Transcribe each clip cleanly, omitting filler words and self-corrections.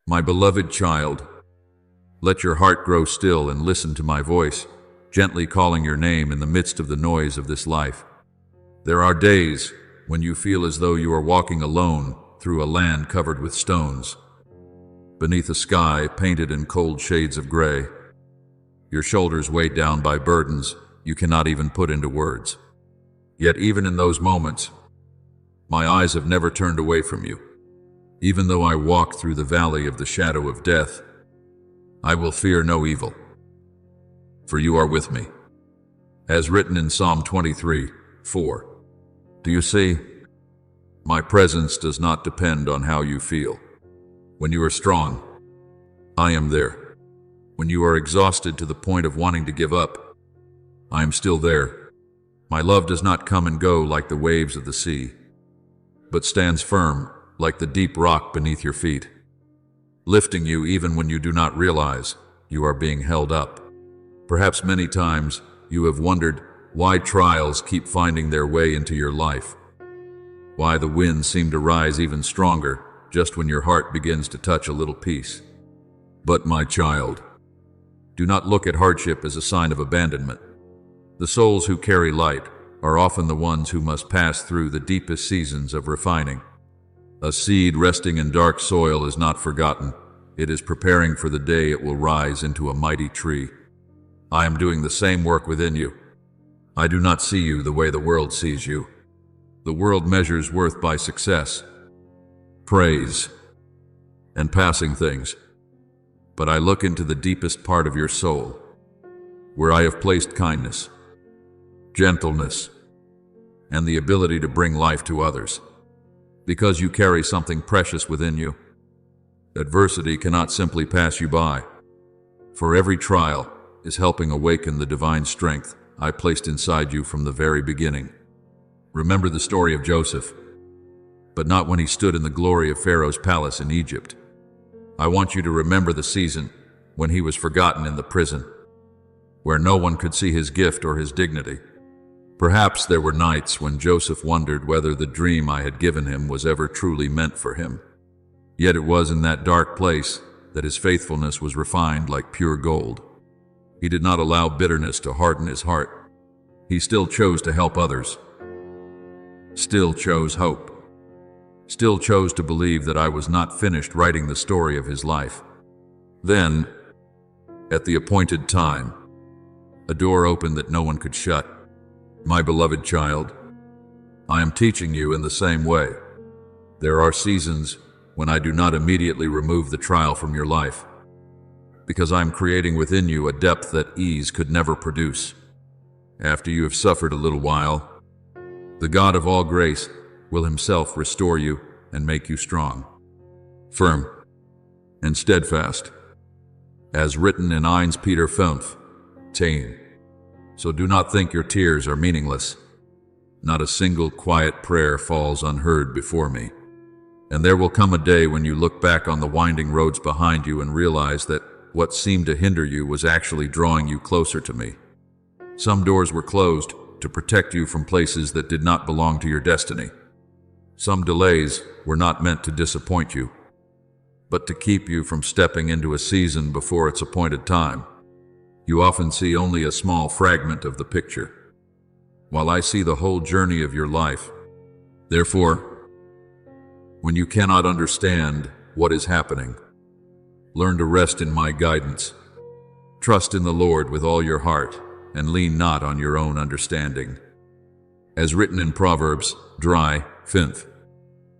My beloved child, let your heart grow still and listen to my voice, gently calling your name in the midst of the noise of this life. There are days when you feel as though you are walking alone through a land covered with stones, beneath a sky painted in cold shades of gray. Your shoulders weighed down by burdens you cannot even put into words. Yet even in those moments, my eyes have never turned away from you. Even though I walk through the valley of the shadow of death, I will fear no evil, for you are with me. As written in Psalm 23:4. Do you see? My presence does not depend on how you feel. When you are strong, I am there. When you are exhausted to the point of wanting to give up, I am still there. My love does not come and go like the waves of the sea, but stands firm like the deep rock beneath your feet, lifting you even when you do not realize you are being held up. Perhaps many times you have wondered why trials keep finding their way into your life, why the winds seem to rise even stronger just when your heart begins to touch a little peace. But my child, do not look at hardship as a sign of abandonment. The souls who carry light are often the ones who must pass through the deepest seasons of refining. A seed resting in dark soil is not forgotten. It is preparing for the day it will rise into a mighty tree. I am doing the same work within you. I do not see you the way the world sees you. The world measures worth by success, praise, and passing things. But I look into the deepest part of your soul, where I have placed kindness, gentleness, and the ability to bring life to others. Because you carry something precious within you, adversity cannot simply pass you by. For every trial is helping awaken the divine strength I placed inside you from the very beginning. Remember the story of Joseph, but not when he stood in the glory of Pharaoh's palace in Egypt. I want you to remember the season when he was forgotten in the prison, where no one could see his gift or his dignity. Perhaps there were nights when Joseph wondered whether the dream I had given him was ever truly meant for him. Yet it was in that dark place that his faithfulness was refined like pure gold. He did not allow bitterness to harden his heart. He still chose to help others, still chose hope, still chose to believe that I was not finished writing the story of his life. Then, at the appointed time, a door opened that no one could shut. My beloved child, I am teaching you in the same way. There are seasons when I do not immediately remove the trial from your life, because I am creating within you a depth that ease could never produce. After you have suffered a little while, the God of all grace will himself restore you and make you strong, firm, and steadfast, as written in 1 Peter 5:10. So do not think your tears are meaningless. Not a single quiet prayer falls unheard before me. And there will come a day when you look back on the winding roads behind you and realize that what seemed to hinder you was actually drawing you closer to me. Some doors were closed to protect you from places that did not belong to your destiny. Some delays were not meant to disappoint you, but to keep you from stepping into a season before its appointed time. You often see only a small fragment of the picture, while I see the whole journey of your life. Therefore, when you cannot understand what is happening, learn to rest in my guidance. Trust in the Lord with all your heart, and lean not on your own understanding. As written in Proverbs 3:5,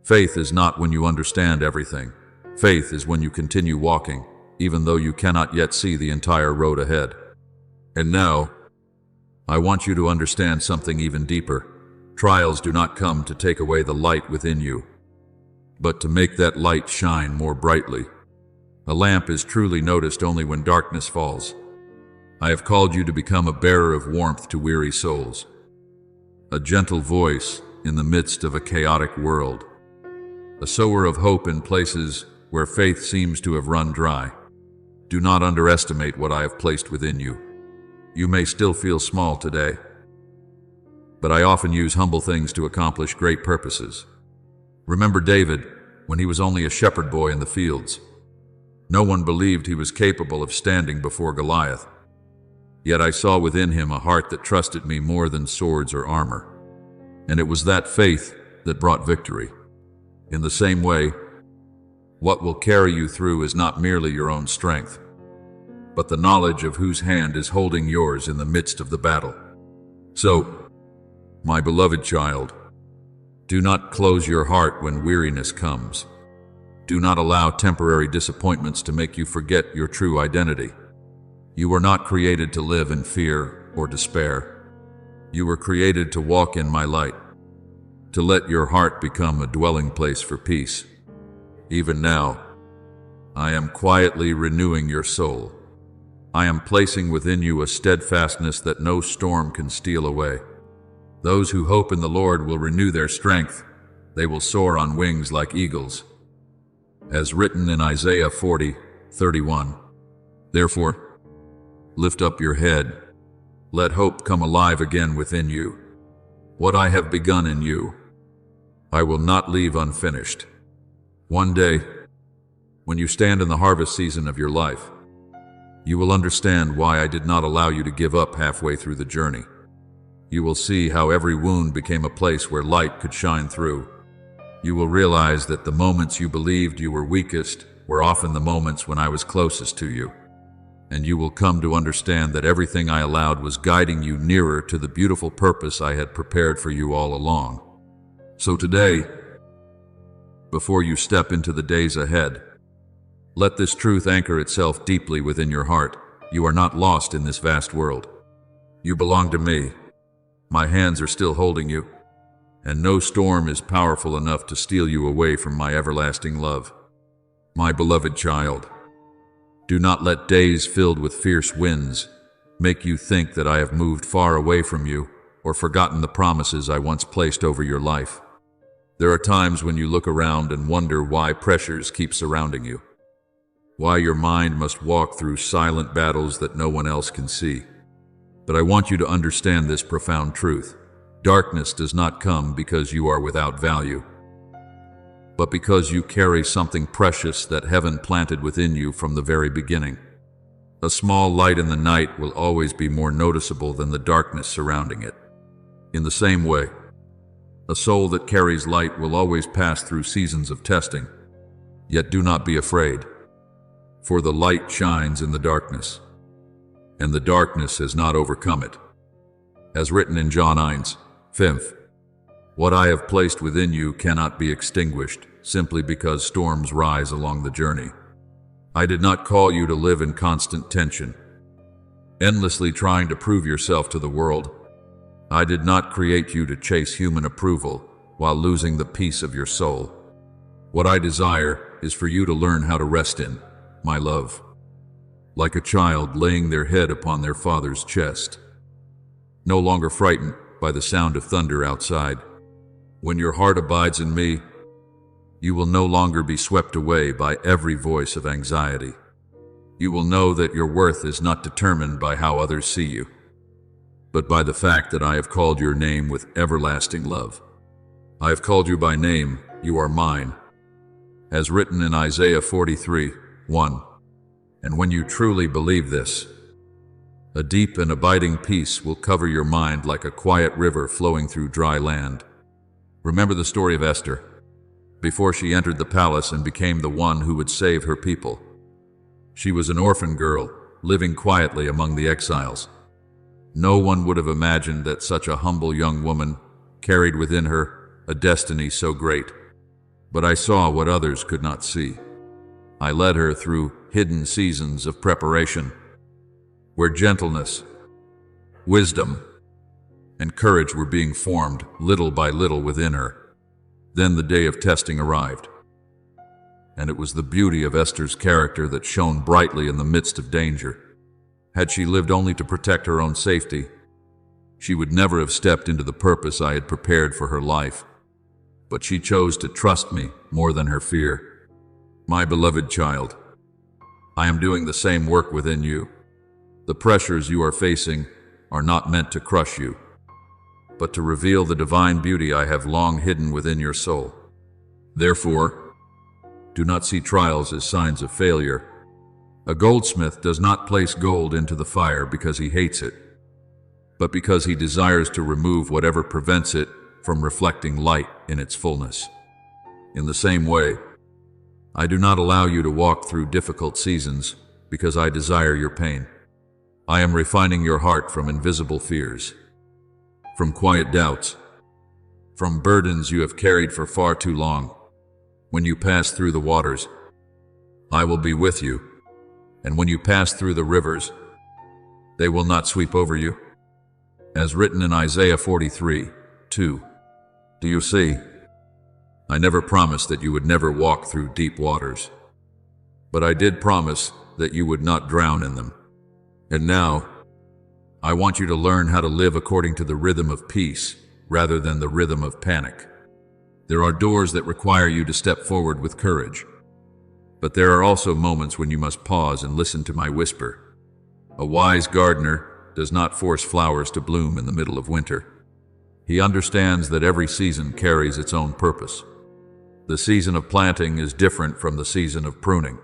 faith is not when you understand everything. Faith is when you continue walking, even though you cannot yet see the entire road ahead. And now, I want you to understand something even deeper. Trials do not come to take away the light within you, but to make that light shine more brightly. A lamp is truly noticed only when darkness falls. I have called you to become a bearer of warmth to weary souls, a gentle voice in the midst of a chaotic world, a sower of hope in places where faith seems to have run dry. Do not underestimate what I have placed within you. You may still feel small today, but I often use humble things to accomplish great purposes. Remember David when he was only a shepherd boy in the fields. No one believed he was capable of standing before Goliath. Yet I saw within him a heart that trusted me more than swords or armor. And it was that faith that brought victory. In the same way, what will carry you through is not merely your own strength, but the knowledge of whose hand is holding yours in the midst of the battle. So, my beloved child, do not close your heart when weariness comes. Do not allow temporary disappointments to make you forget your true identity. You were not created to live in fear or despair. You were created to walk in my light, to let your heart become a dwelling place for peace. Even now, I am quietly renewing your soul. I am placing within you a steadfastness that no storm can steal away. Those who hope in the Lord will renew their strength. They will soar on wings like eagles. As written in Isaiah 40:31. Therefore, lift up your head. Let hope come alive again within you. What I have begun in you, I will not leave unfinished. One day, when you stand in the harvest season of your life, you will understand why I did not allow you to give up halfway through the journey. You will see how every wound became a place where light could shine through. You will realize that the moments you believed you were weakest were often the moments when I was closest to you. And you will come to understand that everything I allowed was guiding you nearer to the beautiful purpose I had prepared for you all along. So today, before you step into the days ahead, let this truth anchor itself deeply within your heart. You are not lost in this vast world. You belong to me. My hands are still holding you, and no storm is powerful enough to steal you away from my everlasting love. My beloved child, do not let days filled with fierce winds make you think that I have moved far away from you or forgotten the promises I once placed over your life. There are times when you look around and wonder why pressures keep surrounding you, why your mind must walk through silent battles that no one else can see. But I want you to understand this profound truth. Darkness does not come because you are without value, but because you carry something precious that heaven planted within you from the very beginning. A small light in the night will always be more noticeable than the darkness surrounding it. In the same way, a soul that carries light will always pass through seasons of testing. Yet do not be afraid, for the light shines in the darkness, and the darkness has not overcome it. As written in John 9:5, what I have placed within you cannot be extinguished simply because storms rise along the journey. I did not call you to live in constant tension, endlessly trying to prove yourself to the world. I did not create you to chase human approval while losing the peace of your soul. What I desire is for you to learn how to rest in my love, like a child laying their head upon their father's chest, no longer frightened by the sound of thunder outside. When your heart abides in me, you will no longer be swept away by every voice of anxiety. You will know that your worth is not determined by how others see you, but by the fact that I have called your name with everlasting love. I have called you by name, you are mine, as written in Isaiah 43:1. And when you truly believe this, a deep and abiding peace will cover your mind like a quiet river flowing through dry land. Remember the story of Esther, before she entered the palace and became the one who would save her people. She was an orphan girl, living quietly among the exiles. No one would have imagined that such a humble young woman carried within her a destiny so great. But I saw what others could not see. I led her through hidden seasons of preparation, where gentleness, wisdom, and courage were being formed little by little within her. Then the day of testing arrived, and it was the beauty of Esther's character that shone brightly in the midst of danger. Had she lived only to protect her own safety, she would never have stepped into the purpose I had prepared for her life. But she chose to trust me more than her fear. My beloved child, I am doing the same work within you. The pressures you are facing are not meant to crush you, but to reveal the divine beauty I have long hidden within your soul. Therefore, do not see trials as signs of failure, A goldsmith does not place gold into the fire because he hates it, but because he desires to remove whatever prevents it from reflecting light in its fullness. In the same way, I do not allow you to walk through difficult seasons because I desire your pain. I am refining your heart from invisible fears, from quiet doubts, from burdens you have carried for far too long. When you pass through the waters, I will be with you, and when you pass through the rivers, they will not sweep over you. As written in Isaiah 43:2. Do you see? I never promised that you would never walk through deep waters, but I did promise that you would not drown in them. And now, I want you to learn how to live according to the rhythm of peace rather than the rhythm of panic. There are doors that require you to step forward with courage, but there are also moments when you must pause and listen to my whisper. A wise gardener does not force flowers to bloom in the middle of winter. He understands that every season carries its own purpose. The season of planting is different from the season of pruning,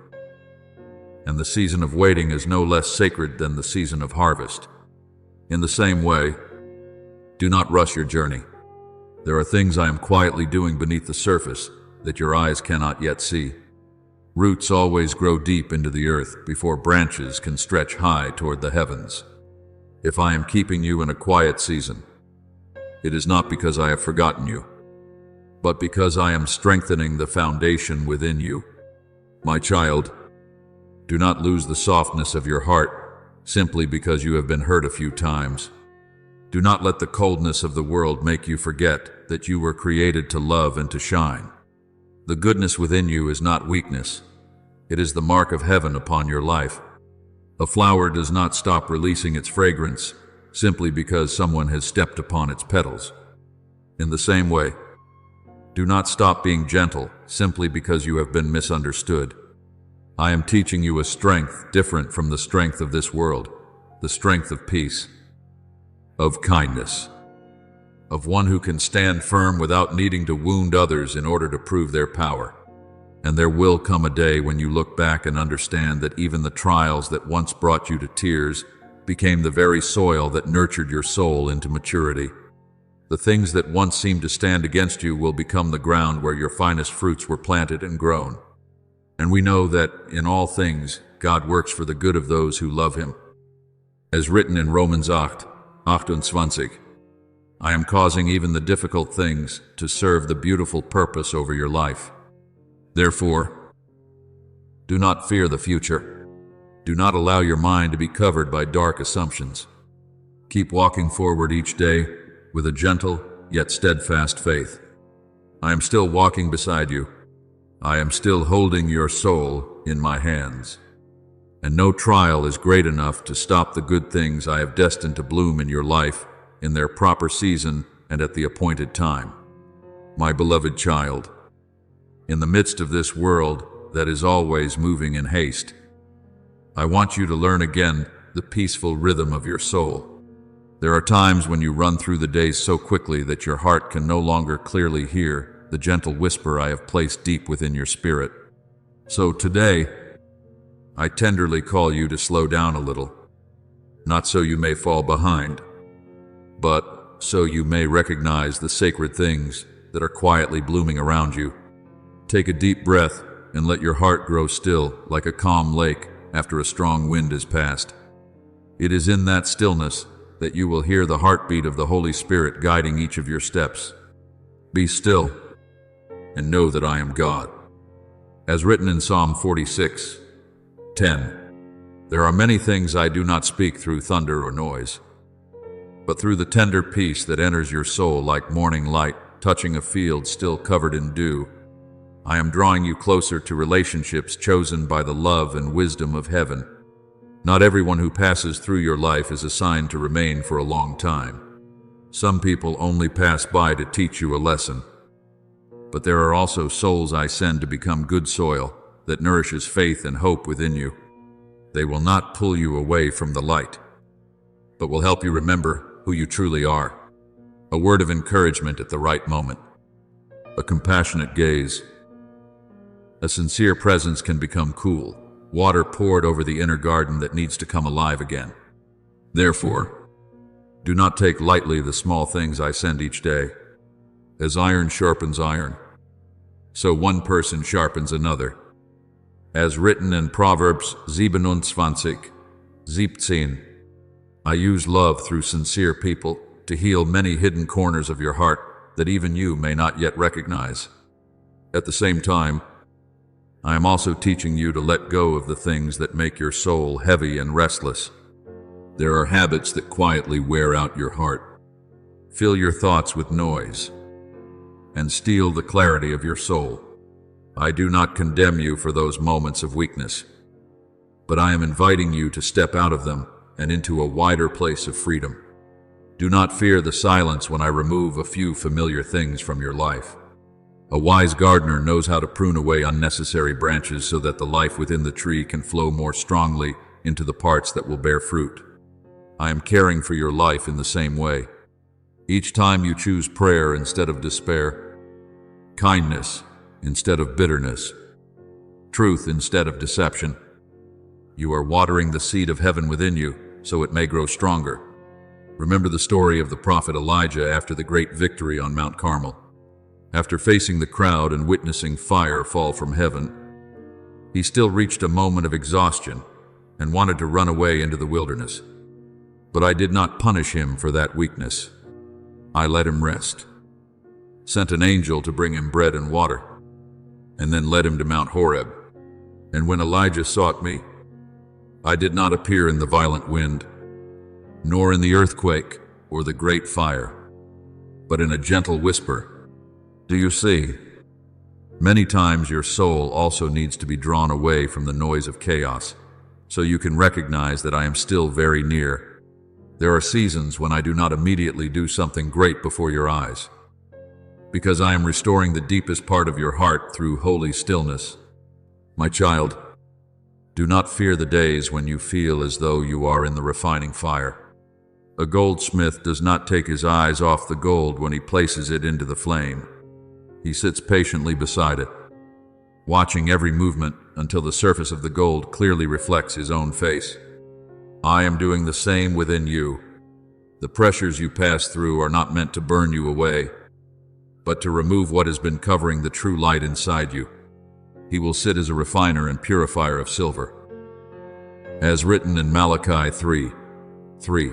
and the season of waiting is no less sacred than the season of harvest. In the same way, do not rush your journey. There are things I am quietly doing beneath the surface that your eyes cannot yet see. Roots always grow deep into the earth before branches can stretch high toward the heavens. If I am keeping you in a quiet season, it is not because I have forgotten you, but because I am strengthening the foundation within you. My child, do not lose the softness of your heart simply because you have been hurt a few times. Do not let the coldness of the world make you forget that you were created to love and to shine. The goodness within you is not weakness. It is the mark of heaven upon your life. A flower does not stop releasing its fragrance simply because someone has stepped upon its petals. In the same way, do not stop being gentle simply because you have been misunderstood. I am teaching you a strength different from the strength of this world, the strength of peace, of kindness, of one who can stand firm without needing to wound others in order to prove their power. And there will come a day when you look back and understand that even the trials that once brought you to tears became the very soil that nurtured your soul into maturity. The things that once seemed to stand against you will become the ground where your finest fruits were planted and grown. And we know that, in all things, God works for the good of those who love Him. As written in Romans 8:28, I am causing even the difficult things to serve the beautiful purpose over your life. Therefore, do not fear the future. Do not allow your mind to be covered by dark assumptions. Keep walking forward each day with a gentle yet steadfast faith. I am still walking beside you. I am still holding your soul in my hands. And no trial is great enough to stop the good things I have destined to bloom in your life in their proper season and at the appointed time. My beloved child, in the midst of this world that is always moving in haste, I want you to learn again the peaceful rhythm of your soul. There are times when you run through the days so quickly that your heart can no longer clearly hear the gentle whisper I have placed deep within your spirit. So today, I tenderly call you to slow down a little, not so you may fall behind, but so you may recognize the sacred things that are quietly blooming around you. Take a deep breath and let your heart grow still like a calm lake after a strong wind has passed. It is in that stillness that you will hear the heartbeat of the Holy Spirit guiding each of your steps. Be still and know that I am God. As written in Psalm 46:10, there are many things I do not speak through thunder or noise, but through the tender peace that enters your soul like morning light touching a field still covered in dew. I am drawing you closer to relationships chosen by the love and wisdom of heaven. Not everyone who passes through your life is assigned to remain for a long time. Some people only pass by to teach you a lesson. But there are also souls I send to become good soil that nourishes faith and hope within you. They will not pull you away from the light, but will help you remember who you truly are. A word of encouragement at the right moment. A compassionate gaze. A sincere presence can become cool, water poured over the inner garden that needs to come alive again. Therefore, do not take lightly the small things I send each day. As iron sharpens iron, so one person sharpens another. As written in Proverbs 27:17, I use love through sincere people to heal many hidden corners of your heart that even you may not yet recognize. At the same time, I am also teaching you to let go of the things that make your soul heavy and restless. There are habits that quietly wear out your heart, fill your thoughts with noise, and steal the clarity of your soul. I do not condemn you for those moments of weakness, but I am inviting you to step out of them and into a wider place of freedom. Do not fear the silence when I remove a few familiar things from your life. A wise gardener knows how to prune away unnecessary branches so that the life within the tree can flow more strongly into the parts that will bear fruit. I am caring for your life in the same way. Each time you choose prayer instead of despair, kindness instead of bitterness, truth instead of deception, you are watering the seed of heaven within you so it may grow stronger. Remember the story of the prophet Elijah after the great victory on Mount Carmel. After facing the crowd and witnessing fire fall from heaven, he still reached a moment of exhaustion and wanted to run away into the wilderness. But I did not punish him for that weakness. I let him rest, sent an angel to bring him bread and water, and then led him to Mount Horeb. And when Elijah sought me, I did not appear in the violent wind, nor in the earthquake or the great fire, but in a gentle whisper. Do you see? Many times your soul also needs to be drawn away from the noise of chaos, so you can recognize that I am still very near. There are seasons when I do not immediately do something great before your eyes, because I am restoring the deepest part of your heart through holy stillness. My child, do not fear the days when you feel as though you are in the refining fire. A goldsmith does not take his eyes off the gold when he places it into the flame. He sits patiently beside it, watching every movement until the surface of the gold clearly reflects his own face. I am doing the same within you. The pressures you pass through are not meant to burn you away, but to remove what has been covering the true light inside you. He will sit as a refiner and purifier of silver. As written in Malachi 3:3,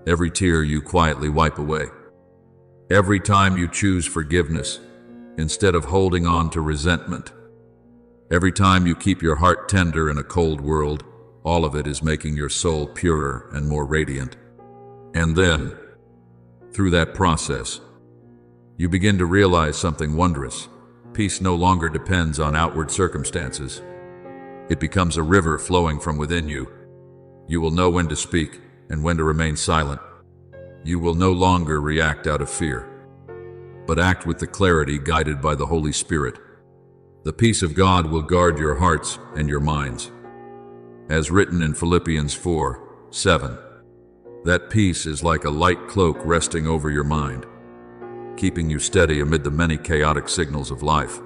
every tear you quietly wipe away. Every time you choose forgiveness instead of holding on to resentment. Every time you keep your heart tender in a cold world, all of it is making your soul purer and more radiant. And then, through that process, you begin to realize something wondrous. Peace no longer depends on outward circumstances. It becomes a river flowing from within you. You will know when to speak and when to remain silent. You will no longer react out of fear, but act with the clarity guided by the Holy Spirit. The peace of God will guard your hearts and your minds. As written in Philippians 4:7, that peace is like a light cloak resting over your mind, keeping you steady amid the many chaotic signals of life.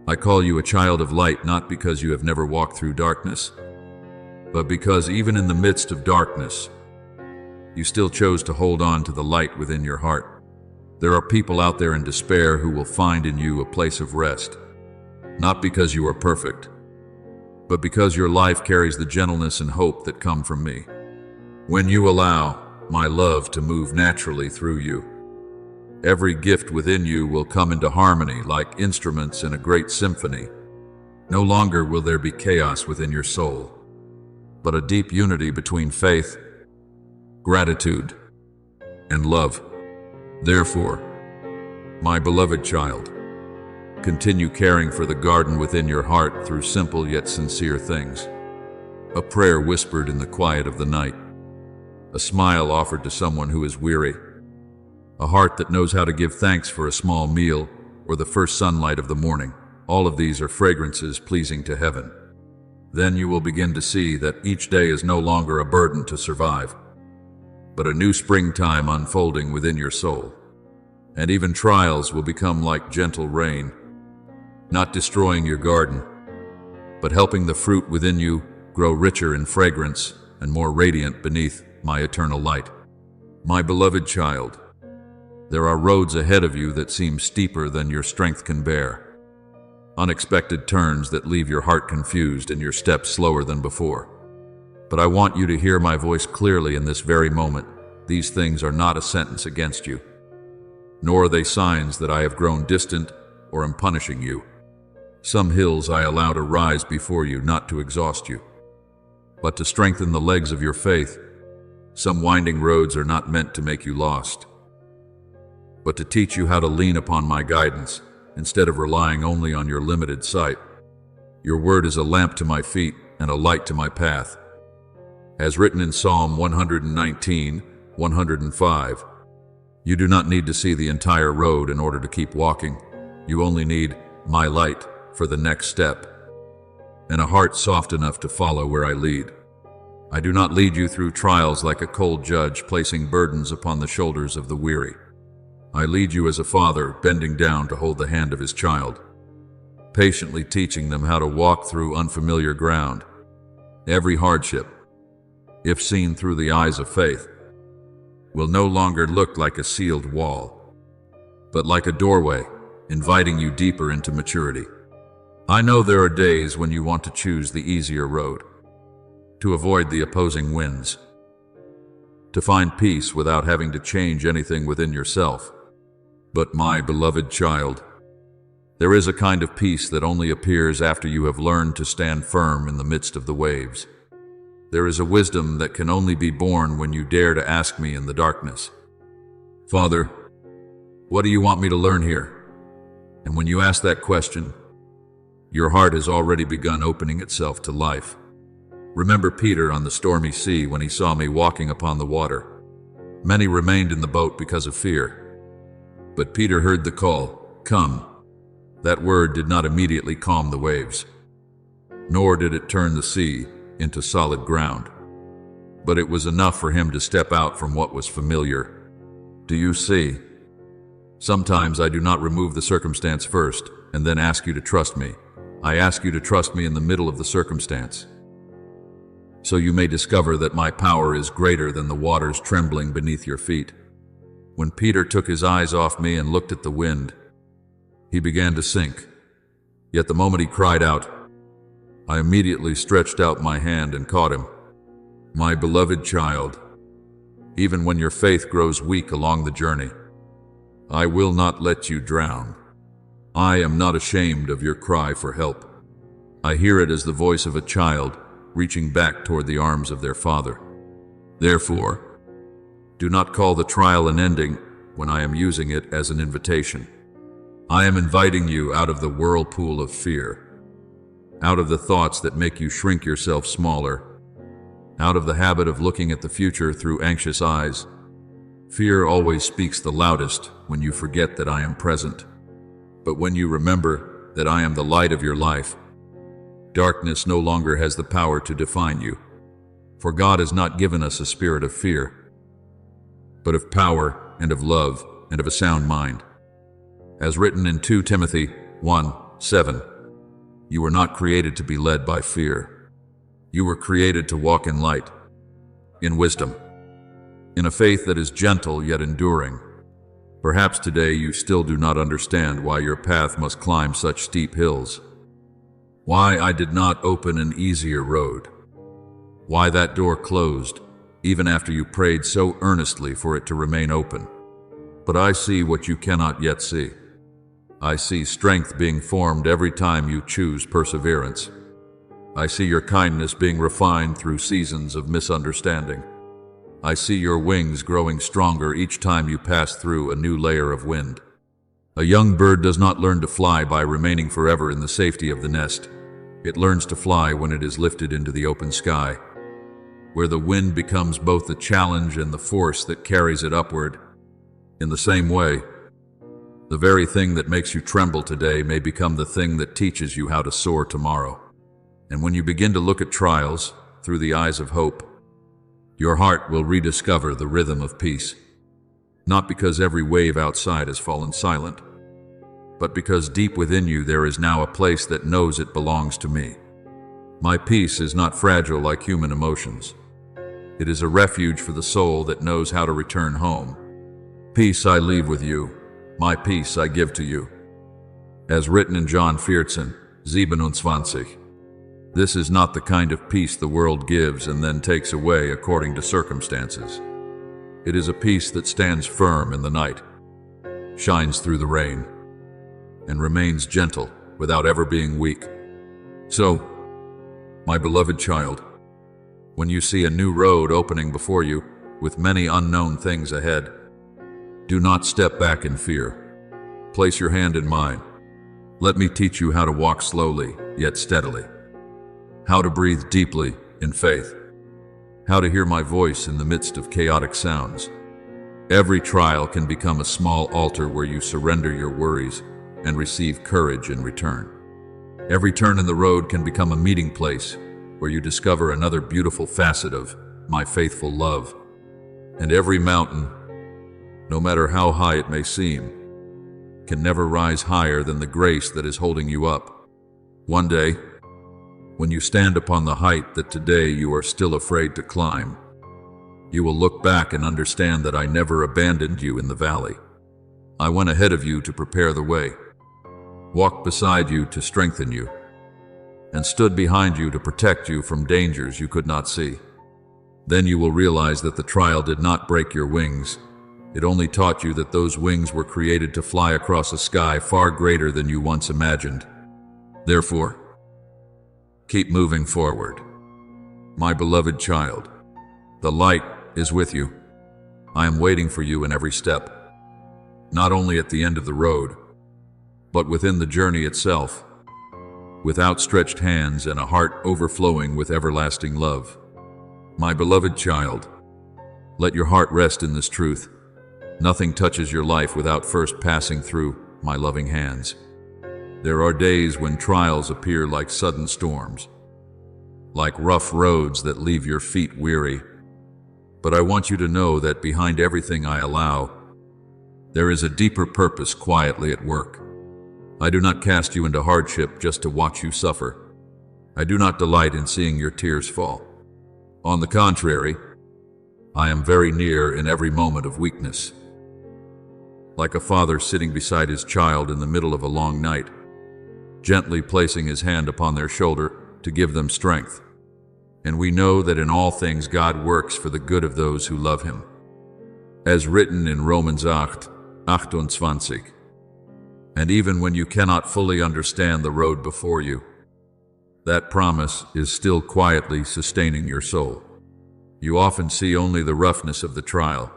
I call you a child of light not because you have never walked through darkness, but because even in the midst of darkness, you still chose to hold on to the light within your heart. There are people out there in despair who will find in you a place of rest, not because you are perfect, but because your life carries the gentleness and hope that come from me. When you allow my love to move naturally through you, every gift within you will come into harmony like instruments in a great symphony. No longer will there be chaos within your soul, but a deep unity between faith, gratitude, and love. Therefore, my beloved child, continue caring for the garden within your heart through simple yet sincere things. A prayer whispered in the quiet of the night, a smile offered to someone who is weary, a heart that knows how to give thanks for a small meal or the first sunlight of the morning. All of these are fragrances pleasing to heaven. Then you will begin to see that each day is no longer a burden to survive, but a new springtime unfolding within your soul. And even trials will become like gentle rain, not destroying your garden, but helping the fruit within you grow richer in fragrance and more radiant beneath my eternal light. My beloved child, there are roads ahead of you that seem steeper than your strength can bear. Unexpected turns that leave your heart confused and your steps slower than before. But I want you to hear my voice clearly in this very moment. These things are not a sentence against you, nor are they signs that I have grown distant or am punishing you. Some hills I allow to rise before you, not to exhaust you, but to strengthen the legs of your faith. Some winding roads are not meant to make you lost, but to teach you how to lean upon my guidance instead of relying only on your limited sight. Your word is a lamp to my feet and a light to my path. As written in Psalm 119:105, you do not need to see the entire road in order to keep walking. You only need my light for the next step, and a heart soft enough to follow where I lead. I do not lead you through trials like a cold judge placing burdens upon the shoulders of the weary. I lead you as a father bending down to hold the hand of his child, patiently teaching them how to walk through unfamiliar ground. Every hardship, if seen through the eyes of faith, will no longer look like a sealed wall, but like a doorway, inviting you deeper into maturity. I know there are days when you want to choose the easier road, to avoid the opposing winds, to find peace without having to change anything within yourself. But my beloved child, there is a kind of peace that only appears after you have learned to stand firm in the midst of the waves. There is a wisdom that can only be born when you dare to ask me in the darkness, "Father, what do you want me to learn here?" And when you ask that question, your heart has already begun opening itself to life. Remember Peter on the stormy sea when he saw me walking upon the water. Many remained in the boat because of fear. But Peter heard the call, "Come." That word did not immediately calm the waves, nor did it turn the sea into solid ground. But it was enough for him to step out from what was familiar. Do you see? Sometimes I do not remove the circumstance first and then ask you to trust me. I ask you to trust me in the middle of the circumstance, so you may discover that my power is greater than the waters trembling beneath your feet. When Peter took his eyes off me and looked at the wind, he began to sink. Yet the moment he cried out, I immediately stretched out my hand and caught him. My beloved child, even when your faith grows weak along the journey, I will not let you drown. I am not ashamed of your cry for help. I hear it as the voice of a child reaching back toward the arms of their father. Therefore, do not call the trial an ending when I am using it as an invitation. I am inviting you out of the whirlpool of fear, out of the thoughts that make you shrink yourself smaller, out of the habit of looking at the future through anxious eyes. Fear always speaks the loudest when you forget that I am present. But when you remember that I am the light of your life, darkness no longer has the power to define you. For God has not given us a spirit of fear, but of power and of love and of a sound mind. As written in 2 Timothy 1:7, you were not created to be led by fear. You were created to walk in light, in wisdom, in a faith that is gentle yet enduring. Perhaps today you still do not understand why your path must climb such steep hills, why I did not open an easier road, why that door closed even after you prayed so earnestly for it to remain open. But I see what you cannot yet see. I see strength being formed every time you choose perseverance. I see your kindness being refined through seasons of misunderstanding. I see your wings growing stronger each time you pass through a new layer of wind. A young bird does not learn to fly by remaining forever in the safety of the nest. It learns to fly when it is lifted into the open sky, where the wind becomes both the challenge and the force that carries it upward. In the same way, the very thing that makes you tremble today may become the thing that teaches you how to soar tomorrow. And when you begin to look at trials through the eyes of hope, your heart will rediscover the rhythm of peace, not because every wave outside has fallen silent, but because deep within you there is now a place that knows it belongs to me. My peace is not fragile like human emotions. It is a refuge for the soul that knows how to return home. Peace I leave with you, my peace I give to you. As written in John 14:27. This is not the kind of peace the world gives and then takes away according to circumstances. It is a peace that stands firm in the night, shines through the rain, and remains gentle without ever being weak. So, my beloved child, when you see a new road opening before you with many unknown things ahead, do not step back in fear. Place your hand in mine. Let me teach you how to walk slowly yet steadily, how to breathe deeply in faith, how to hear my voice in the midst of chaotic sounds. Every trial can become a small altar where you surrender your worries and receive courage in return. Every turn in the road can become a meeting place where you discover another beautiful facet of my faithful love. And every mountain, no matter how high it may seem, can never rise higher than the grace that is holding you up. One day, when you stand upon the height that today you are still afraid to climb, you will look back and understand that I never abandoned you in the valley. I went ahead of you to prepare the way, walked beside you to strengthen you, and stood behind you to protect you from dangers you could not see. Then you will realize that the trial did not break your wings. It only taught you that those wings were created to fly across a sky far greater than you once imagined. Therefore, keep moving forward. My beloved child, the light is with you. I am waiting for you in every step, not only at the end of the road, but within the journey itself, with outstretched hands and a heart overflowing with everlasting love. My beloved child, let your heart rest in this truth. Nothing touches your life without first passing through my loving hands. There are days when trials appear like sudden storms, like rough roads that leave your feet weary. But I want you to know that behind everything I allow, there is a deeper purpose quietly at work. I do not cast you into hardship just to watch you suffer. I do not delight in seeing your tears fall. On the contrary, I am very near in every moment of weakness. Like a father sitting beside his child in the middle of a long night, gently placing his hand upon their shoulder to give them strength. And we know that in all things God works for the good of those who love him. As written in Romans 8:28. And even when you cannot fully understand the road before you, that promise is still quietly sustaining your soul. You often see only the roughness of the trial,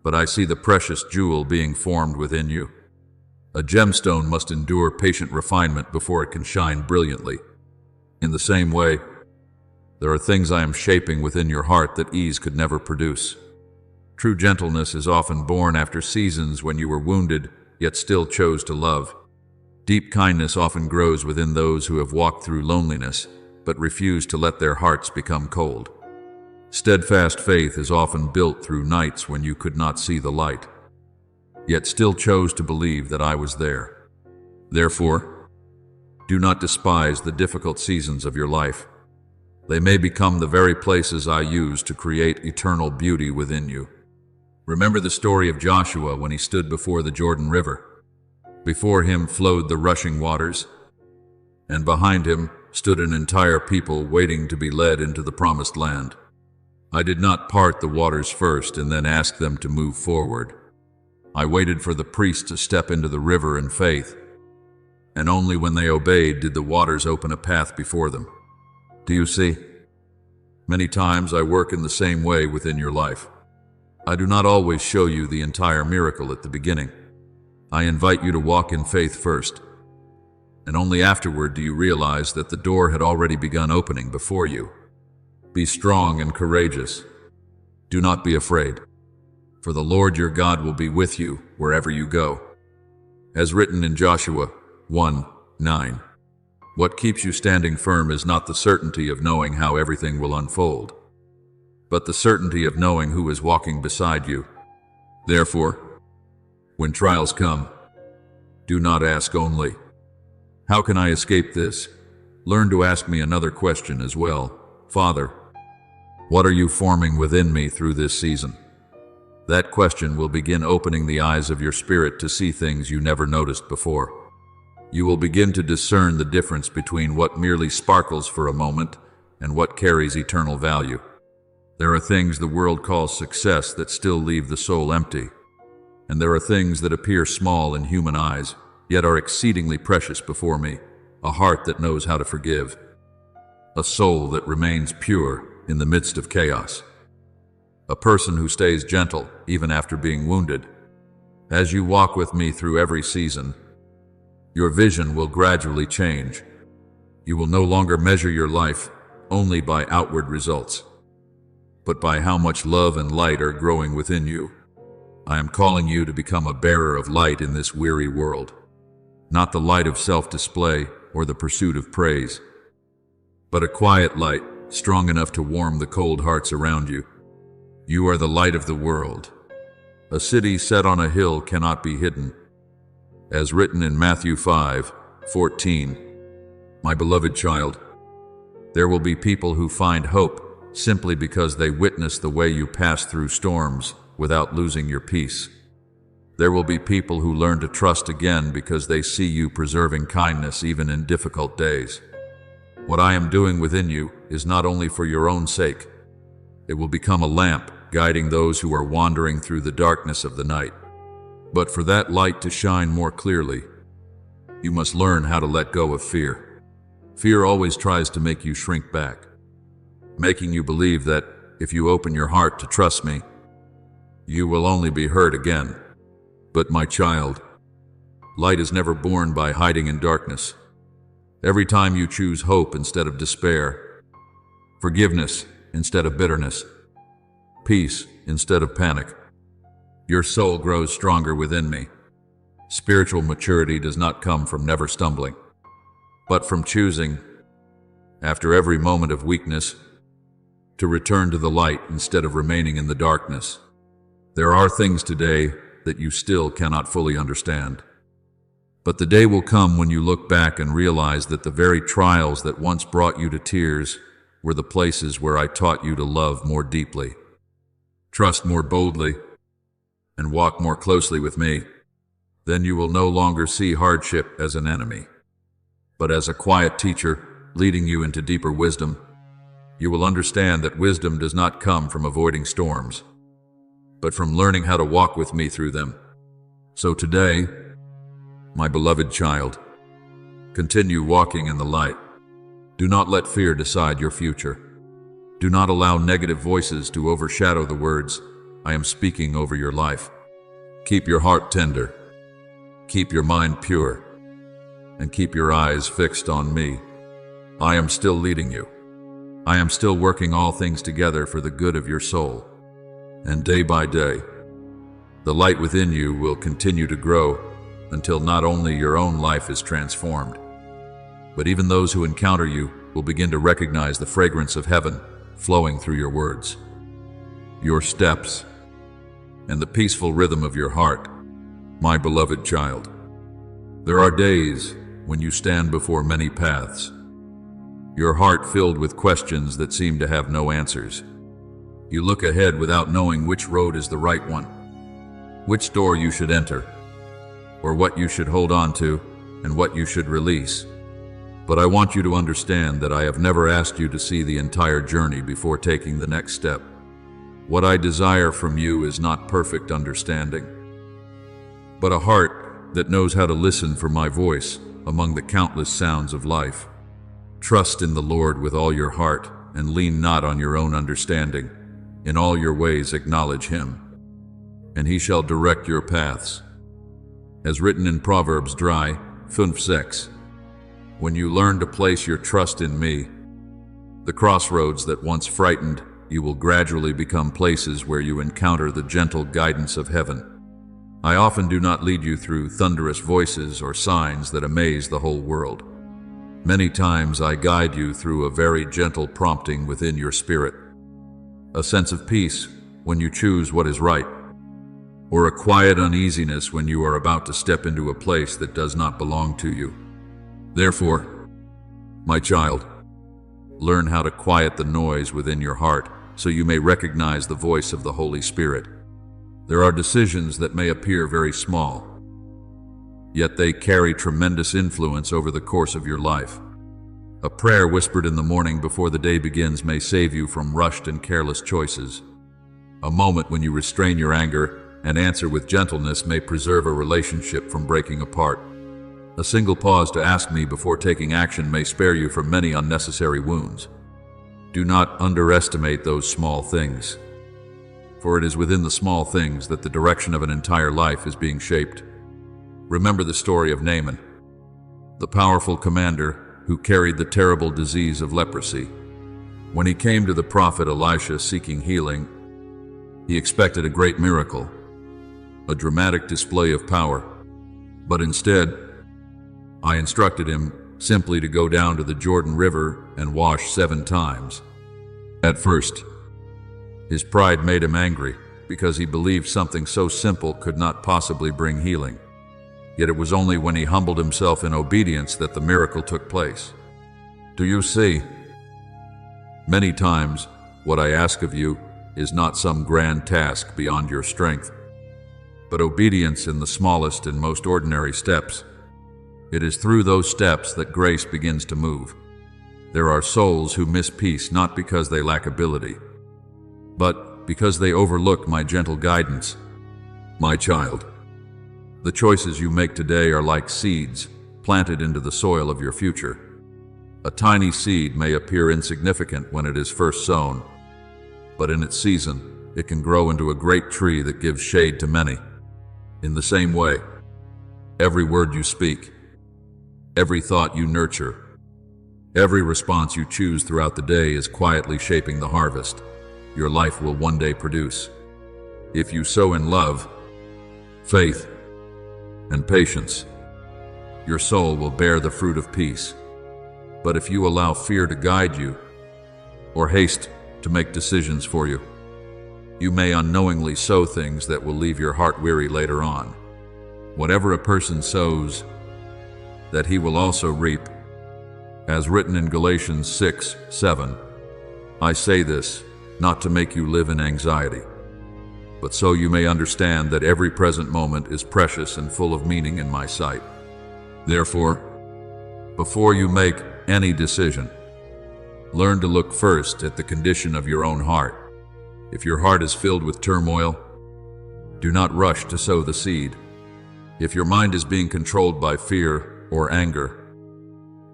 but I see the precious jewel being formed within you. A gemstone must endure patient refinement before it can shine brilliantly. In the same way, there are things I am shaping within your heart that ease could never produce. True gentleness is often born after seasons when you were wounded, yet still chose to love. Deep kindness often grows within those who have walked through loneliness, but refuse to let their hearts become cold. Steadfast faith is often built through nights when you could not see the light, yet still chose to believe that I was there. Therefore, do not despise the difficult seasons of your life. They may become the very places I use to create eternal beauty within you. Remember the story of Joshua when he stood before the Jordan River. Before him flowed the rushing waters, and behind him stood an entire people waiting to be led into the promised land. I did not part the waters first and then ask them to move forward. I waited for the priests to step into the river in faith, and only when they obeyed did the waters open a path before them. Do you see? Many times I work in the same way within your life. I do not always show you the entire miracle at the beginning. I invite you to walk in faith first, and only afterward do you realize that the door had already begun opening before you. Be strong and courageous. Do not be afraid, for the Lord your God will be with you wherever you go. As written in Joshua 1:9, what keeps you standing firm is not the certainty of knowing how everything will unfold, but the certainty of knowing who is walking beside you. Therefore, when trials come, do not ask only, "How can I escape this?" learn to ask me another question as well. Father, what are you forming within me through this season? That question will begin opening the eyes of your spirit to see things you never noticed before. You will begin to discern the difference between what merely sparkles for a moment and what carries eternal value. There are things the world calls success that still leave the soul empty, and there are things that appear small in human eyes, yet are exceedingly precious before me. A heart that knows how to forgive, a soul that remains pure in the midst of chaos, a person who stays gentle even after being wounded. As you walk with me through every season, your vision will gradually change. You will no longer measure your life only by outward results, but by how much love and light are growing within you. I am calling you to become a bearer of light in this weary world, not the light of self-display or the pursuit of praise, but a quiet light, strong enough to warm the cold hearts around you. You are the light of the world. A city set on a hill cannot be hidden. As written in Matthew 5:14, my beloved child, there will be people who find hope simply because they witness the way you pass through storms without losing your peace. There will be people who learn to trust again because they see you preserving kindness even in difficult days. What I am doing within you is not only for your own sake. It will become a lamp guiding those who are wandering through the darkness of the night. But for that light to shine more clearly, you must learn how to let go of fear. Fear always tries to make you shrink back, making you believe that if you open your heart to trust me, you will only be hurt again. But my child, light is never born by hiding in darkness. Every time you choose hope instead of despair, forgiveness instead of bitterness, peace instead of panic, your soul grows stronger within me. Spiritual maturity does not come from never stumbling, but from choosing, after every moment of weakness, to return to the light instead of remaining in the darkness. There are things today that you still cannot fully understand. But the day will come when you look back and realize that the very trials that once brought you to tears were the places where I taught you to love more deeply, trust more boldly, and walk more closely with me. Then you will no longer see hardship as an enemy, but as a quiet teacher leading you into deeper wisdom. You will understand that wisdom does not come from avoiding storms, but from learning how to walk with me through them. So today, my beloved child, continue walking in the light. Do not let fear decide your future. Do not allow negative voices to overshadow the words I am speaking over your life. Keep your heart tender, keep your mind pure, and keep your eyes fixed on me. I am still leading you. I am still working all things together for the good of your soul. And day by day, the light within you will continue to grow until not only your own life is transformed, but even those who encounter you will begin to recognize the fragrance of heaven flowing through your words, your steps, and the peaceful rhythm of your heart, my beloved child. There are days when you stand before many paths, your heart filled with questions that seem to have no answers. You look ahead without knowing which road is the right one, which door you should enter, or what you should hold on to and what you should release. But I want you to understand that I have never asked you to see the entire journey before taking the next step. What I desire from you is not perfect understanding, but a heart that knows how to listen for my voice among the countless sounds of life. Trust in the Lord with all your heart and lean not on your own understanding. In all your ways acknowledge him, and he shall direct your paths. As written in Proverbs 3:5, when you learn to place your trust in me, the crossroads that once frightened you will gradually become places where you encounter the gentle guidance of heaven. I often do not lead you through thunderous voices or signs that amaze the whole world. Many times I guide you through a very gentle prompting within your spirit, a sense of peace when you choose what is right, or a quiet uneasiness when you are about to step into a place that does not belong to you. Therefore, My child, learn how to quiet the noise within your heart so you may recognize the voice of the Holy Spirit. There are decisions that may appear very small, yet they carry tremendous influence over the course of your life. A prayer whispered in the morning before the day begins may save you from rushed and careless choices. A moment when you restrain your anger and answer with gentleness may preserve a relationship from breaking apart. A single pause to ask me before taking action may spare you from many unnecessary wounds. Do not underestimate those small things, for it is within the small things that the direction of an entire life is being shaped. Remember the story of Naaman, the powerful commander who carried the terrible disease of leprosy. When he came to the prophet Elisha seeking healing, he expected a great miracle, a dramatic display of power. But instead, I instructed him simply to go down to the Jordan River and wash 7 times. At first, his pride made him angry because he believed something so simple could not possibly bring healing. Yet it was only when he humbled himself in obedience that the miracle took place. Do you see? Many times, what I ask of you is not some grand task beyond your strength, but obedience in the smallest and most ordinary steps. It is through those steps that grace begins to move. There are souls who miss peace not because they lack ability, but because they overlook my gentle guidance. My child, the choices you make today are like seeds planted into the soil of your future. A tiny seed may appear insignificant when it is first sown, but in its season, it can grow into a great tree that gives shade to many. In the same way, every word you speak, every thought you nurture, every response you choose throughout the day is quietly shaping the harvest your life will one day produce. If you sow in love, faith, and patience, your soul will bear the fruit of peace. But if you allow fear to guide you, or haste to make decisions for you, you may unknowingly sow things that will leave your heart weary later on. Whatever a person sows, that he will also reap. As written in Galatians 6:7, I say this, not to make you live in anxiety, but so you may understand that every present moment is precious and full of meaning in my sight. Therefore, before you make any decision, learn to look first at the condition of your own heart. If your heart is filled with turmoil, do not rush to sow the seed. If your mind is being controlled by fear or anger,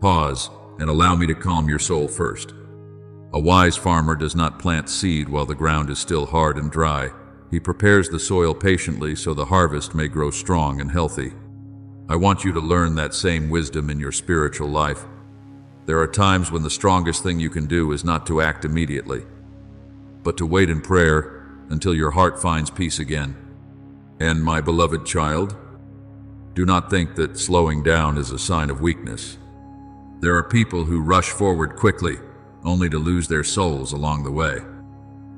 pause and allow me to calm your soul first. A wise farmer does not plant seed while the ground is still hard and dry. He prepares the soil patiently so the harvest may grow strong and healthy. I want you to learn that same wisdom in your spiritual life. There are times when the strongest thing you can do is not to act immediately, but to wait in prayer until your heart finds peace again. And my beloved child, do not think that slowing down is a sign of weakness. There are people who rush forward quickly, only to lose their souls along the way.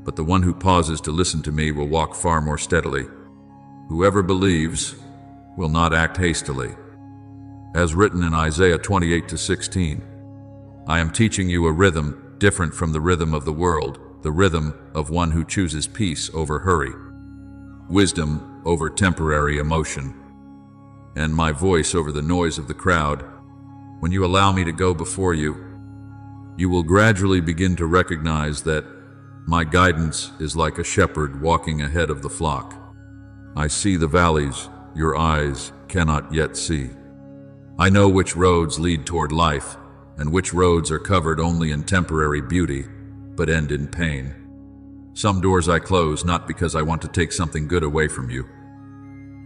But the one who pauses to listen to me will walk far more steadily. Whoever believes will not act hastily. As written in Isaiah 28:16, I am teaching you a rhythm different from the rhythm of the world, the rhythm of one who chooses peace over hurry, wisdom over temporary emotion, and my voice over the noise of the crowd. When you allow me to go before you, you will gradually begin to recognize that my guidance is like a shepherd walking ahead of the flock. I see the valleys your eyes cannot yet see. I know which roads lead toward life, and which roads are covered only in temporary beauty, but end in pain. Some doors I close not because I want to take something good away from you,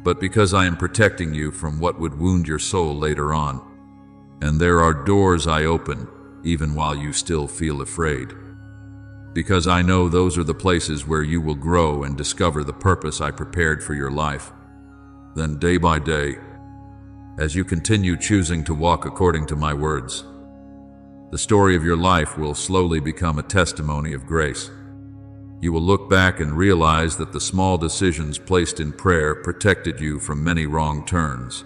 but because I am protecting you from what would wound your soul later on. And there are doors I open, even while you still feel afraid, because I know those are the places where you will grow and discover the purpose I prepared for your life. Then day by day, as you continue choosing to walk according to my words, the story of your life will slowly become a testimony of grace. You will look back and realize that the small decisions placed in prayer protected you from many wrong turns.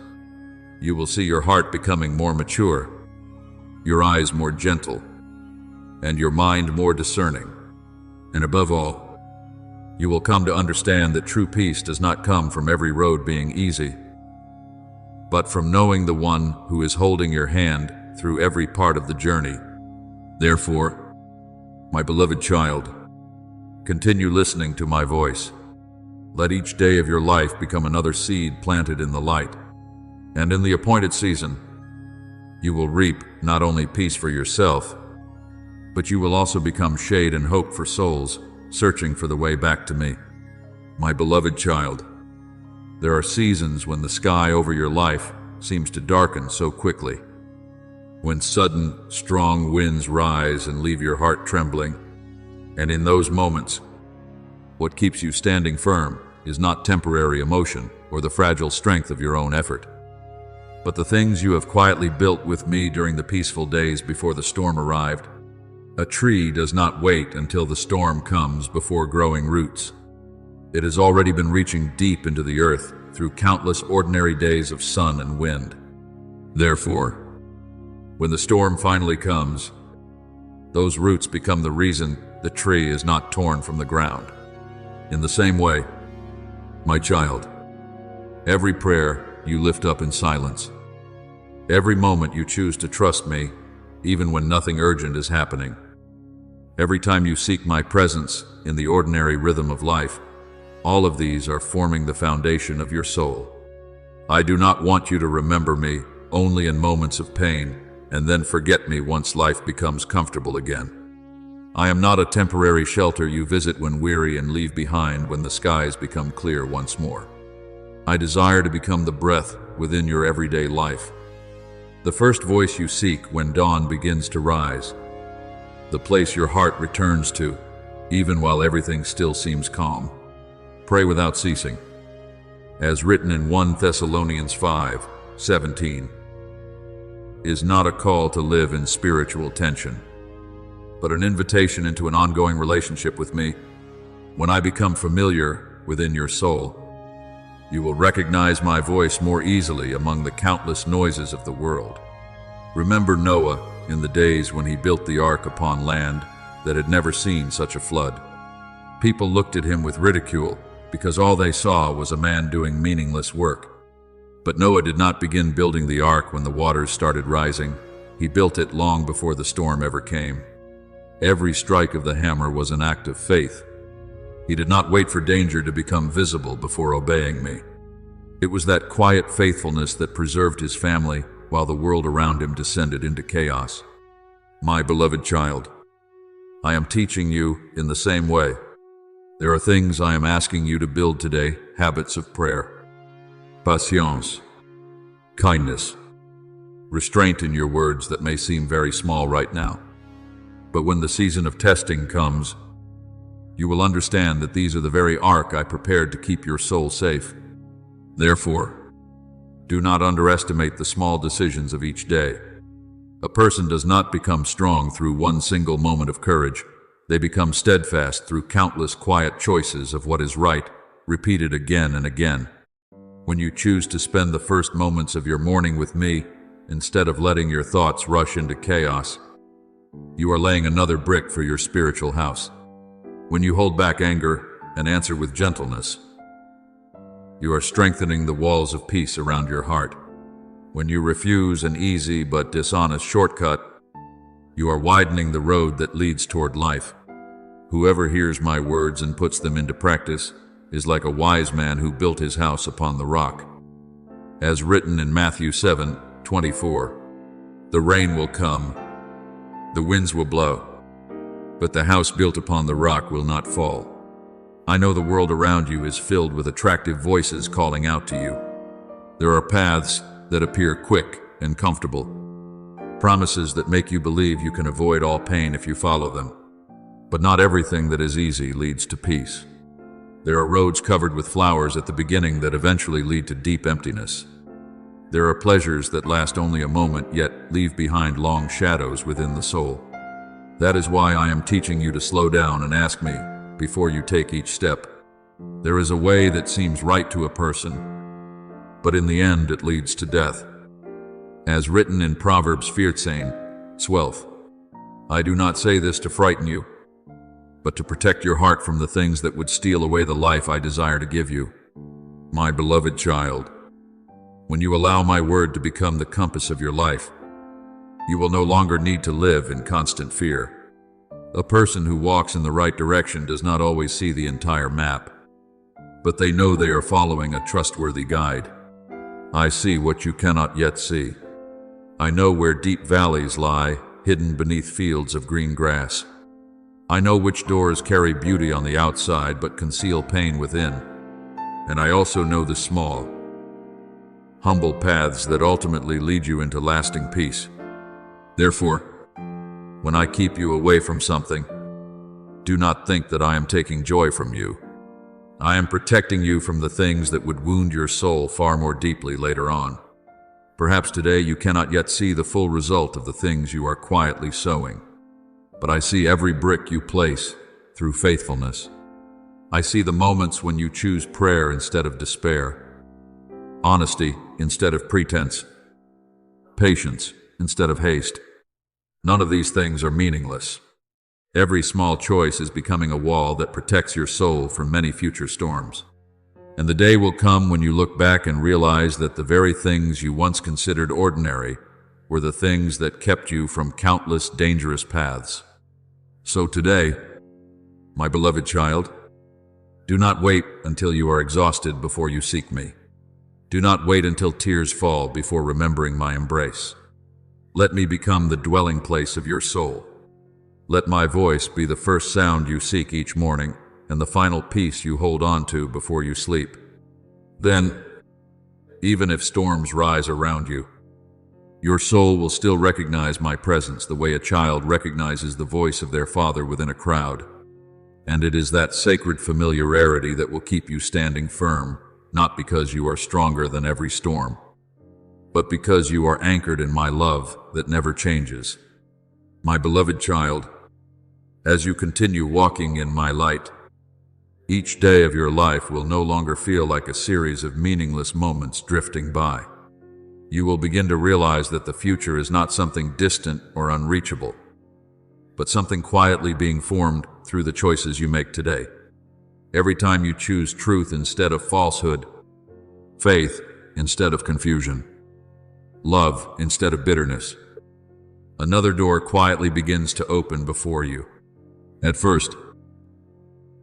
You will see your heart becoming more mature, your eyes more gentle, and your mind more discerning. And above all, you will come to understand that true peace does not come from every road being easy, but from knowing the one who is holding your hand through every part of the journey. Therefore, my beloved child, continue listening to my voice. Let each day of your life become another seed planted in the light, and in the appointed season, you will reap not only peace for yourself, but you will also become shade and hope for souls searching for the way back to me. My beloved child, there are seasons when the sky over your life seems to darken so quickly, when sudden, strong winds rise and leave your heart trembling. And in those moments, what keeps you standing firm is not temporary emotion or the fragile strength of your own effort, but the things you have quietly built with me during the peaceful days before the storm arrived. A tree does not wait until the storm comes before growing roots. It has already been reaching deep into the earth through countless ordinary days of sun and wind. Therefore, when the storm finally comes, those roots become the reason the tree is not torn from the ground. In the same way, my child, every prayer you lift up in silence, every moment you choose to trust me, even when nothing urgent is happening, every time you seek my presence in the ordinary rhythm of life, all of these are forming the foundation of your soul. I do not want you to remember me only in moments of pain and then forget me once life becomes comfortable again. I am not a temporary shelter you visit when weary and leave behind when the skies become clear once more. I desire to become the breath within your everyday life, the first voice you seek when dawn begins to rise, the place your heart returns to, even while everything still seems calm. Pray without ceasing, as written in 1 Thessalonians 5:17, is not a call to live in spiritual tension, but an invitation into an ongoing relationship with me. When I become familiar within your soul, you will recognize my voice more easily among the countless noises of the world. Remember Noah in the days when he built the ark upon land that had never seen such a flood. People looked at him with ridicule because all they saw was a man doing meaningless work. But Noah did not begin building the ark when the waters started rising. He built it long before the storm ever came. Every strike of the hammer was an act of faith. He did not wait for danger to become visible before obeying me. It was that quiet faithfulness that preserved his family while the world around him descended into chaos. My beloved child, I am teaching you in the same way. There are things I am asking you to build today: habits of prayer, patience, kindness, restraint in your words that may seem very small right now. But when the season of testing comes, you will understand that these are the very ark I prepared to keep your soul safe. Therefore, do not underestimate the small decisions of each day. A person does not become strong through one single moment of courage. They become steadfast through countless quiet choices of what is right, repeated again and again. When you choose to spend the first moments of your morning with me, instead of letting your thoughts rush into chaos, you are laying another brick for your spiritual house. When you hold back anger and answer with gentleness, you are strengthening the walls of peace around your heart. When you refuse an easy but dishonest shortcut, you are widening the road that leads toward life. Whoever hears my words and puts them into practice is like a wise man who built his house upon the rock. As written in Matthew 7:24, the rain will come, the winds will blow, but the house built upon the rock will not fall. I know the world around you is filled with attractive voices calling out to you. There are paths that appear quick and comfortable, promises that make you believe you can avoid all pain if you follow them. But not everything that is easy leads to peace. There are roads covered with flowers at the beginning that eventually lead to deep emptiness. There are pleasures that last only a moment yet leave behind long shadows within the soul. That is why I am teaching you to slow down and ask me before you take each step. There is a way that seems right to a person, but in the end it leads to death. As written in Proverbs 14, Swelth. I do not say this to frighten you, but to protect your heart from the things that would steal away the life I desire to give you. My beloved child, when you allow my word to become the compass of your life, you will no longer need to live in constant fear. A person who walks in the right direction does not always see the entire map, but they know they are following a trustworthy guide. I see what you cannot yet see. I know where deep valleys lie, hidden beneath fields of green grass. I know which doors carry beauty on the outside but conceal pain within. And I also know the small, humble paths that ultimately lead you into lasting peace. Therefore, when I keep you away from something, do not think that I am taking joy from you. I am protecting you from the things that would wound your soul far more deeply later on. Perhaps today you cannot yet see the full result of the things you are quietly sowing, but I see every brick you place through faithfulness. I see the moments when you choose prayer instead of despair, honesty instead of pretense, patience instead of haste. None of these things are meaningless. Every small choice is becoming a wall that protects your soul from many future storms. And the day will come when you look back and realize that the very things you once considered ordinary were the things that kept you from countless dangerous paths. So today, my beloved child, do not wait until you are exhausted before you seek me. Do not wait until tears fall before remembering my embrace. Let me become the dwelling place of your soul. Let my voice be the first sound you seek each morning and the final peace you hold on to before you sleep. Then, even if storms rise around you, your soul will still recognize my presence the way a child recognizes the voice of their father within a crowd. And it is that sacred familiarity that will keep you standing firm, not because you are stronger than every storm, but because you are anchored in my love that never changes. My beloved child, as you continue walking in my light, each day of your life will no longer feel like a series of meaningless moments drifting by. You will begin to realize that the future is not something distant or unreachable, but something quietly being formed through the choices you make today. Every time you choose truth instead of falsehood, faith instead of confusion, love instead of bitterness, another door quietly begins to open before you. At first,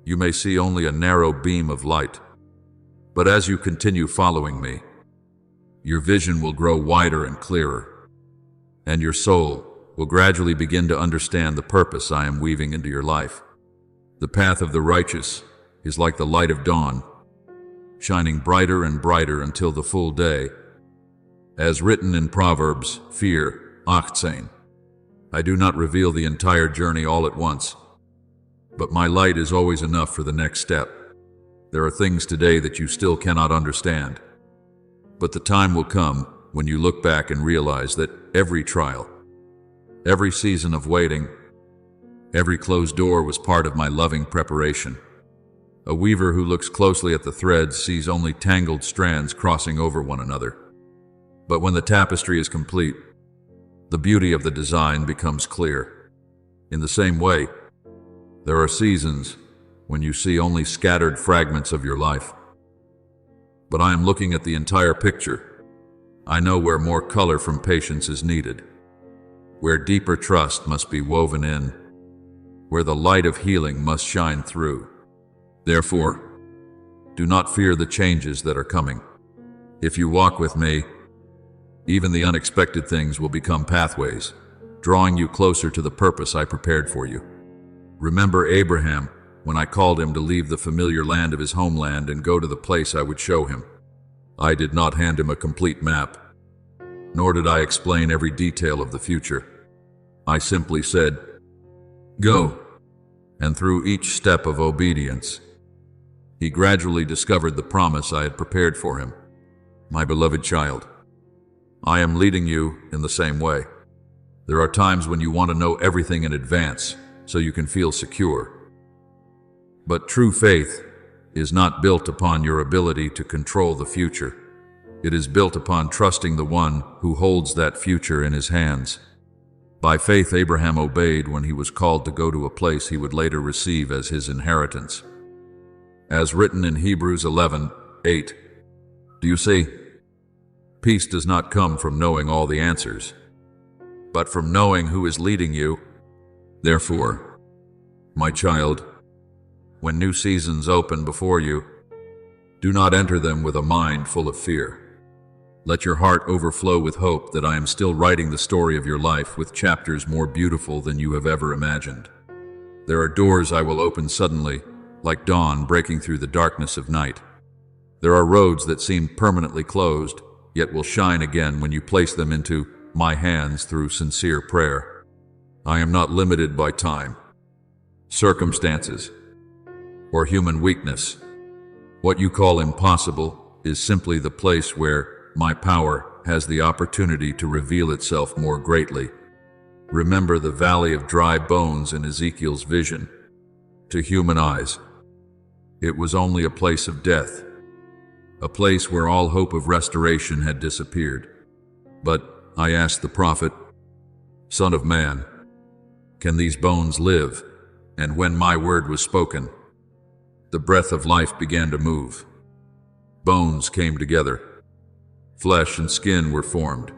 you may see only a narrow beam of light, but as you continue following me, your vision will grow wider and clearer, and your soul will gradually begin to understand the purpose I am weaving into your life. The path of the righteous is like the light of dawn, shining brighter and brighter until the full day. As written in Proverbs 4:18, I do not reveal the entire journey all at once, but my light is always enough for the next step. There are things today that you still cannot understand, but the time will come when you look back and realize that every trial, every season of waiting, every closed door was part of my loving preparation. A weaver who looks closely at the threads sees only tangled strands crossing over one another. But when the tapestry is complete, the beauty of the design becomes clear. In the same way, there are seasons when you see only scattered fragments of your life. But I am looking at the entire picture. I know where more color from patience is needed, where deeper trust must be woven in, where the light of healing must shine through. Therefore, do not fear the changes that are coming. If you walk with me, even the unexpected things will become pathways, drawing you closer to the purpose I prepared for you. Remember Abraham, when I called him to leave the familiar land of his homeland and go to the place I would show him. I did not hand him a complete map, nor did I explain every detail of the future. I simply said, "Go." And through each step of obedience, he gradually discovered the promise I had prepared for him. My beloved child, I am leading you in the same way. There are times when you want to know everything in advance so you can feel secure. But true faith is not built upon your ability to control the future. It is built upon trusting the one who holds that future in his hands. By faith, Abraham obeyed when he was called to go to a place he would later receive as his inheritance. As written in Hebrews 11:8. Do you see? Peace does not come from knowing all the answers, but from knowing who is leading you. Therefore, my child, when new seasons open before you, do not enter them with a mind full of fear. Let your heart overflow with hope that I am still writing the story of your life with chapters more beautiful than you have ever imagined. There are doors I will open suddenly, like dawn breaking through the darkness of night. There are roads that seem permanently closed, yet will shine again when you place them into my hands through sincere prayer. I am not limited by time, circumstances, or human weakness. What you call impossible is simply the place where my power has the opportunity to reveal itself more greatly. Remember the valley of dry bones in Ezekiel's vision. To human eyes, it was only a place of death, a place where all hope of restoration had disappeared. But I asked the prophet, Son of man, can these bones live? And when my word was spoken, the breath of life began to move. Bones came together. Flesh and skin were formed,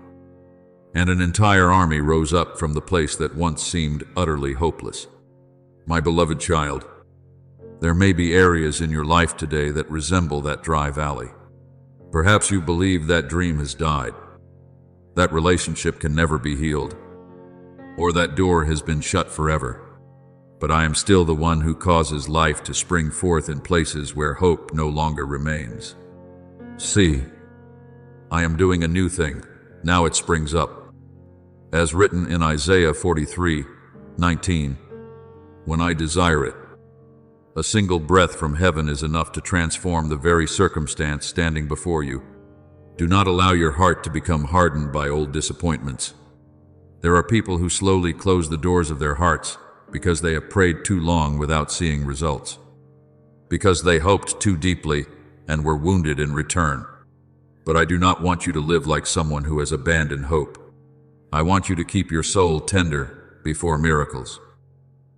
and an entire army rose up from the place that once seemed utterly hopeless. My beloved child, there may be areas in your life today that resemble that dry valley. Perhaps you believe that dream has died, that relationship can never be healed, or that door has been shut forever. But I am still the one who causes life to spring forth in places where hope no longer remains. See, I am doing a new thing. Now it springs up. As written in Isaiah 43:19, when I desire it, a single breath from heaven is enough to transform the very circumstance standing before you. Do not allow your heart to become hardened by old disappointments. There are people who slowly close the doors of their hearts because they have prayed too long without seeing results, because they hoped too deeply and were wounded in return. But I do not want you to live like someone who has abandoned hope. I want you to keep your soul tender before miracles.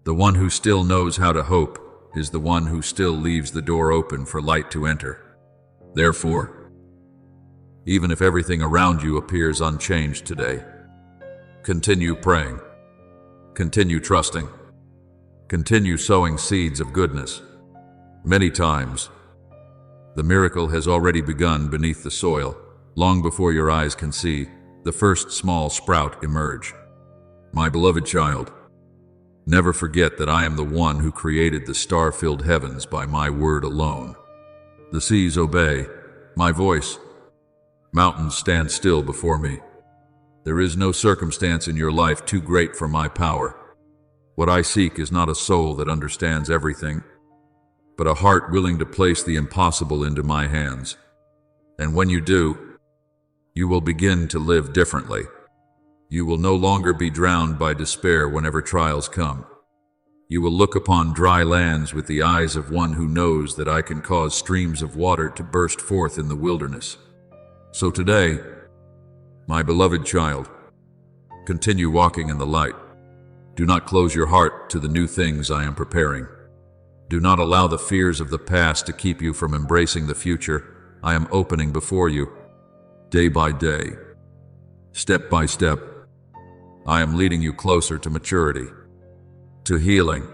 The one who still knows how to hope is the one who still leaves the door open for light to enter. Therefore, even if everything around you appears unchanged today, continue praying, continue trusting, continue sowing seeds of goodness. Many times, the miracle has already begun beneath the soil, long before your eyes can see the first small sprout emerge. My beloved child, never forget that I am the one who created the star-filled heavens by my word alone. The seas obey my voice. Mountains stand still before me. There is no circumstance in your life too great for my power. What I seek is not a soul that understands everything, but a heart willing to place the impossible into my hands. And when you do, you will begin to live differently. You will no longer be drowned by despair whenever trials come. You will look upon dry lands with the eyes of one who knows that I can cause streams of water to burst forth in the wilderness. So today, my beloved child, continue walking in the light. Do not close your heart to the new things I am preparing. Do not allow the fears of the past to keep you from embracing the future I am opening before you. Day by day, step by step, I am leading you closer to maturity, to healing,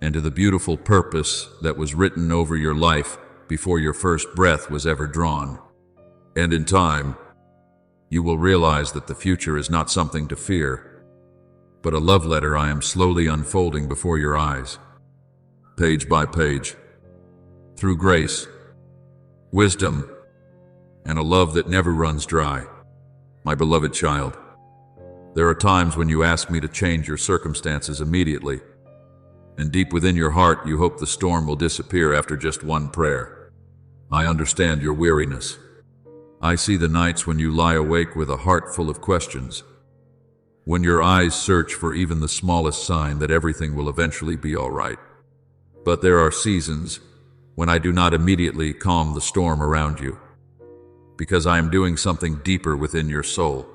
and to the beautiful purpose that was written over your life before your first breath was ever drawn. And in time, you will realize that the future is not something to fear, but a love letter I am slowly unfolding before your eyes, page by page, through grace, wisdom, and a love that never runs dry. My beloved child, there are times when you ask me to change your circumstances immediately, and deep within your heart you hope the storm will disappear after just one prayer. I understand your weariness. I see the nights when you lie awake with a heart full of questions, when your eyes search for even the smallest sign that everything will eventually be all right. But there are seasons when I do not immediately calm the storm around you, because I am doing something deeper within your soul.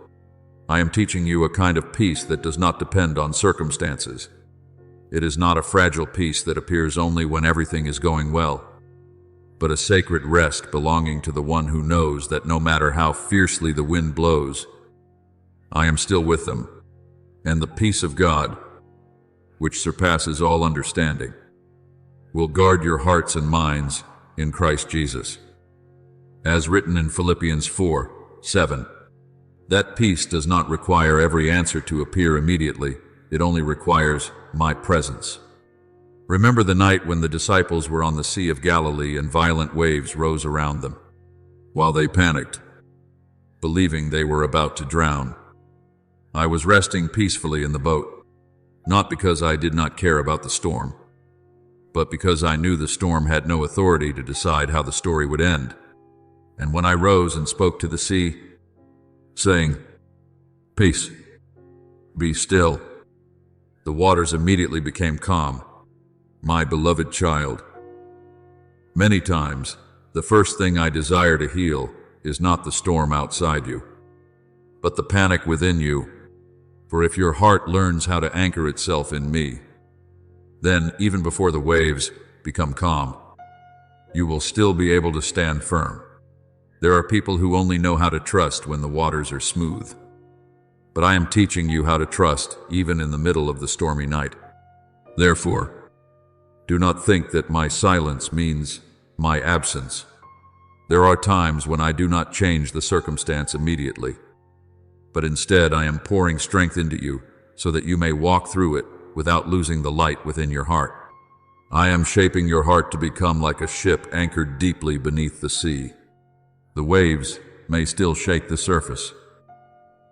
I am teaching you a kind of peace that does not depend on circumstances. It is not a fragile peace that appears only when everything is going well, but a sacred rest belonging to the one who knows that no matter how fiercely the wind blows, I am still with them, and the peace of God, which surpasses all understanding, will guard your hearts and minds in Christ Jesus. As written in Philippians 4:7, that peace does not require every answer to appear immediately. It only requires my presence. Remember the night when the disciples were on the Sea of Galilee and violent waves rose around them, while they panicked, believing they were about to drown. I was resting peacefully in the boat, not because I did not care about the storm, but because I knew the storm had no authority to decide how the story would end. And when I rose and spoke to the sea, saying, "Peace, be still," the waters immediately became calm. My beloved child, many times, the first thing I desire to heal is not the storm outside you, but the panic within you. For if your heart learns how to anchor itself in me, then, even before the waves become calm, you will still be able to stand firm. There are people who only know how to trust when the waters are smooth. But I am teaching you how to trust even in the middle of the stormy night. Therefore, do not think that my silence means my absence. There are times when I do not change the circumstance immediately, but instead I am pouring strength into you so that you may walk through it without losing the light within your heart. I am shaping your heart to become like a ship anchored deeply beneath the sea. The waves may still shake the surface,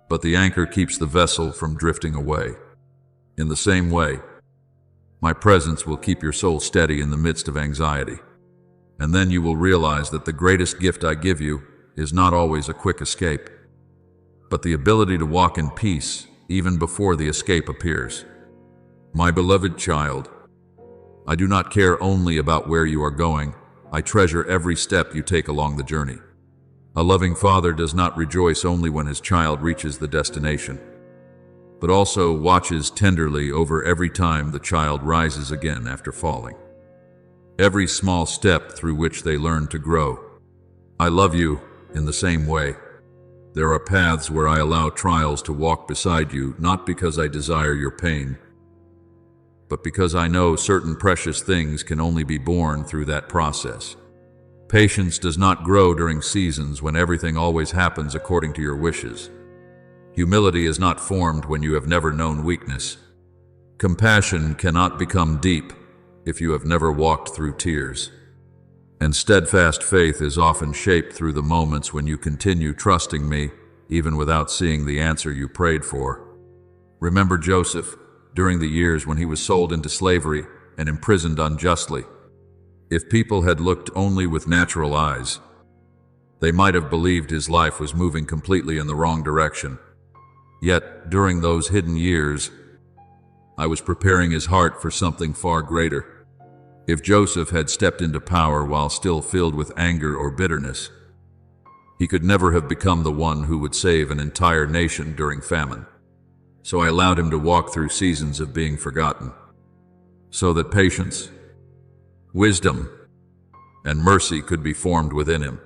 but the anchor keeps the vessel from drifting away. In the same way, my presence will keep your soul steady in the midst of anxiety. And then you will realize that the greatest gift I give you is not always a quick escape, but the ability to walk in peace even before the escape appears. My beloved child, I do not care only about where you are going. I treasure every step you take along the journey. A loving father does not rejoice only when his child reaches the destination, but also watches tenderly over every time the child rises again after falling, every small step through which they learn to grow. I love you in the same way. There are paths where I allow trials to walk beside you, not because I desire your pain, but because I know certain precious things can only be born through that process. Patience does not grow during seasons when everything always happens according to your wishes. Humility is not formed when you have never known weakness. Compassion cannot become deep if you have never walked through tears. And steadfast faith is often shaped through the moments when you continue trusting me, even without seeing the answer you prayed for. Remember Joseph, during the years when he was sold into slavery and imprisoned unjustly. If people had looked only with natural eyes, they might have believed his life was moving completely in the wrong direction. Yet, during those hidden years, I was preparing his heart for something far greater. If Joseph had stepped into power while still filled with anger or bitterness, he could never have become the one who would save an entire nation during famine. So I allowed him to walk through seasons of being forgotten, so that patience, wisdom, and mercy could be formed within him.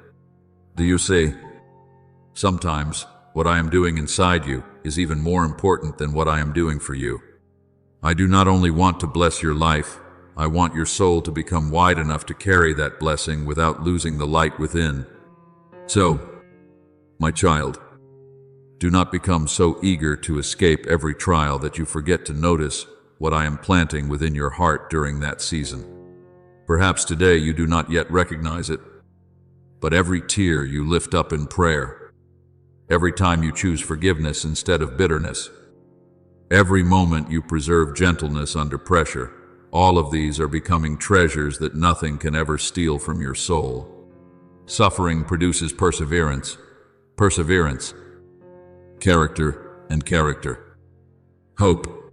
Do you see? Sometimes, what I am doing inside you is even more important than what I am doing for you. I do not only want to bless your life, I want your soul to become wide enough to carry that blessing without losing the light within. So, my child, do not become so eager to escape every trial that you forget to notice what I am planting within your heart during that season. Perhaps today you do not yet recognize it, but every tear you lift up in prayer, every time you choose forgiveness instead of bitterness, every moment you preserve gentleness under pressure, all of these are becoming treasures that nothing can ever steal from your soul. Suffering produces perseverance, perseverance, character, and character. Hope,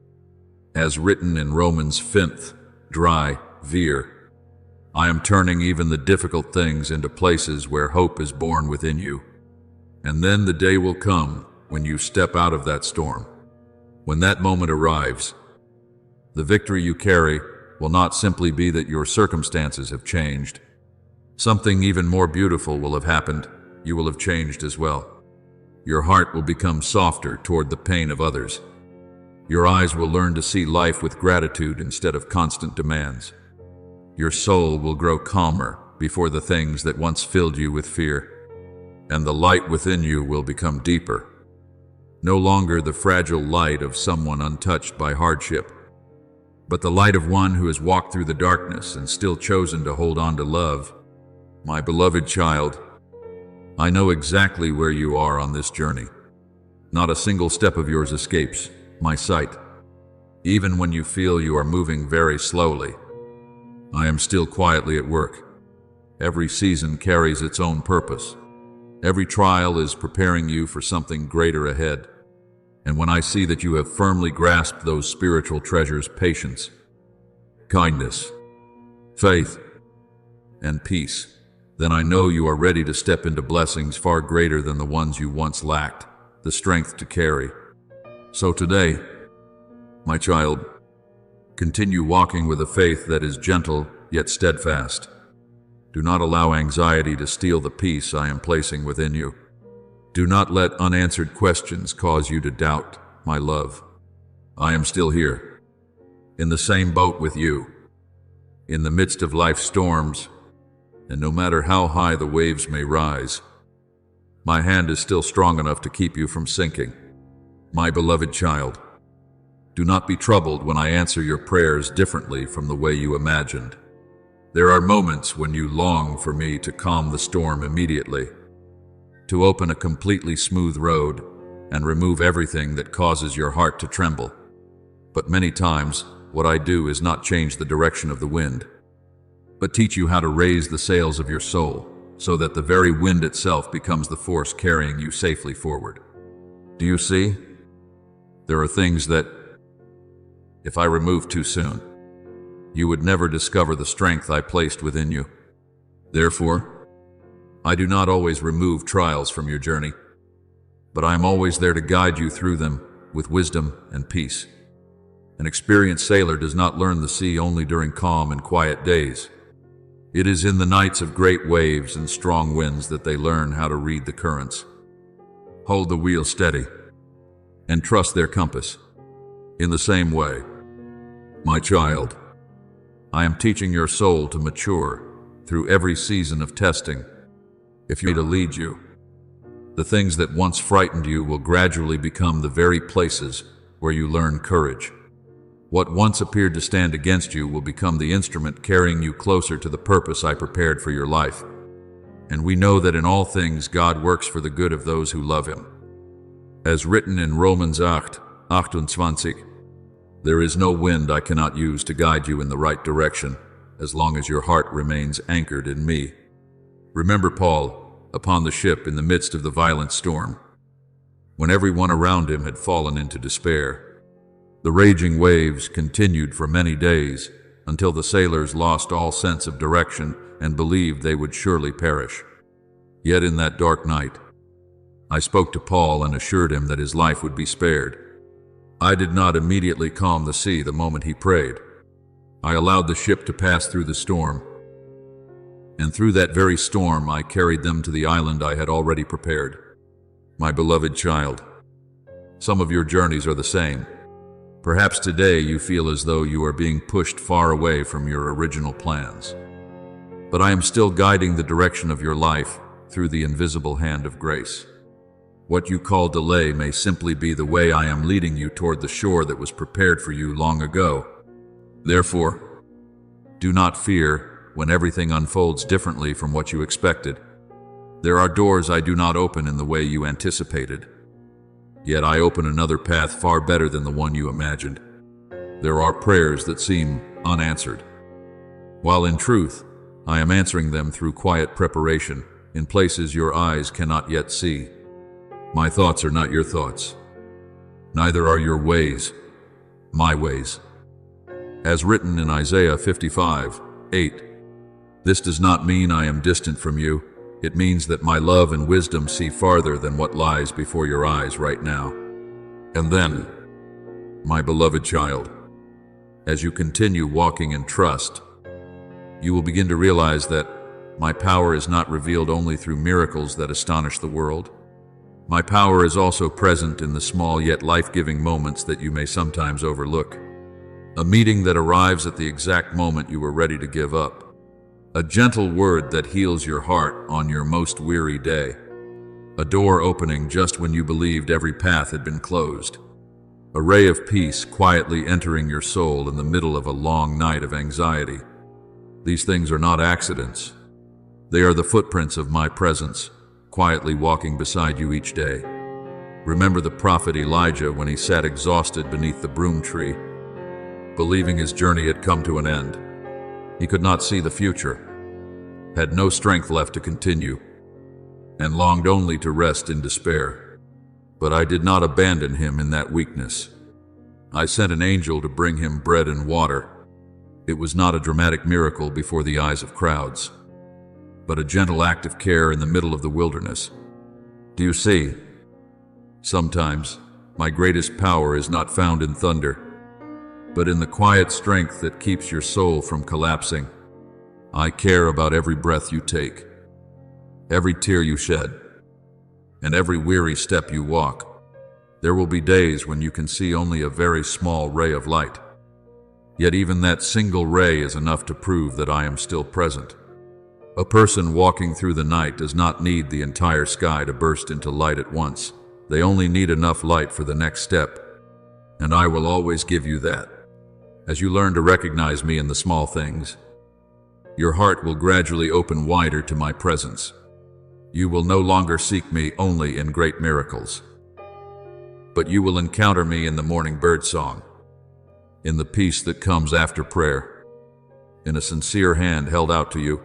as written in Romans 5th, dry, veer. I am turning even the difficult things into places where hope is born within you. And then the day will come when you step out of that storm. When that moment arrives, the victory you carry will not simply be that your circumstances have changed. Something even more beautiful will have happened. You will have changed as well. Your heart will become softer toward the pain of others. Your eyes will learn to see life with gratitude instead of constant demands. Your soul will grow calmer before the things that once filled you with fear, and the light within you will become deeper. No longer the fragile light of someone untouched by hardship, but the light of one who has walked through the darkness and still chosen to hold on to love. My beloved child, I know exactly where you are on this journey. Not a single step of yours escapes my sight. Even when you feel you are moving very slowly, I am still quietly at work. Every season carries its own purpose. Every trial is preparing you for something greater ahead. And when I see that you have firmly grasped those spiritual treasures, patience, kindness, faith, and peace, then I know you are ready to step into blessings far greater than the ones you once lacked the strength to carry. So today, my child, continue walking with a faith that is gentle yet steadfast. Do not allow anxiety to steal the peace I am placing within you. Do not let unanswered questions cause you to doubt my love. I am still here, in the same boat with you, in the midst of life's storms, and no matter how high the waves may rise, my hand is still strong enough to keep you from sinking. My beloved child, do not be troubled when I answer your prayers differently from the way you imagined. There are moments when you long for me to calm the storm immediately, to open a completely smooth road and remove everything that causes your heart to tremble. But many times, what I do is not change the direction of the wind, but teach you how to raise the sails of your soul so that the very wind itself becomes the force carrying you safely forward. Do you see? There are things that, if I removed too soon, you would never discover the strength I placed within you. Therefore, I do not always remove trials from your journey, but I am always there to guide you through them with wisdom and peace. An experienced sailor does not learn the sea only during calm and quiet days. It is in the nights of great waves and strong winds that they learn how to read the currents. Hold the wheel steady and trust their compass. In the same way, my child, I am teaching your soul to mature through every season of testing. If you are to lead you, the things that once frightened you will gradually become the very places where you learn courage. What once appeared to stand against you will become the instrument carrying you closer to the purpose I prepared for your life. And we know that in all things God works for the good of those who love Him. As written in Romans 8:28, there is no wind I cannot use to guide you in the right direction, as long as your heart remains anchored in me. Remember Paul, upon the ship in the midst of the violent storm, when everyone around him had fallen into despair. The raging waves continued for many days, until the sailors lost all sense of direction and believed they would surely perish. Yet in that dark night, I spoke to Paul and assured him that his life would be spared. I did not immediately calm the sea the moment he prayed. I allowed the ship to pass through the storm, and through that very storm I carried them to the island I had already prepared. My beloved child, some of your journeys are the same. Perhaps today you feel as though you are being pushed far away from your original plans. But I am still guiding the direction of your life through the invisible hand of grace. What you call delay may simply be the way I am leading you toward the shore that was prepared for you long ago. Therefore, do not fear when everything unfolds differently from what you expected. There are doors I do not open in the way you anticipated. Yet I open another path far better than the one you imagined. There are prayers that seem unanswered, while in truth, I am answering them through quiet preparation in places your eyes cannot yet see. My thoughts are not your thoughts. Neither are your ways my ways. As written in Isaiah 55:8, this does not mean I am distant from you, It means that my love and wisdom see farther than what lies before your eyes right now. And then, my beloved child, as you continue walking in trust, you will begin to realize that my power is not revealed only through miracles that astonish the world. My power is also present in the small yet life-giving moments that you may sometimes overlook. A meeting that arrives at the exact moment you were ready to give up. A gentle word that heals your heart on your most weary day. A door opening just when you believed every path had been closed. A ray of peace quietly entering your soul in the middle of a long night of anxiety. These things are not accidents. They are the footprints of my presence, quietly walking beside you each day. Remember the prophet Elijah when he sat exhausted beneath the broom tree, believing his journey had come to an end. He could not see the future, had no strength left to continue, and longed only to rest in despair. But I did not abandon him in that weakness. I sent an angel to bring him bread and water. It was not a dramatic miracle before the eyes of crowds, but a gentle act of care in the middle of the wilderness. Do you see? Sometimes my greatest power is not found in thunder, but in the quiet strength that keeps your soul from collapsing. I care about every breath you take, every tear you shed, and every weary step you walk. There will be days when you can see only a very small ray of light. Yet even that single ray is enough to prove that I am still present. A person walking through the night does not need the entire sky to burst into light at once. They only need enough light for the next step, and I will always give you that. As you learn to recognize me in the small things, your heart will gradually open wider to my presence. You will no longer seek me only in great miracles, but you will encounter me in the morning bird song, in the peace that comes after prayer, in a sincere hand held out to you,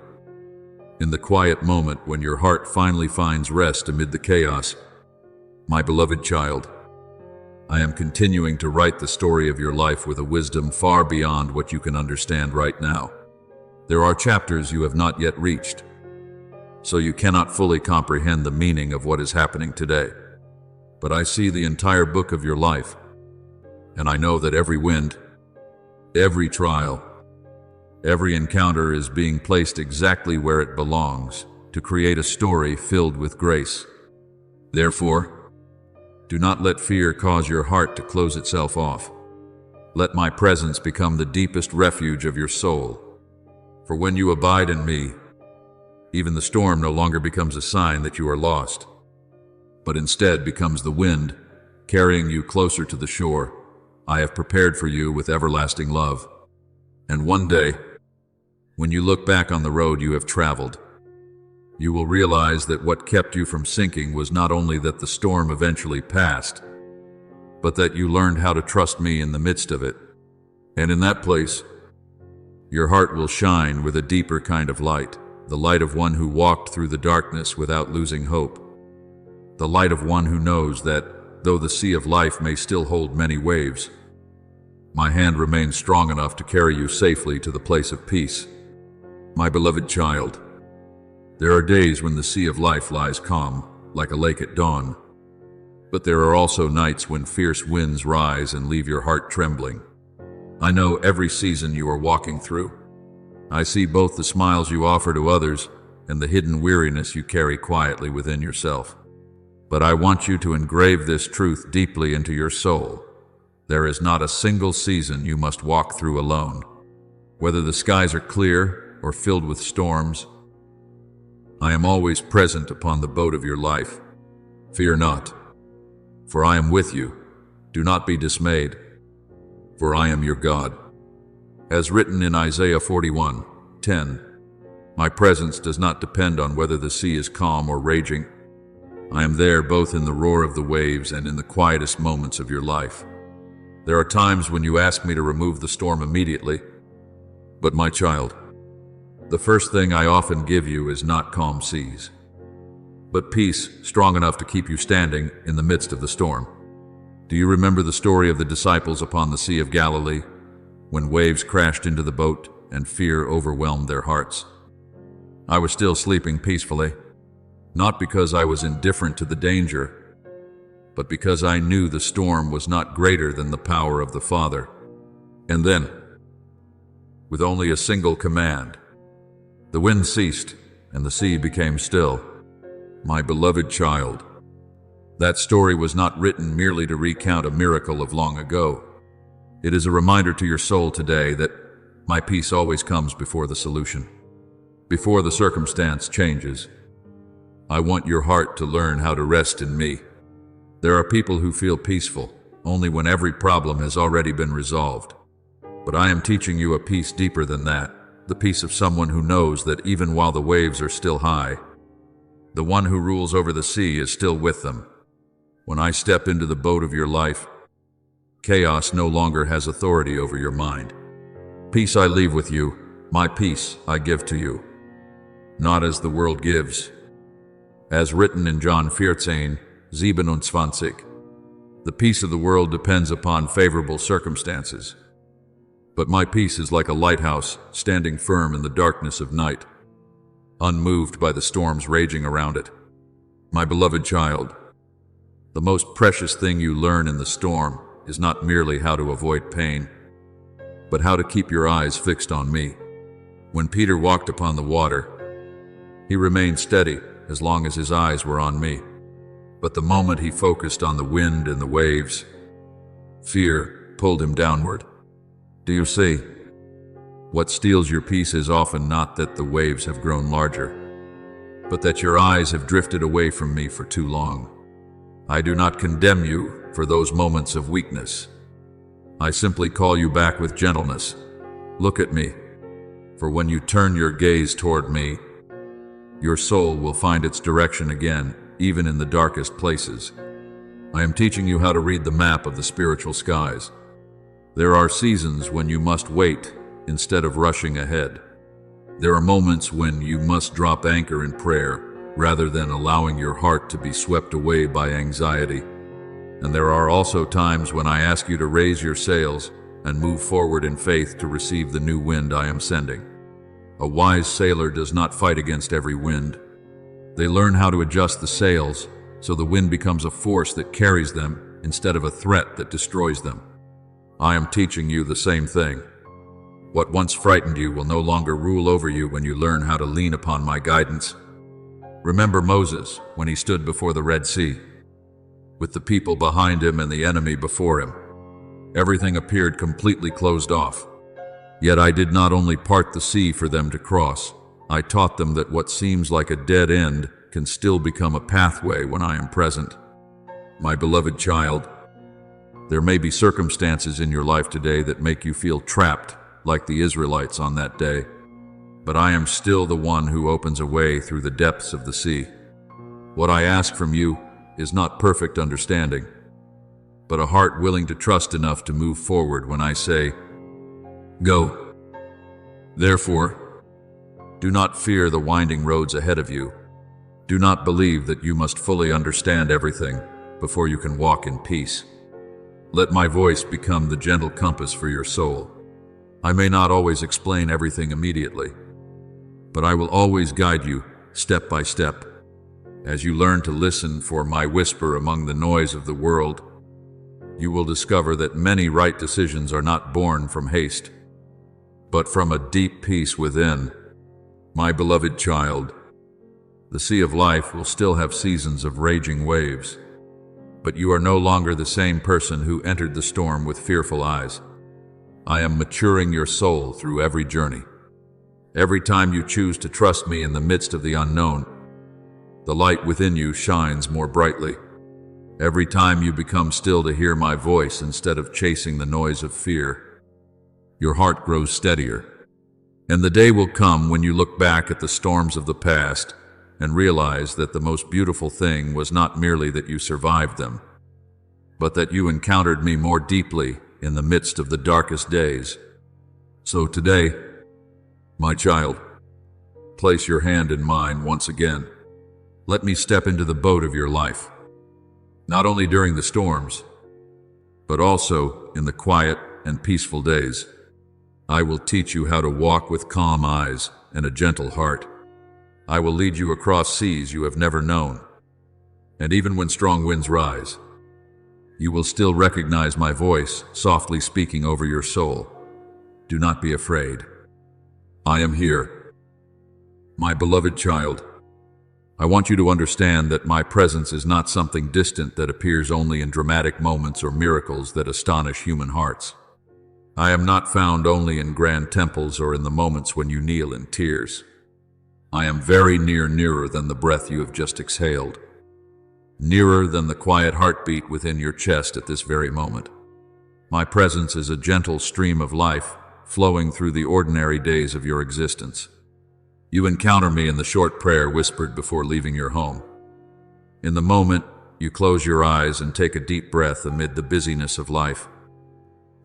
in the quiet moment when your heart finally finds rest amid the chaos. My beloved child, I am continuing to write the story of your life with a wisdom far beyond what you can understand right now. There are chapters you have not yet reached, so you cannot fully comprehend the meaning of what is happening today. But I see the entire book of your life, and I know that every wind, every trial, every encounter is being placed exactly where it belongs to create a story filled with grace. Therefore, do not let fear cause your heart to close itself off. Let my presence become the deepest refuge of your soul. For when you abide in me, even the storm no longer becomes a sign that you are lost, but instead becomes the wind carrying you closer to the shore I have prepared for you with everlasting love. And one day, when you look back on the road you have traveled, you will realize that what kept you from sinking was not only that the storm eventually passed, but that you learned how to trust me in the midst of it. And in that place, your heart will shine with a deeper kind of light, the light of one who walked through the darkness without losing hope, the light of one who knows that, though the sea of life may still hold many waves, my hand remains strong enough to carry you safely to the place of peace. My beloved child, there are days when the sea of life lies calm, like a lake at dawn. But there are also nights when fierce winds rise and leave your heart trembling. I know every season you are walking through. I see both the smiles you offer to others and the hidden weariness you carry quietly within yourself. But I want you to engrave this truth deeply into your soul. There is not a single season you must walk through alone. Whether the skies are clear or filled with storms, I am always present upon the boat of your life. Fear not, for I am with you. Do not be dismayed, for I am your God. As written in Isaiah 41:10, my presence does not depend on whether the sea is calm or raging. I am there both in the roar of the waves and in the quietest moments of your life. There are times when you ask me to remove the storm immediately, but my child, the first thing I often give you is not calm seas, but peace strong enough to keep you standing in the midst of the storm. Do you remember the story of the disciples upon the Sea of Galilee, when waves crashed into the boat and fear overwhelmed their hearts? I was still sleeping peacefully, not because I was indifferent to the danger, but because I knew the storm was not greater than the power of the Father. And then, with only a single command, the wind ceased and the sea became still. My beloved child, that story was not written merely to recount a miracle of long ago. It is a reminder to your soul today that my peace always comes before the solution, before the circumstance changes. I want your heart to learn how to rest in me. There are people who feel peaceful only when every problem has already been resolved. But I am teaching you a peace deeper than that, the peace of someone who knows that even while the waves are still high, the one who rules over the sea is still with them. When I step into the boat of your life, chaos no longer has authority over your mind. Peace I leave with you, my peace I give to you. Not as the world gives. As written in John 14:27, the peace of the world depends upon favorable circumstances. But my peace is like a lighthouse standing firm in the darkness of night, unmoved by the storms raging around it. My beloved child, the most precious thing you learn in the storm is not merely how to avoid pain, but how to keep your eyes fixed on me. When Peter walked upon the water, he remained steady as long as his eyes were on me. But the moment he focused on the wind and the waves, fear pulled him downward. Do you see? What steals your peace is often not that the waves have grown larger, but that your eyes have drifted away from me for too long. I do not condemn you for those moments of weakness. I simply call you back with gentleness. Look at me, for when you turn your gaze toward me, your soul will find its direction again, even in the darkest places. I am teaching you how to read the map of the spiritual skies. There are seasons when you must wait instead of rushing ahead. There are moments when you must drop anchor in prayer rather than allowing your heart to be swept away by anxiety. And there are also times when I ask you to raise your sails and move forward in faith to receive the new wind I am sending. A wise sailor does not fight against every wind. They learn how to adjust the sails so the wind becomes a force that carries them instead of a threat that destroys them. I am teaching you the same thing. What once frightened you will no longer rule over you when you learn how to lean upon my guidance. Remember Moses when he stood before the Red Sea, with the people behind him and the enemy before him. Everything appeared completely closed off. Yet I did not only part the sea for them to cross, I taught them that what seems like a dead end can still become a pathway when I am present. My beloved child, there may be circumstances in your life today that make you feel trapped like the Israelites on that day, but I am still the one who opens a way through the depths of the sea. What I ask from you is not perfect understanding, but a heart willing to trust enough to move forward when I say, go. Therefore, do not fear the winding roads ahead of you. Do not believe that you must fully understand everything before you can walk in peace. Let my voice become the gentle compass for your soul. I may not always explain everything immediately, but I will always guide you step by step. As you learn to listen for my whisper among the noise of the world, you will discover that many right decisions are not born from haste, but from a deep peace within. My beloved child, the sea of life will still have seasons of raging waves, but you are no longer the same person who entered the storm with fearful eyes. I am maturing your soul through every journey. Every time you choose to trust me in the midst of the unknown, the light within you shines more brightly. Every time you become still to hear my voice instead of chasing the noise of fear, your heart grows steadier. And the day will come when you look back at the storms of the past and realize that the most beautiful thing was not merely that you survived them, but that you encountered me more deeply in the midst of the darkest days. So today, my child, place your hand in mine once again. Let me step into the boat of your life, not only during the storms, but also in the quiet and peaceful days. I will teach you how to walk with calm eyes and a gentle heart. I will lead you across seas you have never known. And even when strong winds rise, you will still recognize my voice softly speaking over your soul. Do not be afraid. I am here. My beloved child, I want you to understand that my presence is not something distant that appears only in dramatic moments or miracles that astonish human hearts. I am not found only in grand temples or in the moments when you kneel in tears. I am very near, nearer than the breath you have just exhaled. Nearer than the quiet heartbeat within your chest at this very moment. My presence is a gentle stream of life flowing through the ordinary days of your existence. You encounter me in the short prayer whispered before leaving your home. In the moment, you close your eyes and take a deep breath amid the busyness of life.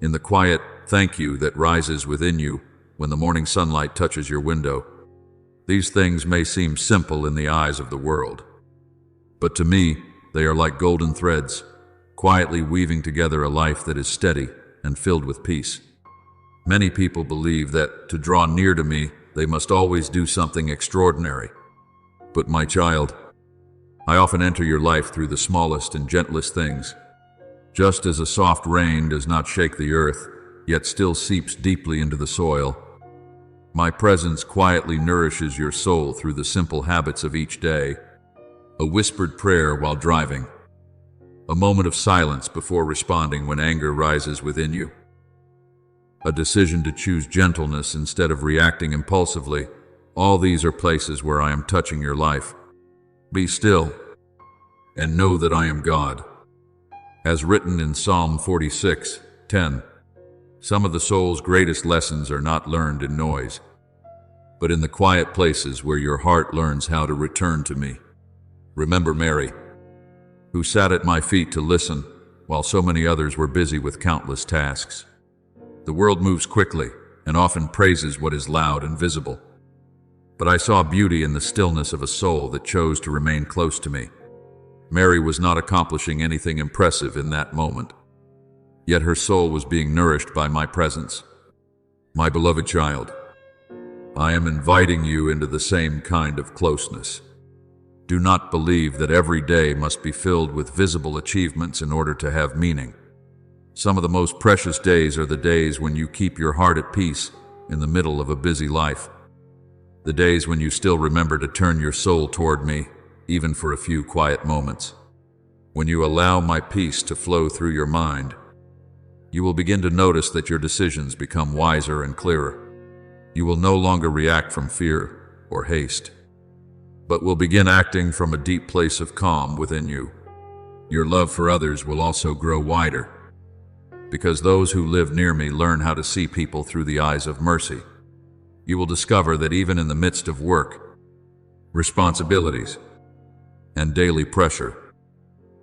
In the quiet thank you that rises within you when the morning sunlight touches your window. These things may seem simple in the eyes of the world, but to me, they are like golden threads, quietly weaving together a life that is steady and filled with peace. Many people believe that to draw near to me, they must always do something extraordinary. But my child, I often enter your life through the smallest and gentlest things. Just as a soft rain does not shake the earth, yet still seeps deeply into the soil, my presence quietly nourishes your soul through the simple habits of each day. A whispered prayer while driving, a moment of silence before responding when anger rises within you, a decision to choose gentleness instead of reacting impulsively. All these are places where I am touching your life. Be still and know that I am God. As written in Psalm 46:10, some of the soul's greatest lessons are not learned in noise, but in the quiet places where your heart learns how to return to me. Remember Mary, who sat at my feet to listen while so many others were busy with countless tasks. The world moves quickly and often praises what is loud and visible. But I saw beauty in the stillness of a soul that chose to remain close to me. Mary was not accomplishing anything impressive in that moment, yet her soul was being nourished by my presence. My beloved child, I am inviting you into the same kind of closeness. Do not believe that every day must be filled with visible achievements in order to have meaning. Some of the most precious days are the days when you keep your heart at peace in the middle of a busy life. The days when you still remember to turn your soul toward me, even for a few quiet moments. When you allow my peace to flow through your mind, you will begin to notice that your decisions become wiser and clearer. You will no longer react from fear or haste, but will begin acting from a deep place of calm within you. Your love for others will also grow wider, because those who live near me learn how to see people through the eyes of mercy. You will discover that even in the midst of work, responsibilities, and daily pressure,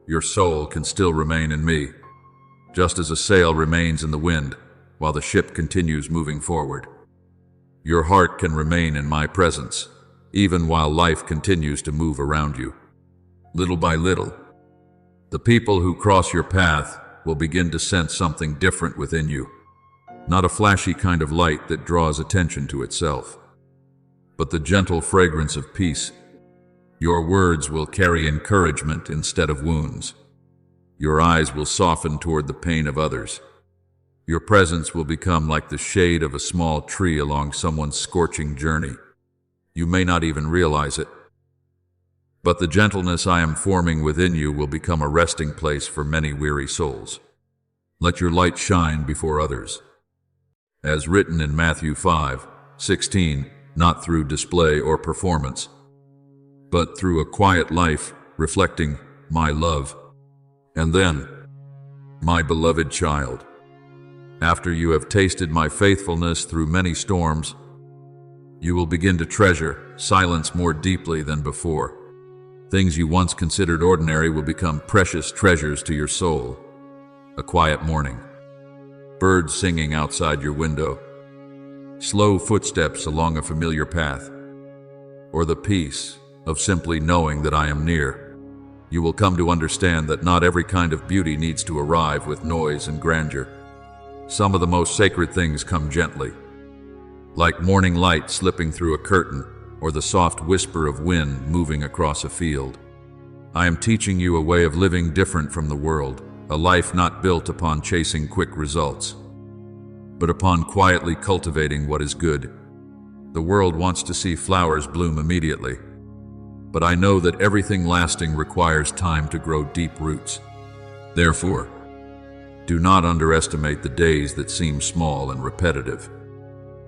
your soul can still remain in me, just as a sail remains in the wind while the ship continues moving forward. Your heart can remain in my presence, even while life continues to move around you. Little by little, the people who cross your path will begin to sense something different within you. Not a flashy kind of light that draws attention to itself, but the gentle fragrance of peace. Your words will carry encouragement instead of wounds. Your eyes will soften toward the pain of others. Your presence will become like the shade of a small tree along someone's scorching journey. You may not even realize it, but the gentleness I am forming within you will become a resting place for many weary souls. Let your light shine before others. As written in Matthew 5:16, not through display or performance, but through a quiet life reflecting my love. And then, my beloved child, after you have tasted my faithfulness through many storms, you will begin to treasure silence more deeply than before. Things you once considered ordinary will become precious treasures to your soul. A quiet morning, birds singing outside your window, slow footsteps along a familiar path, or the peace of simply knowing that I am near. You will come to understand that not every kind of beauty needs to arrive with noise and grandeur. Some of the most sacred things come gently, like morning light slipping through a curtain or the soft whisper of wind moving across a field. I am teaching you a way of living different from the world, a life not built upon chasing quick results, but upon quietly cultivating what is good. The world wants to see flowers bloom immediately, but I know that everything lasting requires time to grow deep roots. Therefore, do not underestimate the days that seem small and repetitive.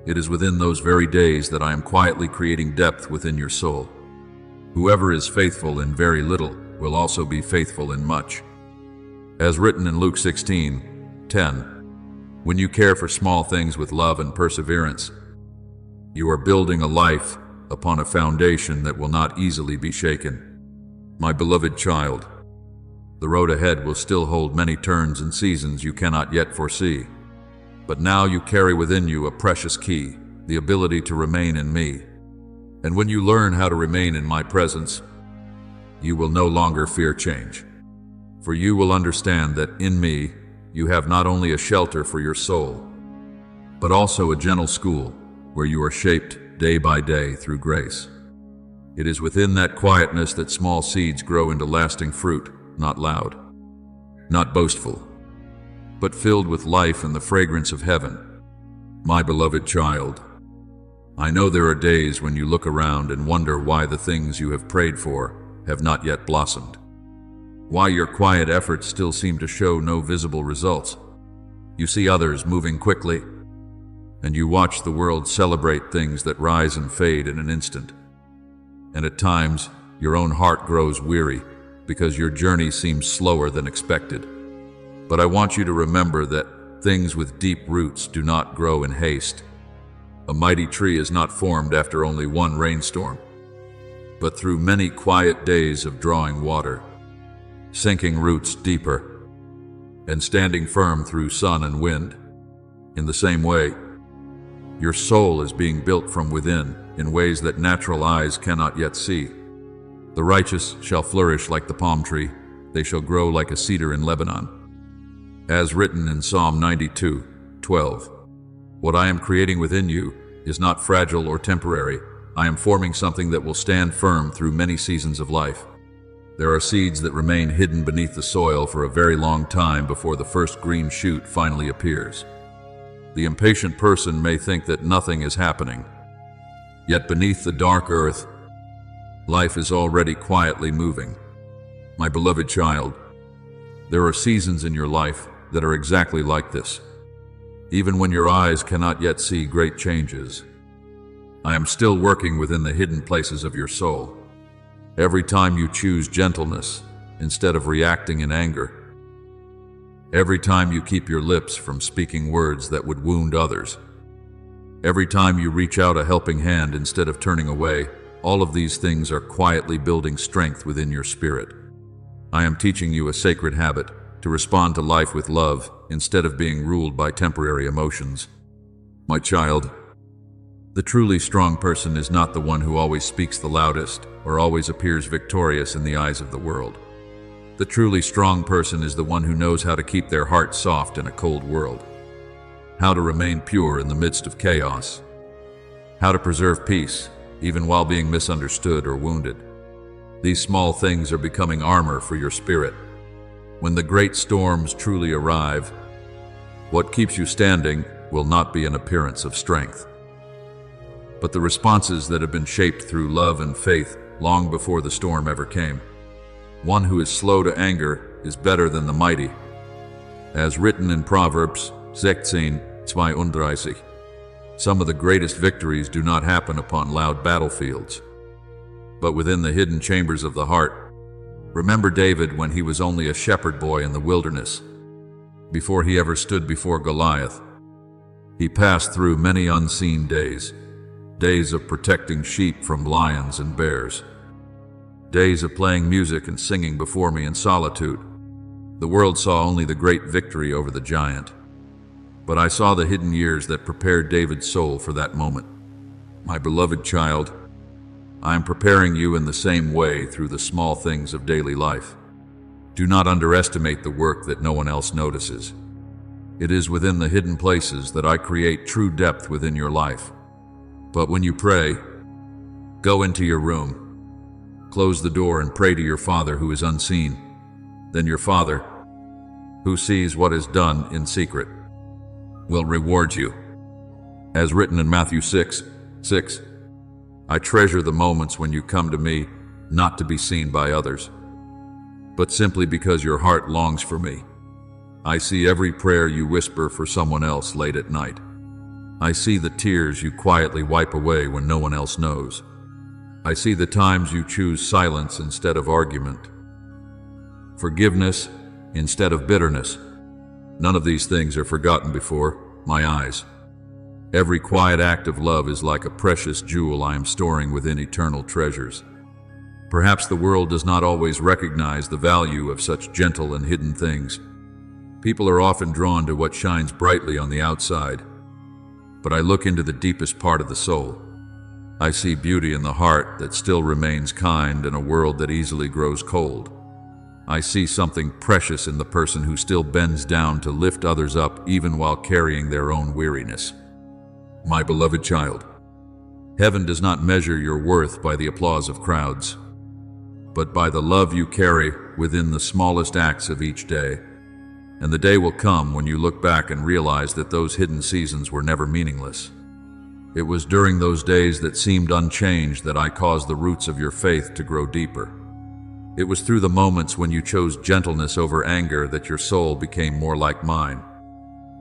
It is within those very days that I am quietly creating depth within your soul. Whoever is faithful in very little will also be faithful in much. As written in Luke 16:10, when you care for small things with love and perseverance, you are building a life upon a foundation that will not easily be shaken. My beloved child, the road ahead will still hold many turns and seasons you cannot yet foresee. But now you carry within you a precious key, the ability to remain in me. And when you learn how to remain in my presence, you will no longer fear change. For you will understand that in me, you have not only a shelter for your soul, but also a gentle school where you are shaped day by day through grace. It is within that quietness that small seeds grow into lasting fruit, not loud, not boastful, but filled with life and the fragrance of heaven. My beloved child, I know there are days when you look around and wonder why the things you have prayed for have not yet blossomed, why your quiet efforts still seem to show no visible results. You see others moving quickly, and you watch the world celebrate things that rise and fade in an instant. And at times, your own heart grows weary because your journey seems slower than expected. But I want you to remember that things with deep roots do not grow in haste. A mighty tree is not formed after only one rainstorm, but through many quiet days of drawing water, sinking roots deeper, and standing firm through sun and wind. In the same way, your soul is being built from within in ways that natural eyes cannot yet see. The righteous shall flourish like the palm tree, they shall grow like a cedar in Lebanon. As written in Psalm 92:12, what I am creating within you is not fragile or temporary. I am forming something that will stand firm through many seasons of life. There are seeds that remain hidden beneath the soil for a very long time before the first green shoot finally appears. The impatient person may think that nothing is happening, yet beneath the dark earth, life is already quietly moving. My beloved child, there are seasons in your life that are exactly like this. Even when your eyes cannot yet see great changes, I am still working within the hidden places of your soul. Every time you choose gentleness instead of reacting in anger, every time you keep your lips from speaking words that would wound others, every time you reach out a helping hand instead of turning away, all of these things are quietly building strength within your spirit. I am teaching you a sacred habit to respond to life with love instead of being ruled by temporary emotions. My child, the truly strong person is not the one who always speaks the loudest or always appears victorious in the eyes of the world. The truly strong person is the one who knows how to keep their heart soft in a cold world, how to remain pure in the midst of chaos, how to preserve peace even while being misunderstood or wounded. These small things are becoming armor for your spirit. When the great storms truly arrive, what keeps you standing will not be an appearance of strength, but the responses that have been shaped through love and faith long before the storm ever came. One who is slow to anger is better than the mighty. As written in Proverbs 16:32, some of the greatest victories do not happen upon loud battlefields, but within the hidden chambers of the heart. Remember David when he was only a shepherd boy in the wilderness. Before he ever stood before Goliath, he passed through many unseen days, days of protecting sheep from lions and bears, days of playing music and singing before me in solitude. The world saw only the great victory over the giant, but I saw the hidden years that prepared David's soul for that moment. My beloved child, I am preparing you in the same way through the small things of daily life. Do not underestimate the work that no one else notices. It is within the hidden places that I create true depth within your life. But when you pray, Go into your room. Close the door and pray to your Father who is unseen. Then your Father, who sees what is done in secret, will reward you. As written in Matthew 6:6, I treasure the moments when you come to me, not to be seen by others, but simply because your heart longs for me. I see every prayer you whisper for someone else late at night. I see the tears you quietly wipe away when no one else knows. I see the times you choose silence instead of argument, forgiveness instead of bitterness. None of these things are forgotten before my eyes. Every quiet act of love is like a precious jewel I am storing within eternal treasures. Perhaps the world does not always recognize the value of such gentle and hidden things. People are often drawn to what shines brightly on the outside, but I look into the deepest part of the soul. I see beauty in the heart that still remains kind in a world that easily grows cold. I see something precious in the person who still bends down to lift others up even while carrying their own weariness. My beloved child, heaven does not measure your worth by the applause of crowds, but by the love you carry within the smallest acts of each day. And the day will come when you look back and realize that those hidden seasons were never meaningless. It was during those days that seemed unchanged that I caused the roots of your faith to grow deeper. It was through the moments when you chose gentleness over anger that your soul became more like mine.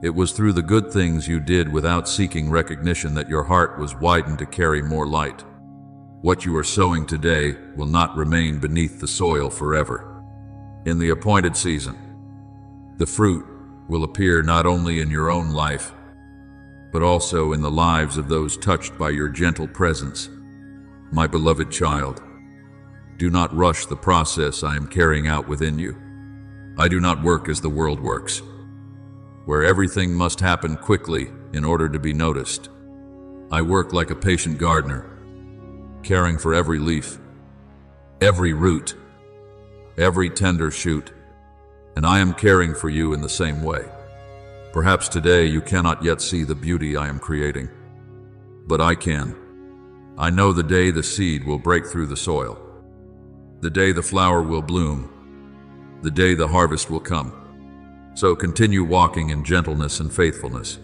It was through the good things you did without seeking recognition that your heart was widened to carry more light. What you are sowing today will not remain beneath the soil forever. In the appointed season, the fruit will appear not only in your own life, but also in the lives of those touched by your gentle presence. My beloved child, do not rush the process I am carrying out within you. I do not work as the world works, where everything must happen quickly in order to be noticed. I work like a patient gardener, caring for every leaf, every root, every tender shoot, and I am caring for you in the same way. Perhaps today you cannot yet see the beauty I am creating, but I can. I know the day the seed will break through the soil, the day the flower will bloom, the day the harvest will come. So continue walking in gentleness and faithfulness.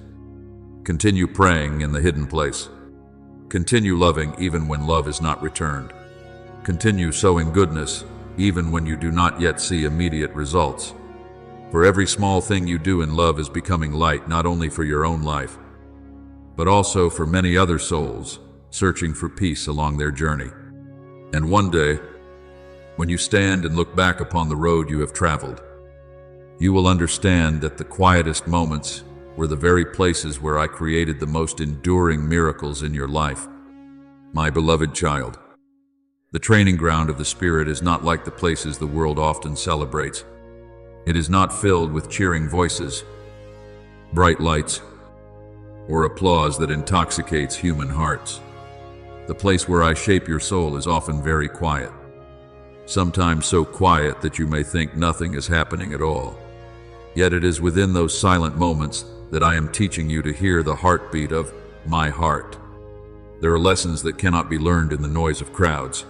Continue praying in the hidden place. Continue loving even when love is not returned. Continue sowing goodness even when you do not yet see immediate results. For every small thing you do in love is becoming light not only for your own life, but also for many other souls searching for peace along their journey. And one day, when you stand and look back upon the road you have traveled, you will understand that the quietest moments were the very places where I created the most enduring miracles in your life. My beloved child, the training ground of the Spirit is not like the places the world often celebrates. It is not filled with cheering voices, bright lights, or applause that intoxicates human hearts. The place where I shape your soul is often very quiet, sometimes so quiet that you may think nothing is happening at all. Yet it is within those silent moments that I am teaching you to hear the heartbeat of my heart. There are lessons that cannot be learned in the noise of crowds,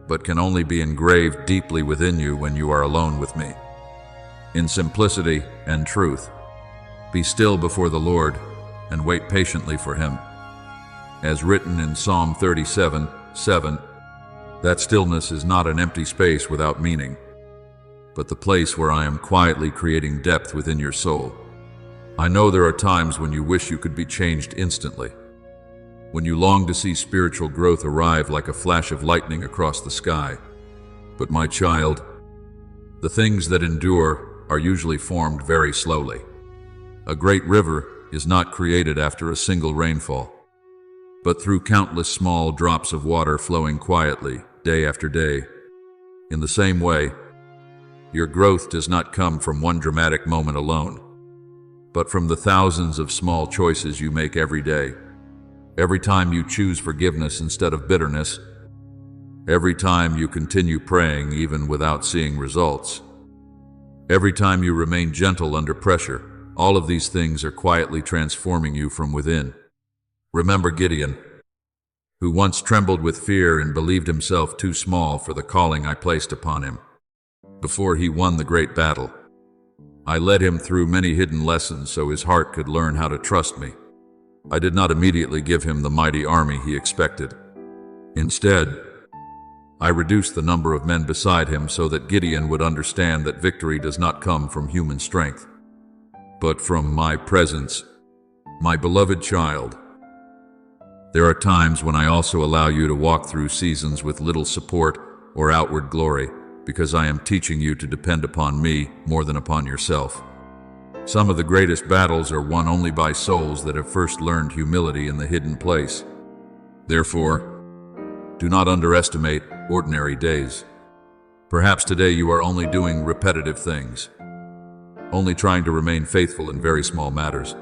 but can only be engraved deeply within you when you are alone with me. In simplicity and truth, be still before the Lord and wait patiently for Him. As written in Psalm 37:7, that stillness is not an empty space without meaning, but the place where I am quietly creating depth within your soul. I know there are times when you wish you could be changed instantly, when you long to see spiritual growth arrive like a flash of lightning across the sky. But my child, the things that endure are usually formed very slowly. A great river is not created after a single rainfall, but through countless small drops of water flowing quietly, day after day. In the same way, your growth does not come from one dramatic moment alone, but from the thousands of small choices you make every day. Every time you choose forgiveness instead of bitterness, every time you continue praying even without seeing results, every time you remain gentle under pressure, all of these things are quietly transforming you from within. Remember Gideon. who once trembled with fear and believed himself too small for the calling I placed upon him. Before he won the great battle, I led him through many hidden lessons so his heart could learn how to trust me. I did not immediately give him the mighty army he expected. Instead, I reduced the number of men beside him so that Gideon would understand that victory does not come from human strength, but from my presence. My beloved child, there are times when I also allow you to walk through seasons with little support or outward glory, because I am teaching you to depend upon me more than upon yourself. Some of the greatest battles are won only by souls that have first learned humility in the hidden place. Therefore, do not underestimate ordinary days. Perhaps today you are only doing repetitive things, only trying to remain faithful in very small matters.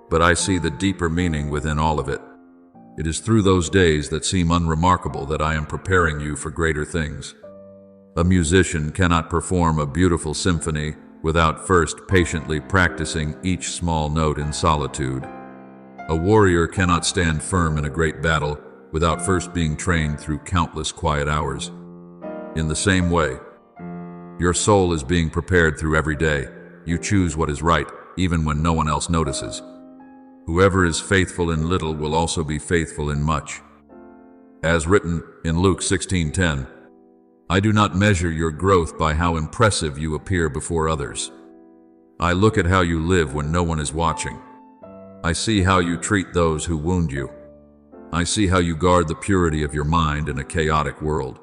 But I see the deeper meaning within all of it. It is through those days that seem unremarkable that I am preparing you for greater things. A musician cannot perform a beautiful symphony without first patiently practicing each small note in solitude. A warrior cannot stand firm in a great battle without first being trained through countless quiet hours. In the same way, your soul is being prepared through every day. You choose what is right, even when no one else notices. Whoever is faithful in little will also be faithful in much. As written in Luke 16:10, I do not measure your growth by how impressive you appear before others. I look at how you live when no one is watching. I see how you treat those who wound you. I see how you guard the purity of your mind in a chaotic world.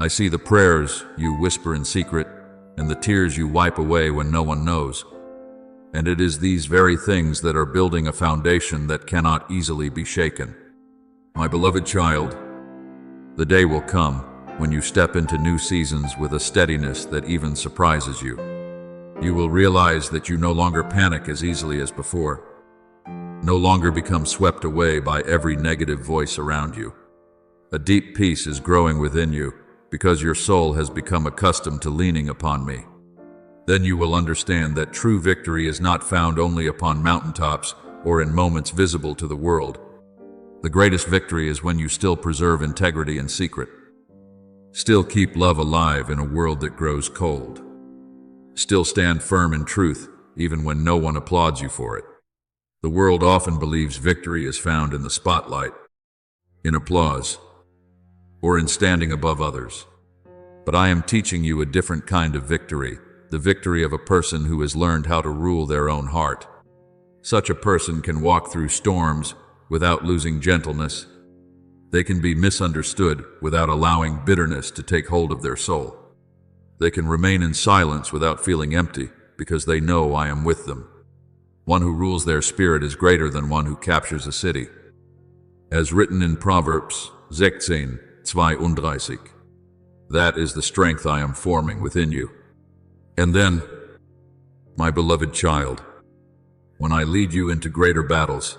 I see the prayers you whisper in secret and the tears you wipe away when no one knows. And it is these very things that are building a foundation that cannot easily be shaken. My beloved child, the day will come when you step into new seasons with a steadiness that even surprises you. You will realize that you no longer panic as easily as before, no longer become swept away by every negative voice around you. A deep peace is growing within you because your soul has become accustomed to leaning upon me. Then you will understand that true victory is not found only upon mountaintops or in moments visible to the world. The greatest victory is when you still preserve integrity in secret, still keep love alive in a world that grows cold, still stand firm in truth even when no one applauds you for it. The world often believes victory is found in the spotlight, in applause, or in standing above others. But I am teaching you a different kind of victory, the victory of a person who has learned how to rule their own heart. Such a person can walk through storms without losing gentleness. They can be misunderstood without allowing bitterness to take hold of their soul. They can remain in silence without feeling empty because they know I am with them. One who rules their spirit is greater than one who captures a city. As written in Proverbs 16:32, that is the strength I am forming within you. And then, my beloved child, when I lead you into greater battles,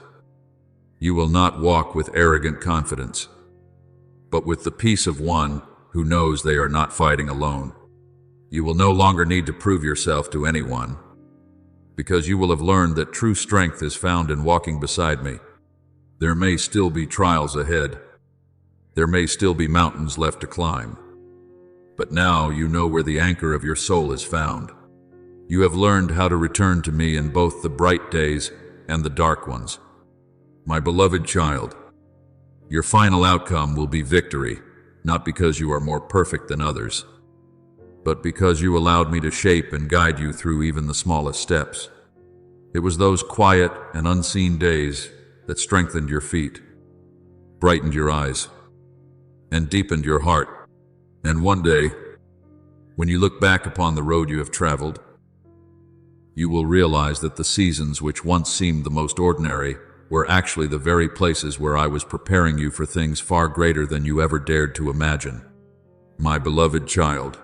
you will not walk with arrogant confidence, but with the peace of one who knows they are not fighting alone. You will no longer need to prove yourself to anyone, because you will have learned that true strength is found in walking beside me. There may still be trials ahead. There may still be mountains left to climb. But now you know where the anchor of your soul is found. You have learned how to return to me in both the bright days and the dark ones. My beloved child, your final outcome will be victory, not because you are more perfect than others, but because you allowed me to shape and guide you through even the smallest steps. It was those quiet and unseen days that strengthened your feet, brightened your eyes, and deepened your heart. And one day, when you look back upon the road you have traveled, you will realize that the seasons which once seemed the most ordinary were actually the very places where I was preparing you for things far greater than you ever dared to imagine. My beloved child,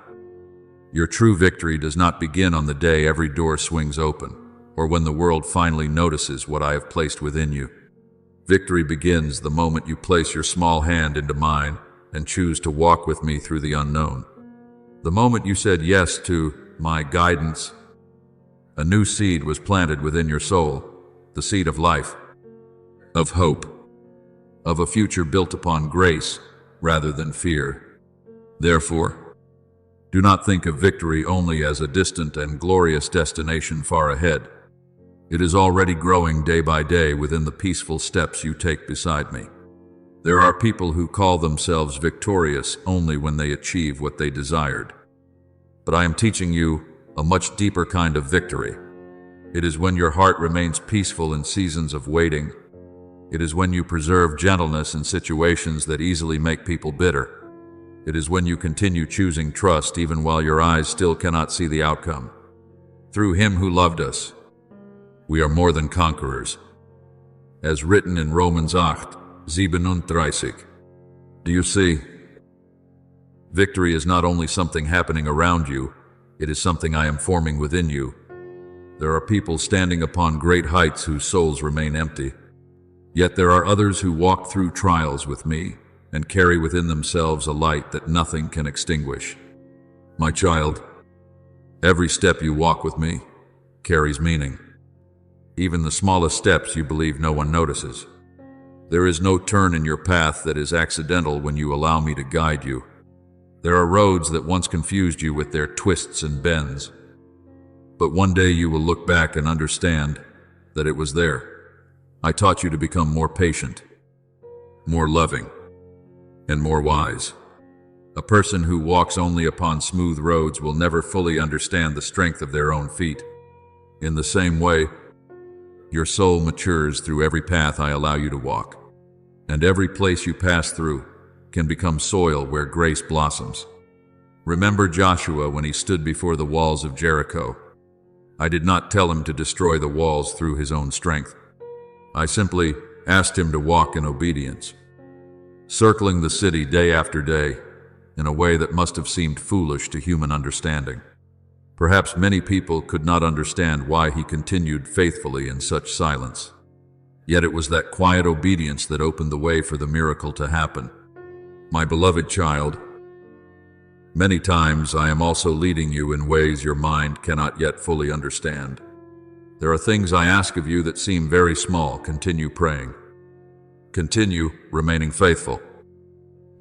your true victory does not begin on the day every door swings open, or when the world finally notices what I have placed within you. Victory begins the moment you place your small hand into mine and choose to walk with me through the unknown. The moment you said yes to my guidance, a new seed was planted within your soul, the seed of life, of hope, of a future built upon grace rather than fear. Therefore, do not think of victory only as a distant and glorious destination far ahead. It is already growing day by day within the peaceful steps you take beside me. There are people who call themselves victorious only when they achieve what they desired. But I am teaching you a much deeper kind of victory. It is when your heart remains peaceful in seasons of waiting. It is when you preserve gentleness in situations that easily make people bitter. It is when you continue choosing trust even while your eyes still cannot see the outcome. Through Him who loved us, we are more than conquerors. As written in Romans 8:37. Do you see? Victory is not only something happening around you, it is something I am forming within you. There are people standing upon great heights whose souls remain empty. Yet there are others who walk through trials with me and carry within themselves a light that nothing can extinguish. My child, every step you walk with me carries meaning. Even the smallest steps you believe no one notices. There is no turn in your path that is accidental when you allow me to guide you. There are roads that once confused you with their twists and bends. But one day you will look back and understand that it was there. I taught you to become more patient, more loving, and more wise. A person who walks only upon smooth roads will never fully understand the strength of their own feet. In the same way, your soul matures through every path I allow you to walk, and every place you pass through can become soil where grace blossoms. Remember Joshua when he stood before the walls of Jericho. I did not tell him to destroy the walls through his own strength. I simply asked him to walk in obedience, circling the city day after day in a way that must have seemed foolish to human understanding. Perhaps many people could not understand why he continued faithfully in such silence. Yet it was that quiet obedience that opened the way for the miracle to happen. My beloved child, many times I am also leading you in ways your mind cannot yet fully understand. There are things I ask of you that seem very small. Continue praying. Continue remaining faithful.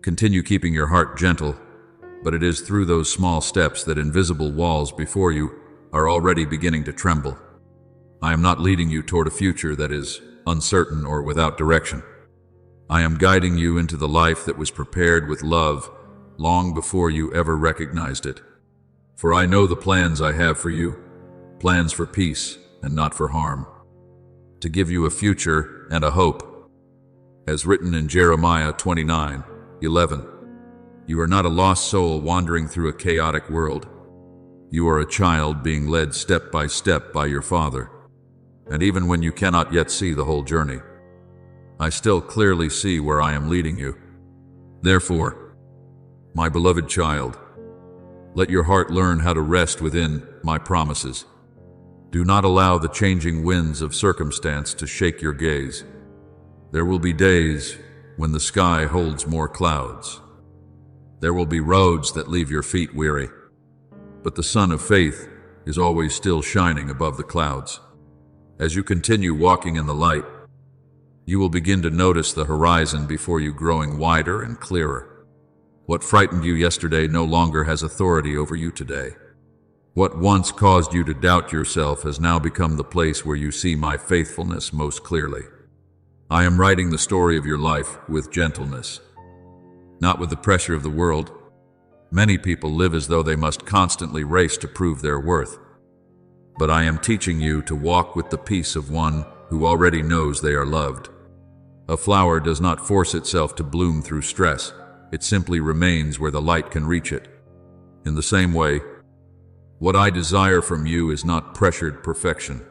Continue keeping your heart gentle, but it is through those small steps that invisible walls before you are already beginning to tremble. I am not leading you toward a future that is uncertain or without direction. I am guiding you into the life that was prepared with love long before you ever recognized it. For I know the plans I have for you, plans for peace and not for harm, to give you a future and a hope. As written in Jeremiah 29:11, you are not a lost soul wandering through a chaotic world. You are a child being led step by step by your Father. And even when you cannot yet see the whole journey, I still clearly see where I am leading you. Therefore, my beloved child, let your heart learn how to rest within my promises. Do not allow the changing winds of circumstance to shake your gaze. There will be days when the sky holds more clouds. There will be roads that leave your feet weary. But the sun of faith is always still shining above the clouds. As you continue walking in the light, you will begin to notice the horizon before you growing wider and clearer. What frightened you yesterday no longer has authority over you today. What once caused you to doubt yourself has now become the place where you see my faithfulness most clearly. I am writing the story of your life with gentleness, not with the pressure of the world. Many people live as though they must constantly race to prove their worth. But I am teaching you to walk with the peace of one who already knows they are loved. A flower does not force itself to bloom through stress. It simply remains where the light can reach it. In the same way, what I desire from you is not pressured perfection,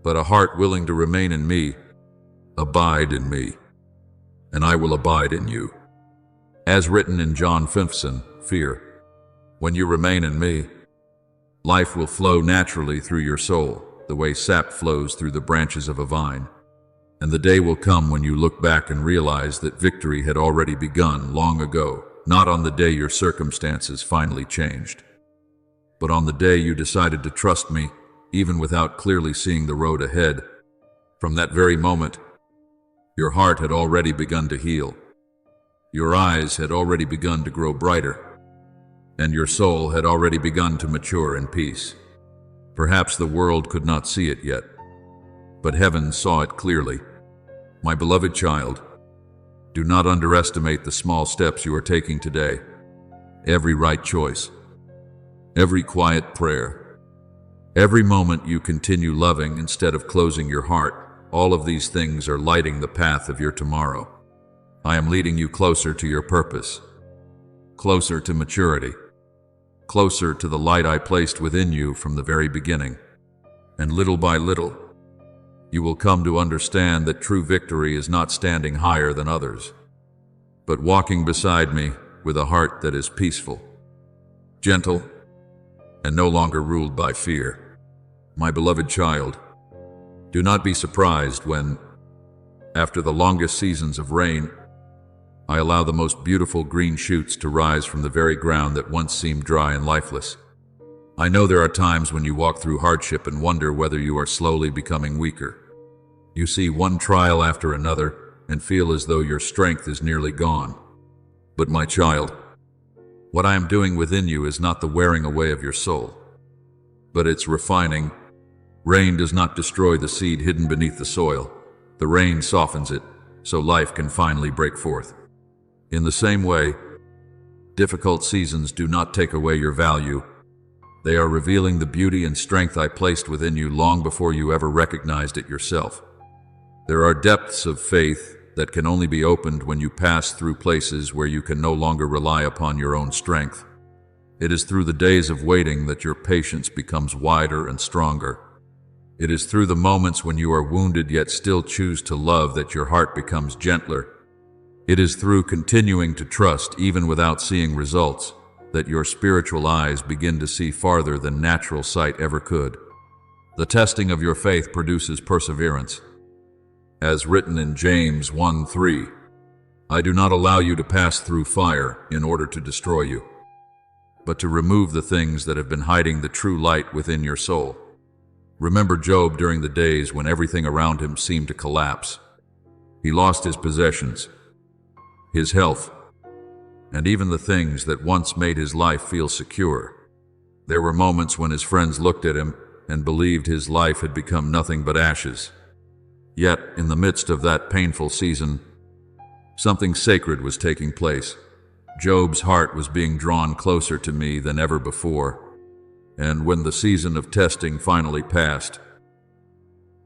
but a heart willing to remain in me. Abide in me, and I will abide in you. As written in John 15:4, when you remain in me, life will flow naturally through your soul, the way sap flows through the branches of a vine. And the day will come when you look back and realize that victory had already begun long ago, not on the day your circumstances finally changed, but on the day you decided to trust me, even without clearly seeing the road ahead. From that very moment, Your heart had already begun to heal. Your eyes had already begun to grow brighter, and your soul had already begun to mature in peace. Perhaps the world could not see it yet, but heaven saw it clearly. My beloved child, do not underestimate the small steps you are taking today. Every right choice, every quiet prayer, every moment you continue loving instead of closing your heart, all of these things are lighting the path of your tomorrow. I am leading you closer to your purpose, closer to maturity, closer to the light I placed within you from the very beginning. And little by little, you will come to understand that true victory is not standing higher than others, but walking beside me with a heart that is peaceful, gentle, and no longer ruled by fear. My beloved child, do not be surprised when, after the longest seasons of rain, I allow the most beautiful green shoots to rise from the very ground that once seemed dry and lifeless. I know there are times when you walk through hardship and wonder whether you are slowly becoming weaker. You see one trial after another and feel as though your strength is nearly gone. But my child, what I am doing within you is not the wearing away of your soul, but its refining. Rain does not destroy the seed hidden beneath the soil. The rain softens it, so life can finally break forth. In the same way, difficult seasons do not take away your value. They are revealing the beauty and strength I placed within you long before you ever recognized it yourself. There are depths of faith that can only be opened when you pass through places where you can no longer rely upon your own strength. It is through the days of waiting that your patience becomes wider and stronger. It is through the moments when you are wounded yet still choose to love that your heart becomes gentler. It is through continuing to trust even without seeing results that your spiritual eyes begin to see farther than natural sight ever could. The testing of your faith produces perseverance. As written in James 1:3, I do not allow you to pass through fire in order to destroy you, but to remove the things that have been hiding the true light within your soul. Remember Job during the days when everything around him seemed to collapse. He lost his possessions, his health, and even the things that once made his life feel secure. There were moments when his friends looked at him and believed his life had become nothing but ashes. Yet, in the midst of that painful season, something sacred was taking place. Job's heart was being drawn closer to me than ever before. And when the season of testing finally passed,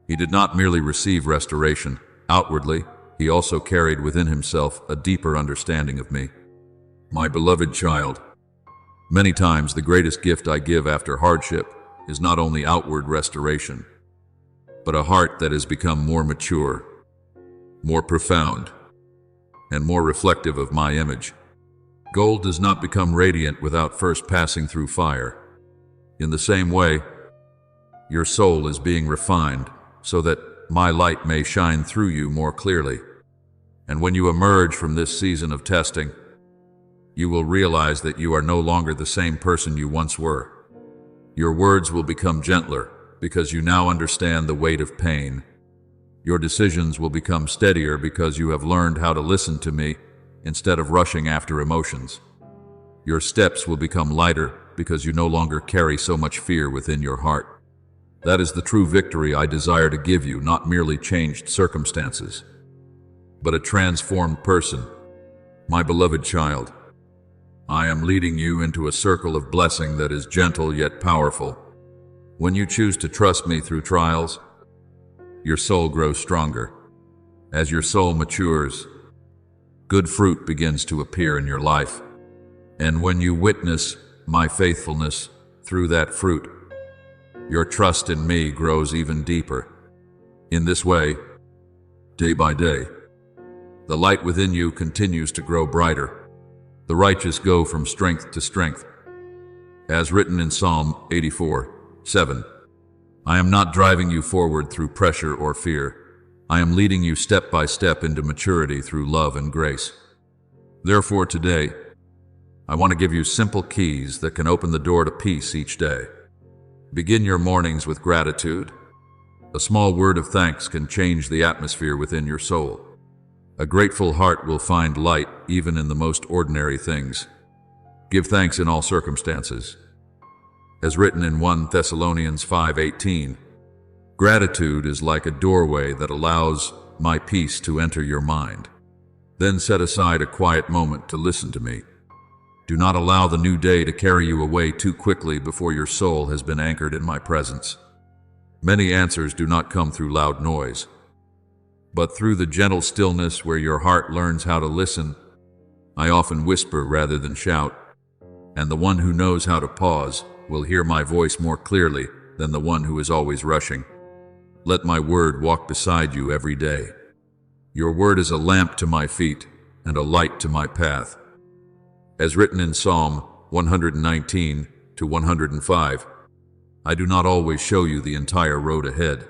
he did not merely receive restoration. Outwardly, he also carried within himself a deeper understanding of me. My beloved child, many times the greatest gift I give after hardship is not only outward restoration, but a heart that has become more mature, more profound, and more reflective of my image. Gold does not become radiant without first passing through fire. In the same way, your soul is being refined so that my light may shine through you more clearly. And when you emerge from this season of testing, you will realize that you are no longer the same person you once were. Your words will become gentler because you now understand the weight of pain. Your decisions will become steadier because you have learned how to listen to me instead of rushing after emotions. Your steps will become lighter because you no longer carry so much fear within your heart. That is the true victory I desire to give you, not merely changed circumstances, but a transformed person. My beloved child, I am leading you into a circle of blessing that is gentle yet powerful. When you choose to trust me through trials, your soul grows stronger. As your soul matures, good fruit begins to appear in your life. And when you witness my faithfulness through that fruit, your trust in me grows even deeper. In this way, day by day, the light within you continues to grow brighter. The righteous go from strength to strength. As written in Psalm 84:7, I am not driving you forward through pressure or fear. I am leading you step by step into maturity through love and grace. Therefore today, I want to give you simple keys that can open the door to peace each day. Begin your mornings with gratitude. A small word of thanks can change the atmosphere within your soul. A grateful heart will find light even in the most ordinary things. Give thanks in all circumstances. As written in 1 Thessalonians 5:18, gratitude is like a doorway that allows my peace to enter your mind. Then set aside a quiet moment to listen to me. Do not allow the new day to carry you away too quickly before your soul has been anchored in my presence. Many answers do not come through loud noise, but through the gentle stillness where your heart learns how to listen. I often whisper rather than shout, and the one who knows how to pause will hear my voice more clearly than the one who is always rushing. Let my word walk beside you every day. Your word is a lamp to my feet and a light to my path. As written in Psalm 119-105, I do not always show you the entire road ahead,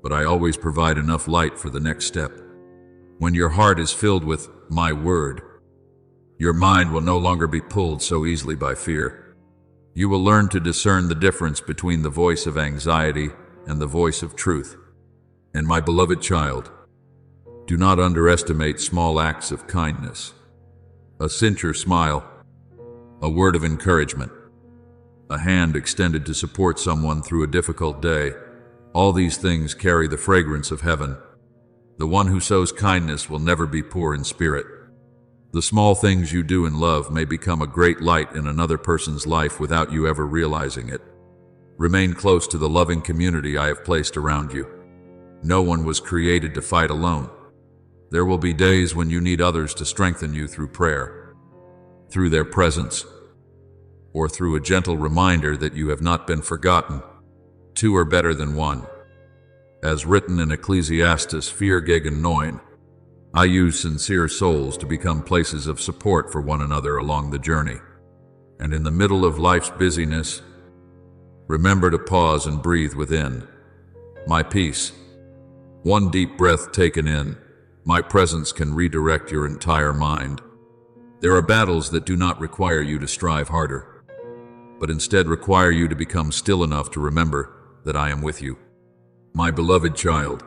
but I always provide enough light for the next step. When your heart is filled with my word, your mind will no longer be pulled so easily by fear. You will learn to discern the difference between the voice of anxiety and the voice of truth. And my beloved child, do not underestimate small acts of kindness. A sincere smile, a word of encouragement, a hand extended to support someone through a difficult day. All these things carry the fragrance of heaven. The one who sows kindness will never be poor in spirit. The small things you do in love may become a great light in another person's life without you ever realizing it. Remain close to the loving community I have placed around you. No one was created to fight alone. There will be days when you need others to strengthen you through prayer, through their presence, or through a gentle reminder that you have not been forgotten. Two are better than one. As written in Ecclesiastes 4:9, I use sincere souls to become places of support for one another along the journey. And in the middle of life's busyness, remember to pause and breathe within. My peace. One deep breath taken in, my presence can redirect your entire mind. There are battles that do not require you to strive harder, but instead require you to become still enough to remember that I am with you. My beloved child,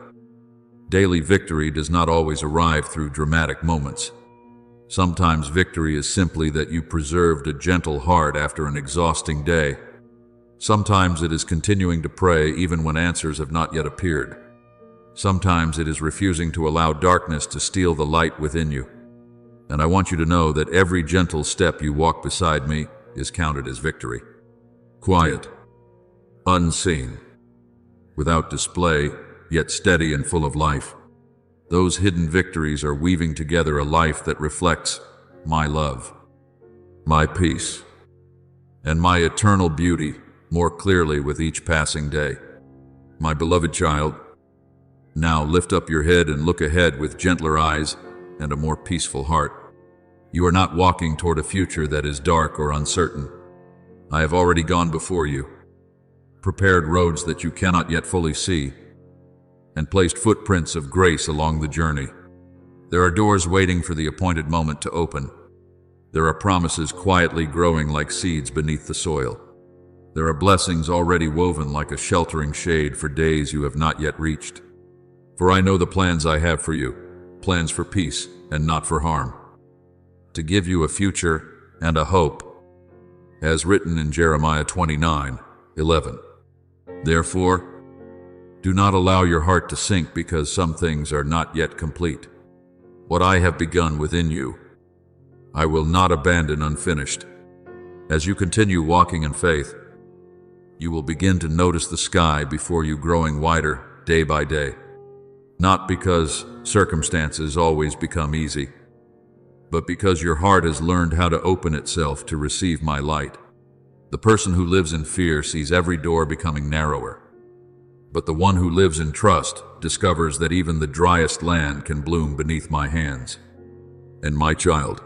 daily victory does not always arrive through dramatic moments. Sometimes victory is simply that you preserved a gentle heart after an exhausting day. Sometimes it is continuing to pray even when answers have not yet appeared. Sometimes it is refusing to allow darkness to steal the light within you. And I want you to know that every gentle step you walk beside me is counted as victory. Quiet, unseen, without display, yet steady and full of life. Those hidden victories are weaving together a life that reflects my love, my peace, and my eternal beauty more clearly with each passing day. My beloved child, now lift up your head and look ahead with gentler eyes and a more peaceful heart. You are not walking toward a future that is dark or uncertain. I have already gone before you, prepared roads that you cannot yet fully see, and placed footprints of grace along the journey. There are doors waiting for the appointed moment to open. There are promises quietly growing like seeds beneath the soil. There are blessings already woven like a sheltering shade for days you have not yet reached. For I know the plans I have for you, plans for peace and not for harm, to give you a future and a hope, as written in Jeremiah 29:11. Therefore, do not allow your heart to sink because some things are not yet complete. What I have begun within you, I will not abandon unfinished. As you continue walking in faith, you will begin to notice the sky before you growing wider day by day. Not because circumstances always become easy, but because your heart has learned how to open itself to receive my light. The person who lives in fear sees every door becoming narrower, but the one who lives in trust discovers that even the driest land can bloom beneath my hands. And my child,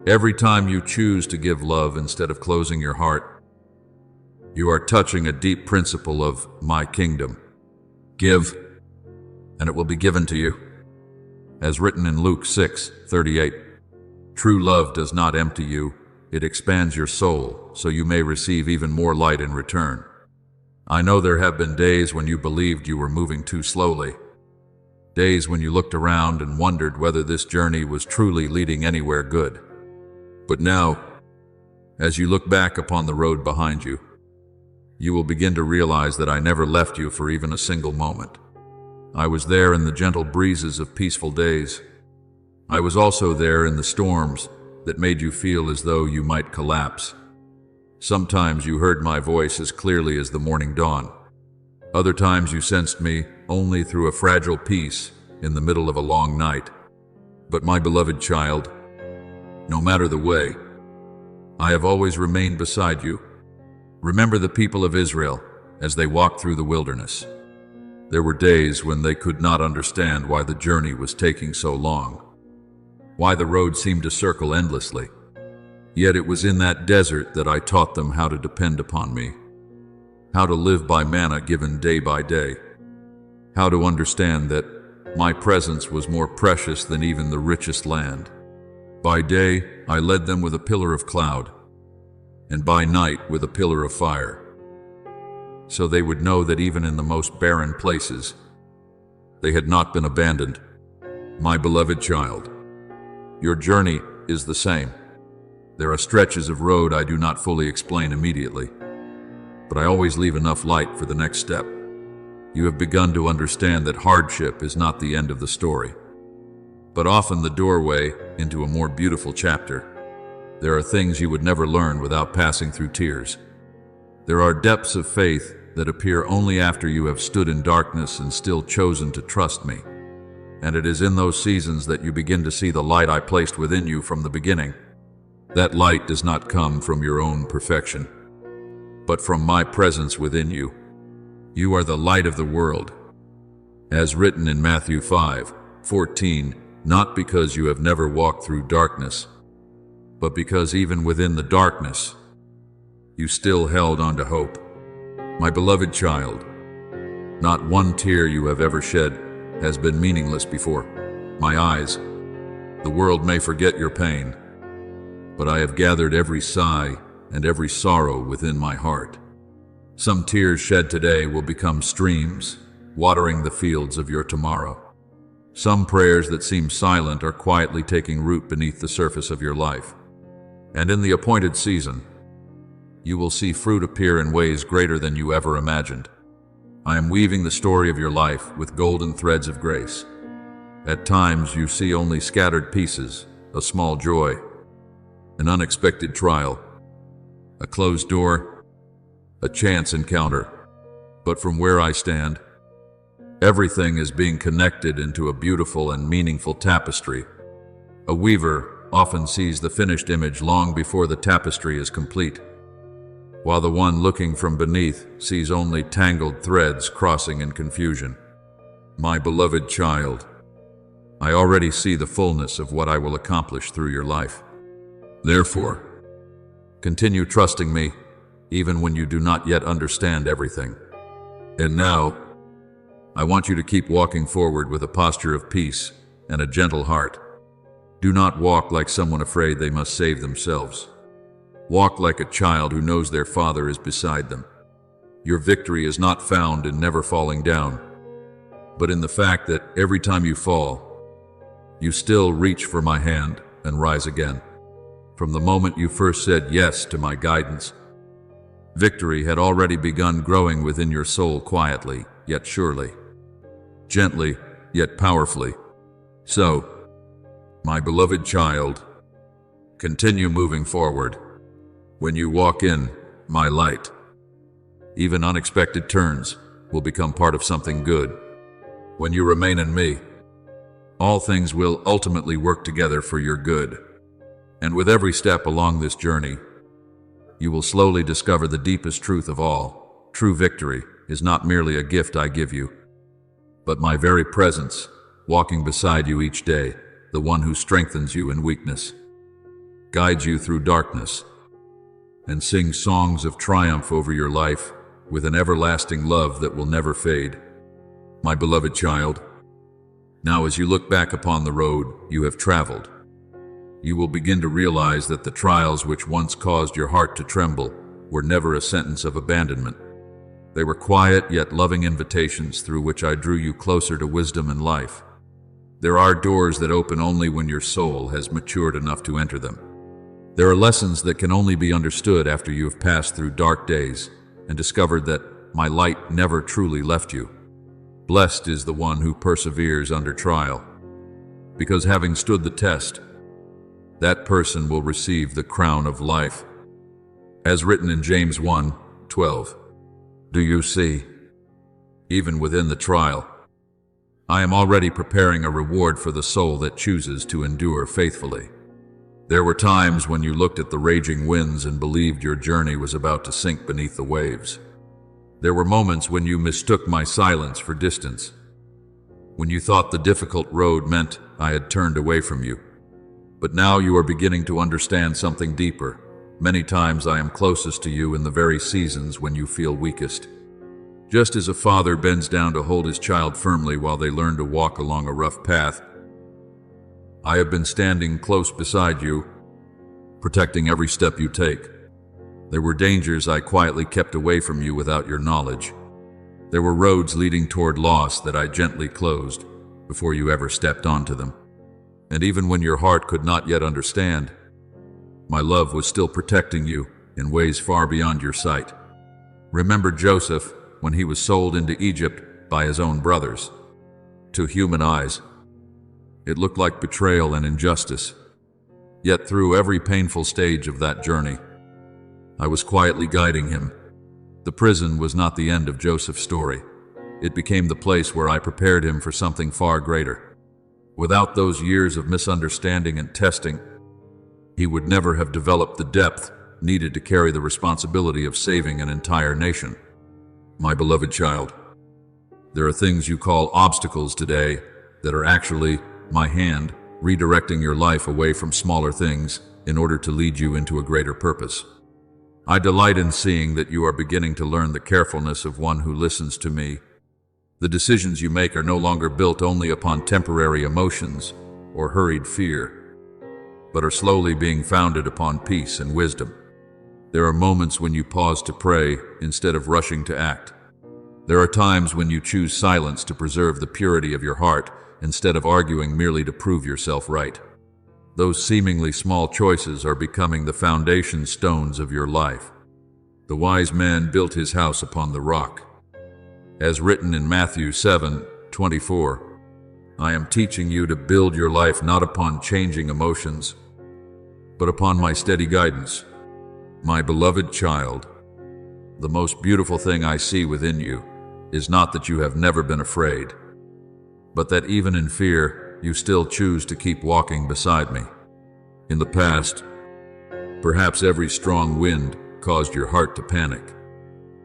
every time you choose to give love instead of closing your heart, you are touching a deep principle of my kingdom. Give, and it will be given to you. As written in Luke 6:38, true love does not empty you, it expands your soul so you may receive even more light in return. I know there have been days when you believed you were moving too slowly, Days when you looked around and wondered whether this journey was truly leading anywhere good. But now, as you look back upon the road behind you, you will begin to realize that I never left you for even a single moment. I was there in the gentle breezes of peaceful days. I was also there in the storms that made you feel as though you might collapse. Sometimes you heard my voice as clearly as the morning dawn. Other times you sensed me only through a fragile peace in the middle of a long night. But my beloved child, no matter the way, I have always remained beside you. Remember the people of Israel as they walked through the wilderness. There were days when they could not understand why the journey was taking so long, why the road seemed to circle endlessly. Yet it was in that desert that I taught them how to depend upon me, how to live by manna given day by day, how to understand that my presence was more precious than even the richest land. By day, I led them with a pillar of cloud, and by night with a pillar of fire, so they would know that even in the most barren places, they had not been abandoned. My beloved child, your journey is the same. There are stretches of road I do not fully explain immediately, but I always leave enough light for the next step. You have begun to understand that hardship is not the end of the story, but often the doorway into a more beautiful chapter. There are things you would never learn without passing through tears. There are depths of faith that appear only after you have stood in darkness and still chosen to trust me. And it is in those seasons that you begin to see the light I placed within you from the beginning. That light does not come from your own perfection, but from my presence within you. You are the light of the world. As written in Matthew 5:14, not because you have never walked through darkness, but because even within the darkness, you still held on to hope. My beloved child, not one tear you have ever shed has been meaningless before my eyes. The world may forget your pain, but I have gathered every sigh and every sorrow within my heart. Some tears shed today will become streams, watering the fields of your tomorrow. Some prayers that seem silent are quietly taking root beneath the surface of your life. And in the appointed season, you will see fruit appear in ways greater than you ever imagined. I am weaving the story of your life with golden threads of grace. At times you see only scattered pieces, a small joy, an unexpected trial, a closed door, a chance encounter. But from where I stand, everything is being connected into a beautiful and meaningful tapestry. A weaver often sees the finished image long before the tapestry is complete, while the one looking from beneath sees only tangled threads crossing in confusion. My beloved child, I already see the fullness of what I will accomplish through your life. Therefore, continue trusting me, even when you do not yet understand everything. And now, I want you to keep walking forward with a posture of peace and a gentle heart. Do not walk like someone afraid they must save themselves. Walk like a child who knows their father is beside them. Your victory is not found in never falling down, but in the fact that every time you fall, you still reach for my hand and rise again. From the moment you first said yes to my guidance, victory had already begun growing within your soul quietly, yet surely, gently, yet powerfully. So, my beloved child, continue moving forward. When you walk in my light, even unexpected turns will become part of something good. When you remain in me, all things will ultimately work together for your good. And with every step along this journey, you will slowly discover the deepest truth of all. True victory is not merely a gift I give you, but my very presence, walking beside you each day, the one who strengthens you in weakness, guides you through darkness, and sings songs of triumph over your life with an everlasting love that will never fade. My beloved child, now as you look back upon the road you have traveled, you will begin to realize that the trials which once caused your heart to tremble were never a sentence of abandonment. They were quiet yet loving invitations through which I drew you closer to wisdom and life. There are doors that open only when your soul has matured enough to enter them. There are lessons that can only be understood after you have passed through dark days and discovered that my light never truly left you. Blessed is the one who perseveres under trial, because having stood the test, that person will receive the crown of life. As written in James 1:12. Do you see? Even within the trial, I am already preparing a reward for the soul that chooses to endure faithfully. There were times when you looked at the raging winds and believed your journey was about to sink beneath the waves. There were moments when you mistook my silence for distance, when you thought the difficult road meant I had turned away from you. But now you are beginning to understand something deeper. Many times I am closest to you in the very seasons when you feel weakest. Just as a father bends down to hold his child firmly while they learn to walk along a rough path, I have been standing close beside you, protecting every step you take. There were dangers I quietly kept away from you without your knowledge. There were roads leading toward loss that I gently closed before you ever stepped onto them. And even when your heart could not yet understand, my love was still protecting you in ways far beyond your sight. Remember Joseph when he was sold into Egypt by his own brothers. To human eyes, it looked like betrayal and injustice. Yet through every painful stage of that journey, I was quietly guiding him. The prison was not the end of Joseph's story. It became the place where I prepared him for something far greater. Without those years of misunderstanding and testing, he would never have developed the depth needed to carry the responsibility of saving an entire nation. My beloved child, there are things you call obstacles today that are actually my hand redirecting your life away from smaller things in order to lead you into a greater purpose. I delight in seeing that you are beginning to learn the carefulness of one who listens to me. The decisions you make are no longer built only upon temporary emotions or hurried fear, but are slowly being founded upon peace and wisdom. There are moments when you pause to pray instead of rushing to act. There are times when you choose silence to preserve the purity of your heart instead of arguing merely to prove yourself right. Those seemingly small choices are becoming the foundation stones of your life. The wise man built his house upon the rock. As written in Matthew 7:24, I am teaching you to build your life not upon changing emotions, but upon my steady guidance. My beloved child, the most beautiful thing I see within you is not that you have never been afraid, but that even in fear, you still choose to keep walking beside me. In the past, perhaps every strong wind caused your heart to panic,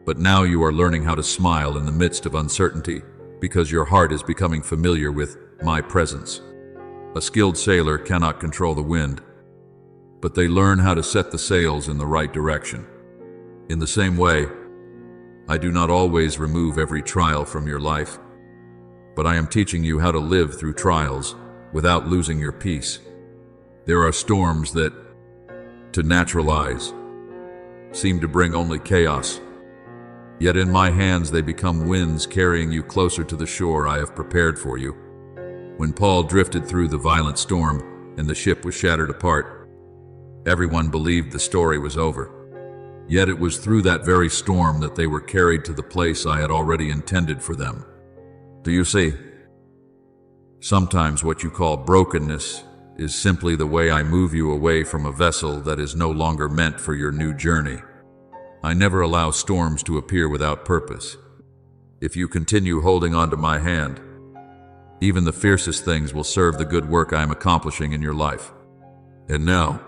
but now you are learning how to smile in the midst of uncertainty because your heart is becoming familiar with my presence. A skilled sailor cannot control the wind, but they learn how to set the sails in the right direction. In the same way, I do not always remove every trial from your life, but I am teaching you how to live through trials without losing your peace. There are storms that, to natural eyes, seem to bring only chaos. Yet in my hands they become winds carrying you closer to the shore I have prepared for you. When Paul drifted through the violent storm and the ship was shattered apart, everyone believed the story was over. Yet it was through that very storm that they were carried to the place I had already intended for them. Do you see? Sometimes what you call brokenness is simply the way I move you away from a vessel that is no longer meant for your new journey. I never allow storms to appear without purpose. If you continue holding on to my hand, even the fiercest things will serve the good work I am accomplishing in your life. And now,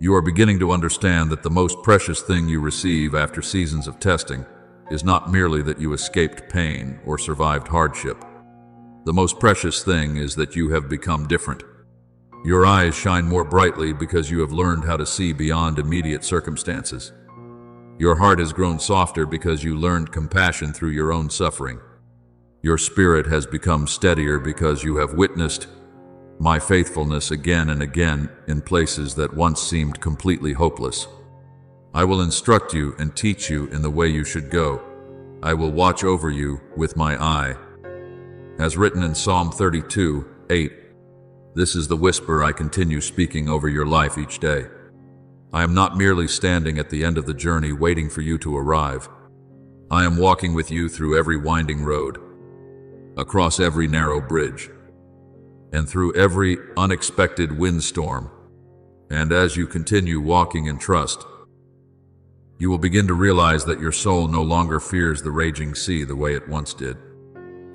you are beginning to understand that the most precious thing you receive after seasons of testing is not merely that you escaped pain or survived hardship. The most precious thing is that you have become different. Your eyes shine more brightly because you have learned how to see beyond immediate circumstances. Your heart has grown softer because you learned compassion through your own suffering. Your spirit has become steadier because you have witnessed my faithfulness again and again in places that once seemed completely hopeless. I will instruct you and teach you in the way you should go. I will watch over you with my eye. As written in Psalm 32, 8. This is the whisper I continue speaking over your life each day. I am not merely standing at the end of the journey waiting for you to arrive. I am walking with you through every winding road, across every narrow bridge, and through every unexpected windstorm. And as you continue walking in trust, you will begin to realize that your soul no longer fears the raging sea the way it once did.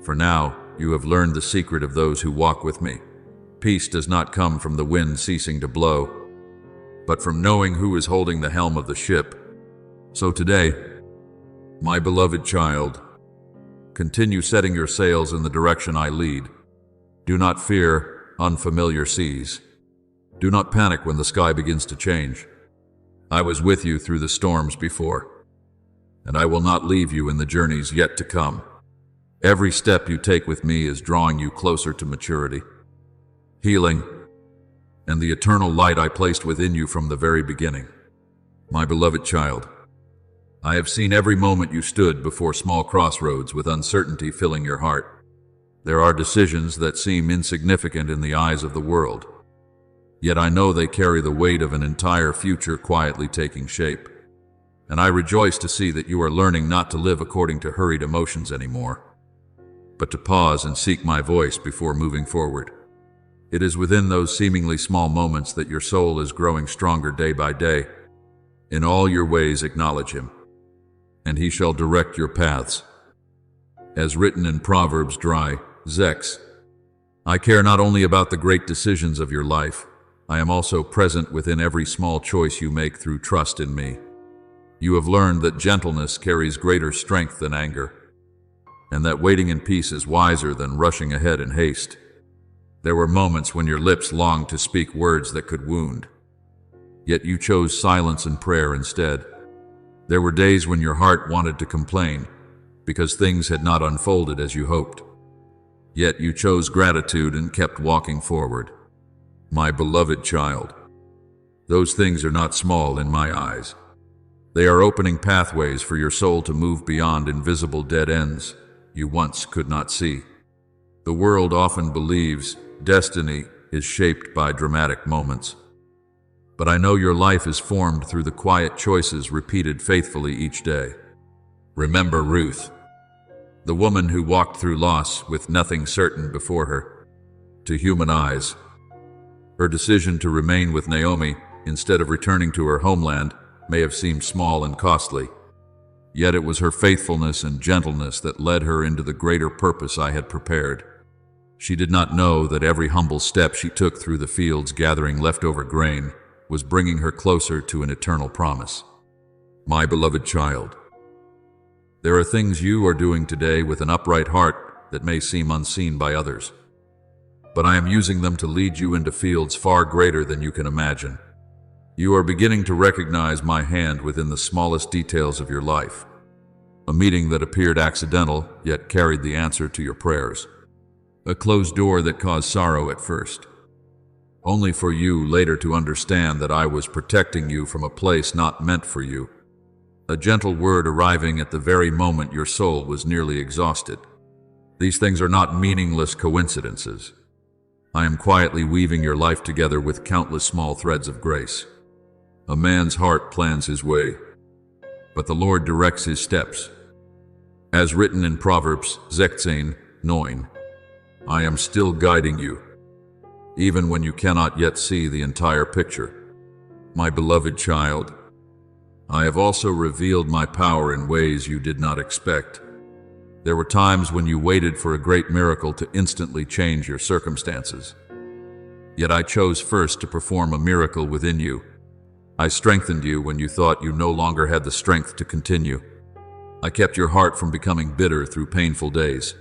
For now, you have learned the secret of those who walk with me. Peace does not come from the wind ceasing to blow, but from knowing who is holding the helm of the ship. So today, my beloved child, continue setting your sails in the direction I lead. Do not fear unfamiliar seas. Do not panic when the sky begins to change. I was with you through the storms before, and I will not leave you in the journeys yet to come. Every step you take with me is drawing you closer to maturity, healing, and the eternal light I placed within you from the very beginning. My beloved child, I have seen every moment you stood before small crossroads with uncertainty filling your heart. There are decisions that seem insignificant in the eyes of the world, yet I know they carry the weight of an entire future quietly taking shape. And I rejoice to see that you are learning not to live according to hurried emotions anymore, but to pause and seek my voice before moving forward. It is within those seemingly small moments that your soul is growing stronger day by day. In all your ways acknowledge him, and he shall direct your paths. As written in Proverbs 3:6, I care not only about the great decisions of your life, I am also present within every small choice you make through trust in me. You have learned that gentleness carries greater strength than anger, and that waiting in peace is wiser than rushing ahead in haste. There were moments when your lips longed to speak words that could wound, yet you chose silence and prayer instead. There were days when your heart wanted to complain because things had not unfolded as you hoped, yet you chose gratitude and kept walking forward. My beloved child, those things are not small in my eyes. They are opening pathways for your soul to move beyond invisible dead ends you once could not see. The world often believes destiny is shaped by dramatic moments, but I know your life is formed through the quiet choices repeated faithfully each day. Remember Ruth, the woman who walked through loss with nothing certain before her. To human eyes, her decision to remain with Naomi instead of returning to her homeland may have seemed small and costly, yet it was her faithfulness and gentleness that led her into the greater purpose I had prepared. She did not know that every humble step she took through the fields gathering leftover grain was bringing her closer to an eternal promise. My beloved child, there are things you are doing today with an upright heart that may seem unseen by others, but I am using them to lead you into fields far greater than you can imagine. You are beginning to recognize my hand within the smallest details of your life. A meeting that appeared accidental, yet carried the answer to your prayers. A closed door that caused sorrow at first, only for you later to understand that I was protecting you from a place not meant for you. A gentle word arriving at the very moment your soul was nearly exhausted. These things are not meaningless coincidences. I am quietly weaving your life together with countless small threads of grace. A man's heart plans his way, but the Lord directs his steps. As written in Proverbs 16:9, I am still guiding you, even when you cannot yet see the entire picture. My beloved child, I have also revealed my power in ways you did not expect. There were times when you waited for a great miracle to instantly change your circumstances. Yet I chose first to perform a miracle within you. I strengthened you when you thought you no longer had the strength to continue. I kept your heart from becoming bitter through painful days.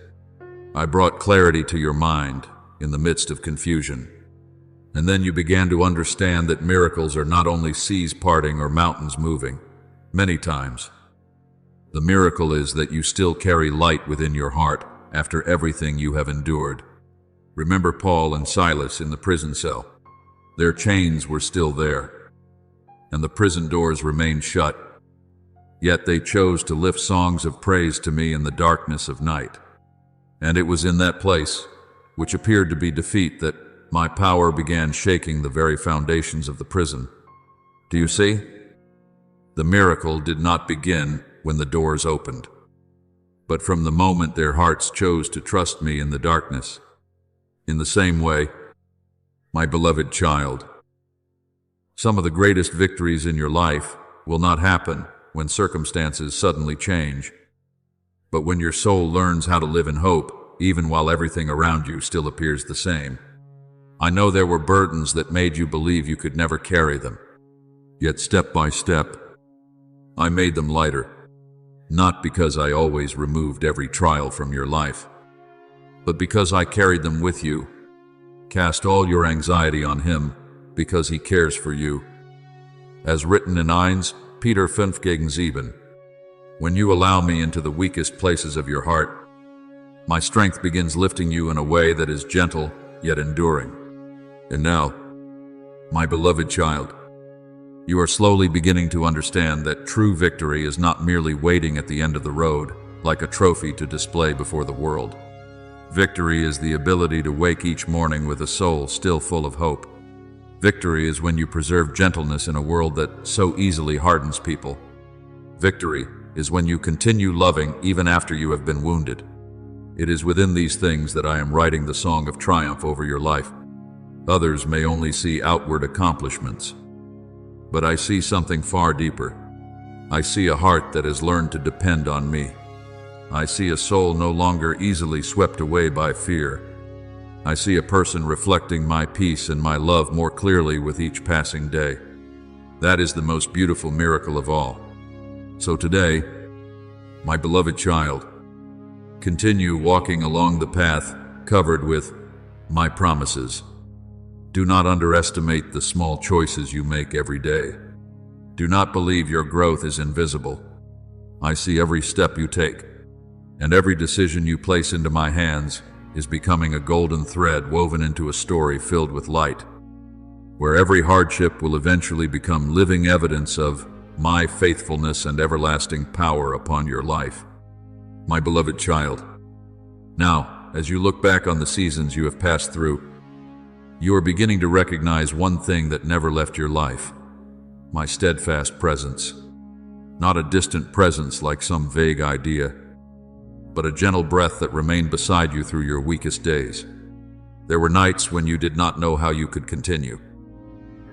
I brought clarity to your mind in the midst of confusion. And then you began to understand that miracles are not only seas parting or mountains moving. Many times, the miracle is that you still carry light within your heart after everything you have endured. Remember Paul and Silas in the prison cell. Their chains were still there, and the prison doors remained shut. Yet they chose to lift songs of praise to me in the darkness of night. And it was in that place, which appeared to be defeat, that my power began shaking the very foundations of the prison. Do you see? The miracle did not begin when the doors opened, but from the moment their hearts chose to trust me in the darkness. In the same way, my beloved child, some of the greatest victories in your life will not happen when circumstances suddenly change, but when your soul learns how to live in hope, even while everything around you still appears the same. I know there were burdens that made you believe you could never carry them, yet step by step, I made them lighter, not because I always removed every trial from your life, but because I carried them with you. Cast all your anxiety on Him, because He cares for you. As written in 1 Peter 5 gegen 7, when you allow me into the weakest places of your heart, my strength begins lifting you in a way that is gentle yet enduring. And now, my beloved child, you are slowly beginning to understand that true victory is not merely waiting at the end of the road, like a trophy to display before the world. Victory is the ability to wake each morning with a soul still full of hope. Victory is when you preserve gentleness in a world that so easily hardens people. Victory is when you continue loving even after you have been wounded. It is within these things that I am writing the song of triumph over your life. Others may only see outward accomplishments, but I see something far deeper. I see a heart that has learned to depend on me. I see a soul no longer easily swept away by fear. I see a person reflecting my peace and my love more clearly with each passing day. That is the most beautiful miracle of all. So today, my beloved child, continue walking along the path covered with my promises. Do not underestimate the small choices you make every day. Do not believe your growth is invisible. I see every step you take, and every decision you place into my hands is becoming a golden thread woven into a story filled with light, where every hardship will eventually become living evidence of my faithfulness and everlasting power upon your life. My beloved child, now, as you look back on the seasons you have passed through, you are beginning to recognize one thing that never left your life: my steadfast presence. Not a distant presence like some vague idea, but a gentle breath that remained beside you through your weakest days. There were nights when you did not know how you could continue.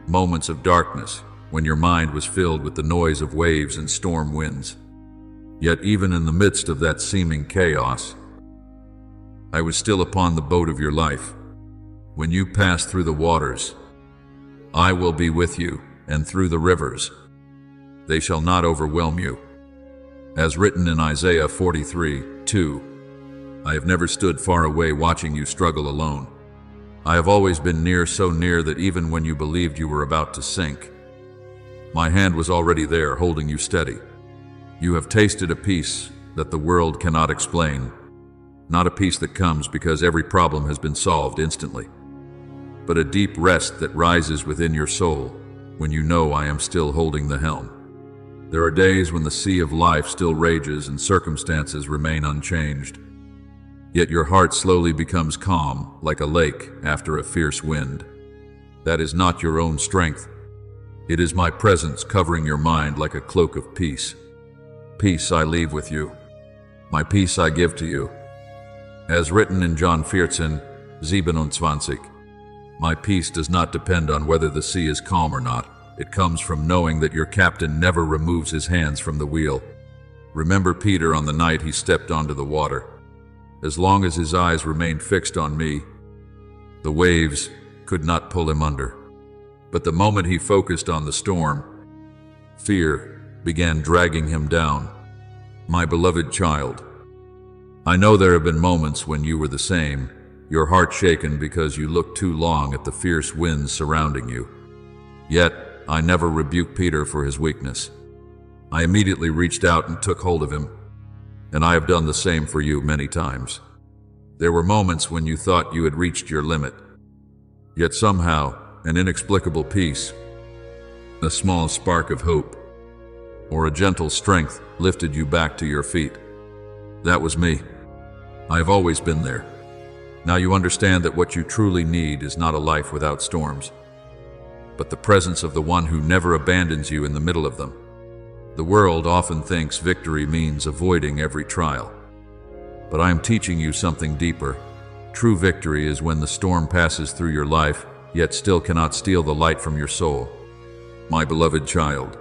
Moments of darkness when your mind was filled with the noise of waves and storm winds. Yet even in the midst of that seeming chaos, I was still upon the boat of your life. When you pass through the waters, I will be with you, and through the rivers, they shall not overwhelm you. As written in Isaiah 43:2, I have never stood far away watching you struggle alone. I have always been near, so near that even when you believed you were about to sink, my hand was already there holding you steady. You have tasted a peace that the world cannot explain, not a peace that comes because every problem has been solved instantly, but a deep rest that rises within your soul when you know I am still holding the helm. There are days when the sea of life still rages and circumstances remain unchanged, yet your heart slowly becomes calm like a lake after a fierce wind. That is not your own strength. It is my presence covering your mind like a cloak of peace. Peace I leave with you. My peace I give to you. As written in John 14:27, my peace does not depend on whether the sea is calm or not. It comes from knowing that your captain never removes his hands from the wheel. Remember Peter on the night he stepped onto the water. As long as his eyes remained fixed on me, the waves could not pull him under. But the moment he focused on the storm, fear began dragging him down. My beloved child, I know there have been moments when you were the same, your heart shaken because you looked too long at the fierce winds surrounding you. Yet, I never rebuked Peter for his weakness. I immediately reached out and took hold of him, and I have done the same for you many times. There were moments when you thought you had reached your limit, yet somehow, an inexplicable peace, a small spark of hope, or a gentle strength lifted you back to your feet. That was me. I have always been there. Now you understand that what you truly need is not a life without storms, but the presence of the one who never abandons you in the middle of them. The world often thinks victory means avoiding every trial, but I am teaching you something deeper. True victory is when the storm passes through your life, yet still cannot steal the light from your soul. My beloved child,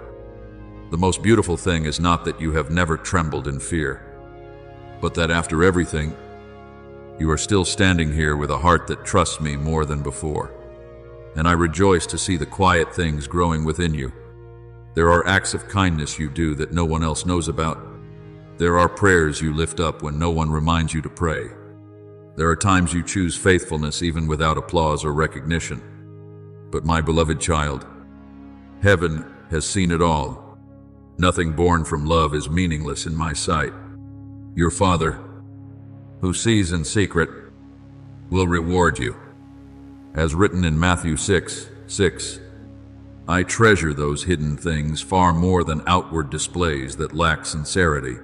the most beautiful thing is not that you have never trembled in fear, but that after everything, you are still standing here with a heart that trusts me more than before. And I rejoice to see the quiet things growing within you. There are acts of kindness you do that no one else knows about. There are prayers you lift up when no one reminds you to pray. There are times you choose faithfulness even without applause or recognition. But my beloved child, heaven has seen it all. Nothing born from love is meaningless in my sight. Your Father, who sees in secret, will reward you. As written in Matthew 6:6, I treasure those hidden things far more than outward displays that lack sincerity.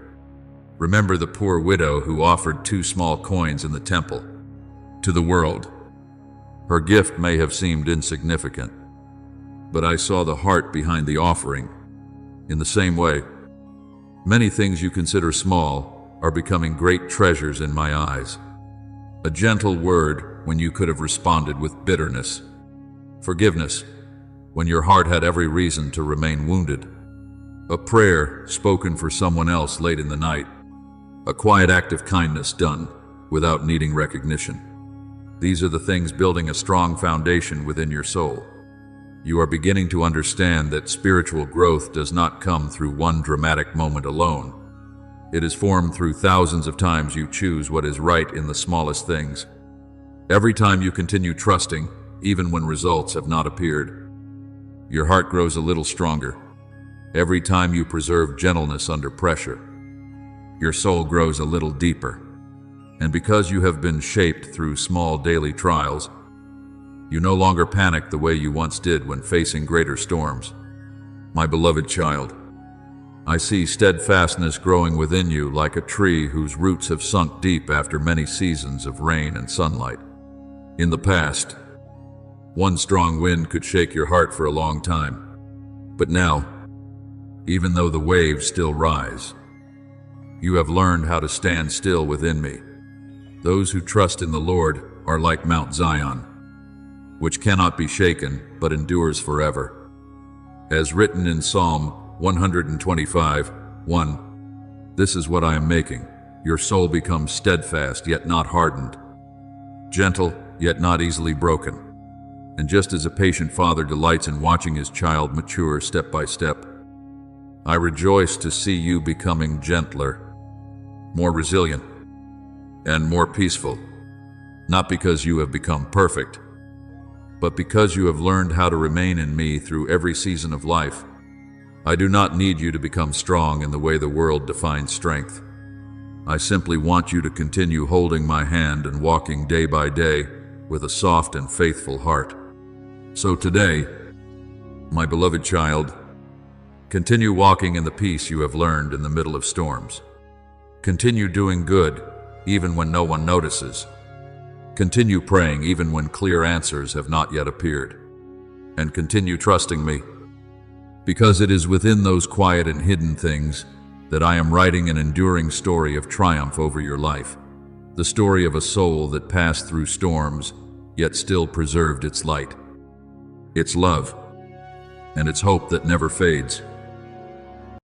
Remember the poor widow who offered 2 small coins in the temple. To the world, her gift may have seemed insignificant, but I saw the heart behind the offering. In the same way, many things you consider small are becoming great treasures in my eyes. A gentle word when you could have responded with bitterness. Forgiveness when your heart had every reason to remain wounded. A prayer spoken for someone else late in the night. A quiet act of kindness done without needing recognition. These are the things building a strong foundation within your soul. You are beginning to understand that spiritual growth does not come through one dramatic moment alone. It is formed through thousands of times you choose what is right in the smallest things. Every time you continue trusting, even when results have not appeared, your heart grows a little stronger. Every time you preserve gentleness under pressure, your soul grows a little deeper. And because you have been shaped through small daily trials, you no longer panic the way you once did when facing greater storms. My beloved child, I see steadfastness growing within you like a tree whose roots have sunk deep after many seasons of rain and sunlight. In the past, one strong wind could shake your heart for a long time. But now, even though the waves still rise, you have learned how to stand still within me. Those who trust in the Lord are like Mount Zion, which cannot be shaken but endures forever. As written in Psalm 125:1, this is what I am making. Your soul becomes steadfast yet not hardened, gentle yet not easily broken. And just as a patient father delights in watching his child mature step by step, I rejoice to see you becoming gentler, more resilient, and more peaceful, not because you have become perfect, but because you have learned how to remain in me through every season of life. I do not need you to become strong in the way the world defines strength. I simply want you to continue holding my hand and walking day by day with a soft and faithful heart. So today, my beloved child, continue walking in the peace you have learned in the middle of storms. Continue doing good even when no one notices. Continue praying even when clear answers have not yet appeared. And continue trusting me, because it is within those quiet and hidden things that I am writing an enduring story of triumph over your life. The story of a soul that passed through storms, yet still preserved its light, its love, and its hope that never fades.